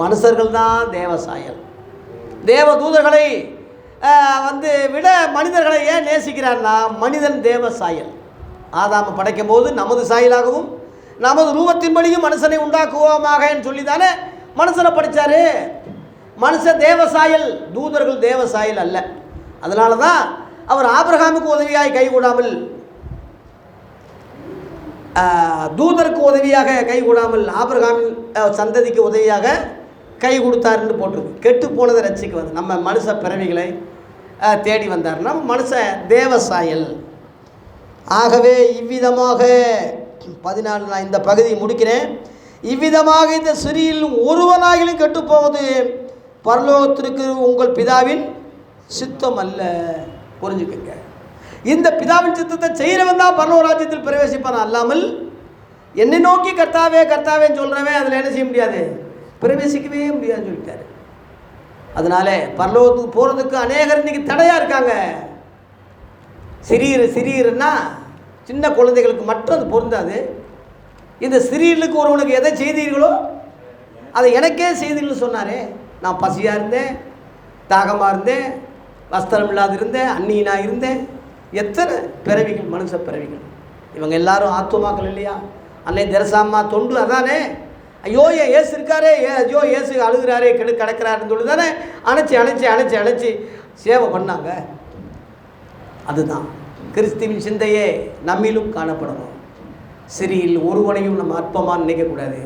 மனுஷர்கள் தான் தேவ சாயல். தேவதூதர்களை விட மனிதர்களை ஏன் நேசிக்கிறார்னா, மனிதன் தேவ சாயல். ஆதாமை படைக்கும் போது நமது சாயலாகவும் நமது ரூபத்தின்படியும் மனுஷனை உண்டாக்குவோமாக சொல்லி தானே மனுஷனை படைத்தார். மனுஷன் தேவ சாயல், தூதர்கள் தேவ சாயல் அல்ல. அதனால தான் அவர் ஆபிரகாமுக்கு உதவியாய் கைகூடாமல், தூதருக்கு உதவியாக கைகூடாமல் ஆபிரகாமின் சந்ததிக்கு உதவியாக கை கொடுத்தாருன்னு போட்டிருக்கு. கெட்டு போனதை ரட்சிக்க வந்து நம்ம மனுஷ பிறவிகளை தேடி வந்தார்னா மனுஷ தேவ சாயல். ஆகவே இவ்விதமாக 14 நான் இந்த பகுதியை முடிக்கிறேன். இவ்விதமாக இந்த சிறியில் ஒருவனாகிலும் கெட்டுப்போவது பரலோகத்திற்கு உங்கள் பிதாவின் சித்தம் அல்ல. புரிஞ்சுக்கங்க. இந்த பிதாவின் சித்தத்தை செய்கிறவன் தான் பரலோக ராஜ்யத்தில் பிரவேசிப்பான். அல்லாமல் என்னை நோக்கி கர்த்தாவே கர்த்தாவேன்னு சொல்கிறவன் அதில் என்ன செய்ய முடியாது, பிரவேசிக்கவே முடியாதுன்னு சொல்லிட்டாரு. அதனால பரலோகத்துக்கு போகிறதுக்கு அநேகர் இன்றைக்கி தடையாக இருக்காங்க. சிறியர்னா சின்ன குழந்தைகளுக்கு மட்டும் அது பொருந்தாது. இந்த சிறியர்களுக்கு ஒருவனுக்கு எதை செய்தீர்களோ அதை எனக்கே செய்தீர்கள் சொன்னாரே. நான் பசியாக இருந்தேன், தாகமாக இருந்தேன், வஸ்திரம் இல்லாது இருந்தேன், அந்நியனாக இருந்தேன். எத்தனை பிறவிகள், மனுஷ பிறவிகள். இவங்க எல்லாரும் ஆத்துமாக்கள் இல்லையா? அன்னை தெரசாம்மா தொண்டு அதானே. ஐயோ ஏன் ஏசு இருக்காரே, ஐயோ ஏசு அழுகிறாரே கிடக்கிறாருன்னு சொல்லி தானே அணைச்சி சேவை பண்ணாங்க. அதுதான் கிறிஸ்துவின் சிந்தையே நம்மிலும் காணப்படணும். சிறியில் ஒருவனையும் நம்ம அற்பமாக நினைக்கக்கூடாது.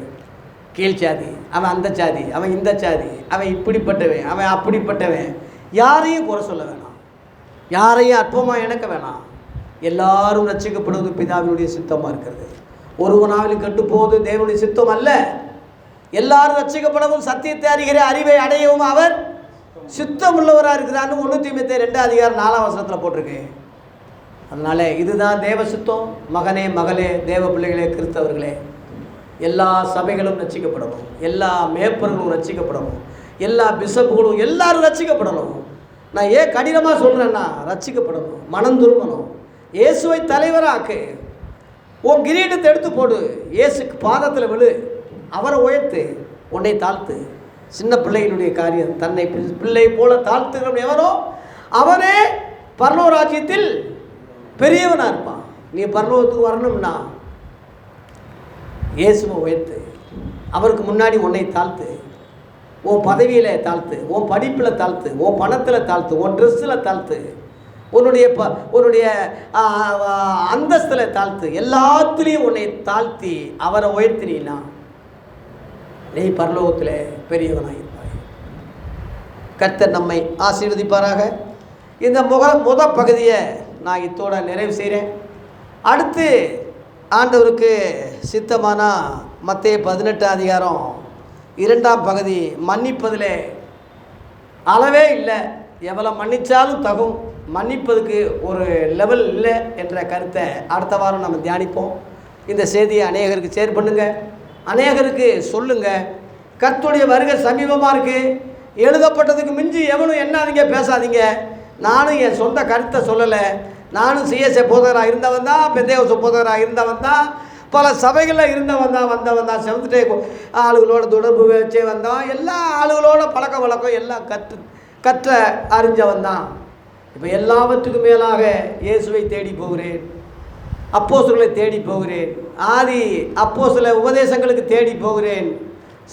கீழ் சாதி, அவன் அந்த சாதி, அவன் இந்த சாதி, அவன் இப்படிப்பட்டவன், அவன் அப்படிப்பட்டவன், யாரையும் குறை சொல்ல வேணாம், யாரையும் அற்பமாக இணைக்க வேணாம். எல்லாரும் ரட்சிக்கப்படுவது பிதாவினுடைய சித்தமாக இருக்கிறது. ஒருவனாவிலும் கெட்டு போவது தேவனுடைய சித்தம் அல்ல. எல்லாரும் ரட்சிக்கப்படவும் சத்தியத்தை அறிகிற அறிவை அடையவும் அவர் சித்தம் உள்ளவராக இருக்கிறான்னு 1 தீமோத்தேயு 2:4 போட்டிருக்கு. அதனால் இதுதான் தேவ சித்தம். மகனே மகளே, தேவ பிள்ளைகளே, கிறிஸ்தவர்களே, எல்லா சபைகளும் ரட்சிக்கப்படணும், எல்லா மேப்பர்களும் ரட்சிக்கப்படணும், எல்லா பிஷப்புகளும் எல்லாரும் ரட்சிக்கப்படணும். நான் ஏன் கடினமாக சொல்கிறேன்னா, ரட்சிக்கப்படணும், மனம் திரும்பணும், இயேசுவை தலைவராக்கு. உன் கிரீடத்தை எடுத்து போடு, இயேசுக்கு பாதத்தில் விழு, அவரை உயர்த்து, உன்னை தாழ்த்து. சின்ன பிள்ளைகளுடைய காரியம், தன்னை பிள்ளை போல தாழ்த்துகிறவன் எவனோ அவனே பரலோக ராஜ்யத்தில் பெரியவனாக இருப்பான். நீ பரலோகத்துக்கு வரணும்னா இயேசுவை உயர்த்து, அவருக்கு முன்னாடி உன்னை தாழ்த்து, உன் பதவியில் தாழ்த்து, உன் படிப்பில் தாழ்த்து, உன் பணத்தில் தாழ்த்து, உன் ட்ரெஸ்ஸில் தாழ்த்து, உன்னுடைய அந்தஸ்தில் தாழ்த்து, எல்லாத்துலேயும் உன்னை தாழ்த்தி அவரை உயர்த்தினா நீ பரலோகத்தில் பெரியவனாக இருப்பாய். கர்த்தர் நம்மை ஆசீர்வதிப்பாராக. இந்த முத பகுதியை நான் இத்தோட நிறைவு செய்கிறேன். அடுத்து ஆண்டவருக்கு சித்தமானா மத்தேயு 18 அதிகாரம் 2ஆம் பகுதி, மன்னிப்பதில் அளவே இல்லை, எவ்வளோ மன்னித்தாலும் தகும், மன்னிப்பதுக்கு ஒரு லெவல் இல்லை என்ற கருத்தை அடுத்த வாரம் நம்ம தியானிப்போம். இந்த செய்தியை அநேகருக்கு ஷேர் பண்ணுங்கள், அநேகருக்கு சொல்லுங்கள். கர்த்தருடைய வருகை சமீபமாக இருக்குது. எழுதப்பட்டதுக்கு மிஞ்சி எவனும் என்னாதீங்க, பேசாதீங்க. நானும் என் சொந்த கருத்தை சொல்லலை. நானும் சிஎஸ்ஏ போதகராக இருந்தவன் தான், பெந்தேகோஸ்து போதகராக இருந்தவன் தான், பல சபைகளில் இருந்தவன் தான், செவன்த் டே ஆளுகளோட தொடர்பு வச்சே வந்தான், எல்லா ஆளுகளோட பழக்க வழக்கம் எல்லாம் கற்ற அறிஞ்சவன் தான். இப்போ எல்லாவற்றுக்கும் மேலாக இயேசுவை தேடி போகிறேன், அப்போஸ்தலர்களை தேடி போகிறேன், ஆதி அப்போஸ்தல உபதேசங்களுக்கு தேடி போகிறேன்.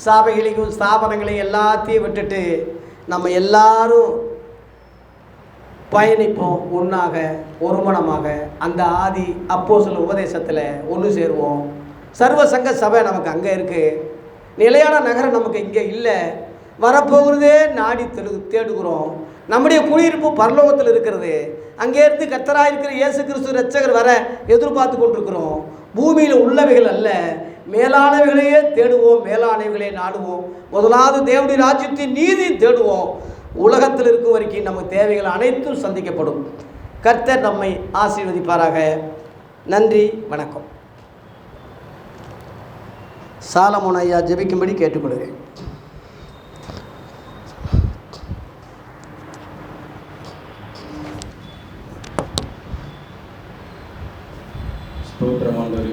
சபைகளையும் ஸ்தாபனங்களையும் எல்லாத்தையும் விட்டுட்டு நம்ம எல்லாரும் பயணிப்போம், ஒன்றாக ஒருமனமாக அந்த ஆதி அப்போஸ்தல உபதேசத்தில் ஒன்று சேருவோம். சர்வ சங்க சபை நமக்கு அங்கே இருக்குது, நிலையான நகரம் நமக்கு இங்கே இல்லை, வரப்போகிறதே நாடி தேடுகிறோம். நம்முடைய குடியிருப்பு பரலோகத்தில் இருக்கிறது, அங்கேருந்து கர்த்தராக இருக்கிற இயேசு கிறிஸ்து இரட்சகர் வர எதிர்பார்த்து கொண்டிருக்கிறோம். பூமியில் உள்ளவைகள் அல்ல, மேலானவைகளையே தேடுவோம், மேலானவைகளே நாடுவோம். முதலாவது தேவனுடைய ராஜ்யத்தின் நீதி தேடுவோம். உலகத்தில் இருக்கும் வரைக்கும் நம்ம தேவைகள் அனைத்தும் சந்திக்கப்படும். கர்த்தர் நம்மை ஆசீர்வதிப்பாராக. நன்றி, வணக்கம். சாலமோன் ஐயா ஜெபிக்கும்படி கேட்டுக்கொள்கிறேன். ஸ்தோத்திரம் ஆண்டவரே.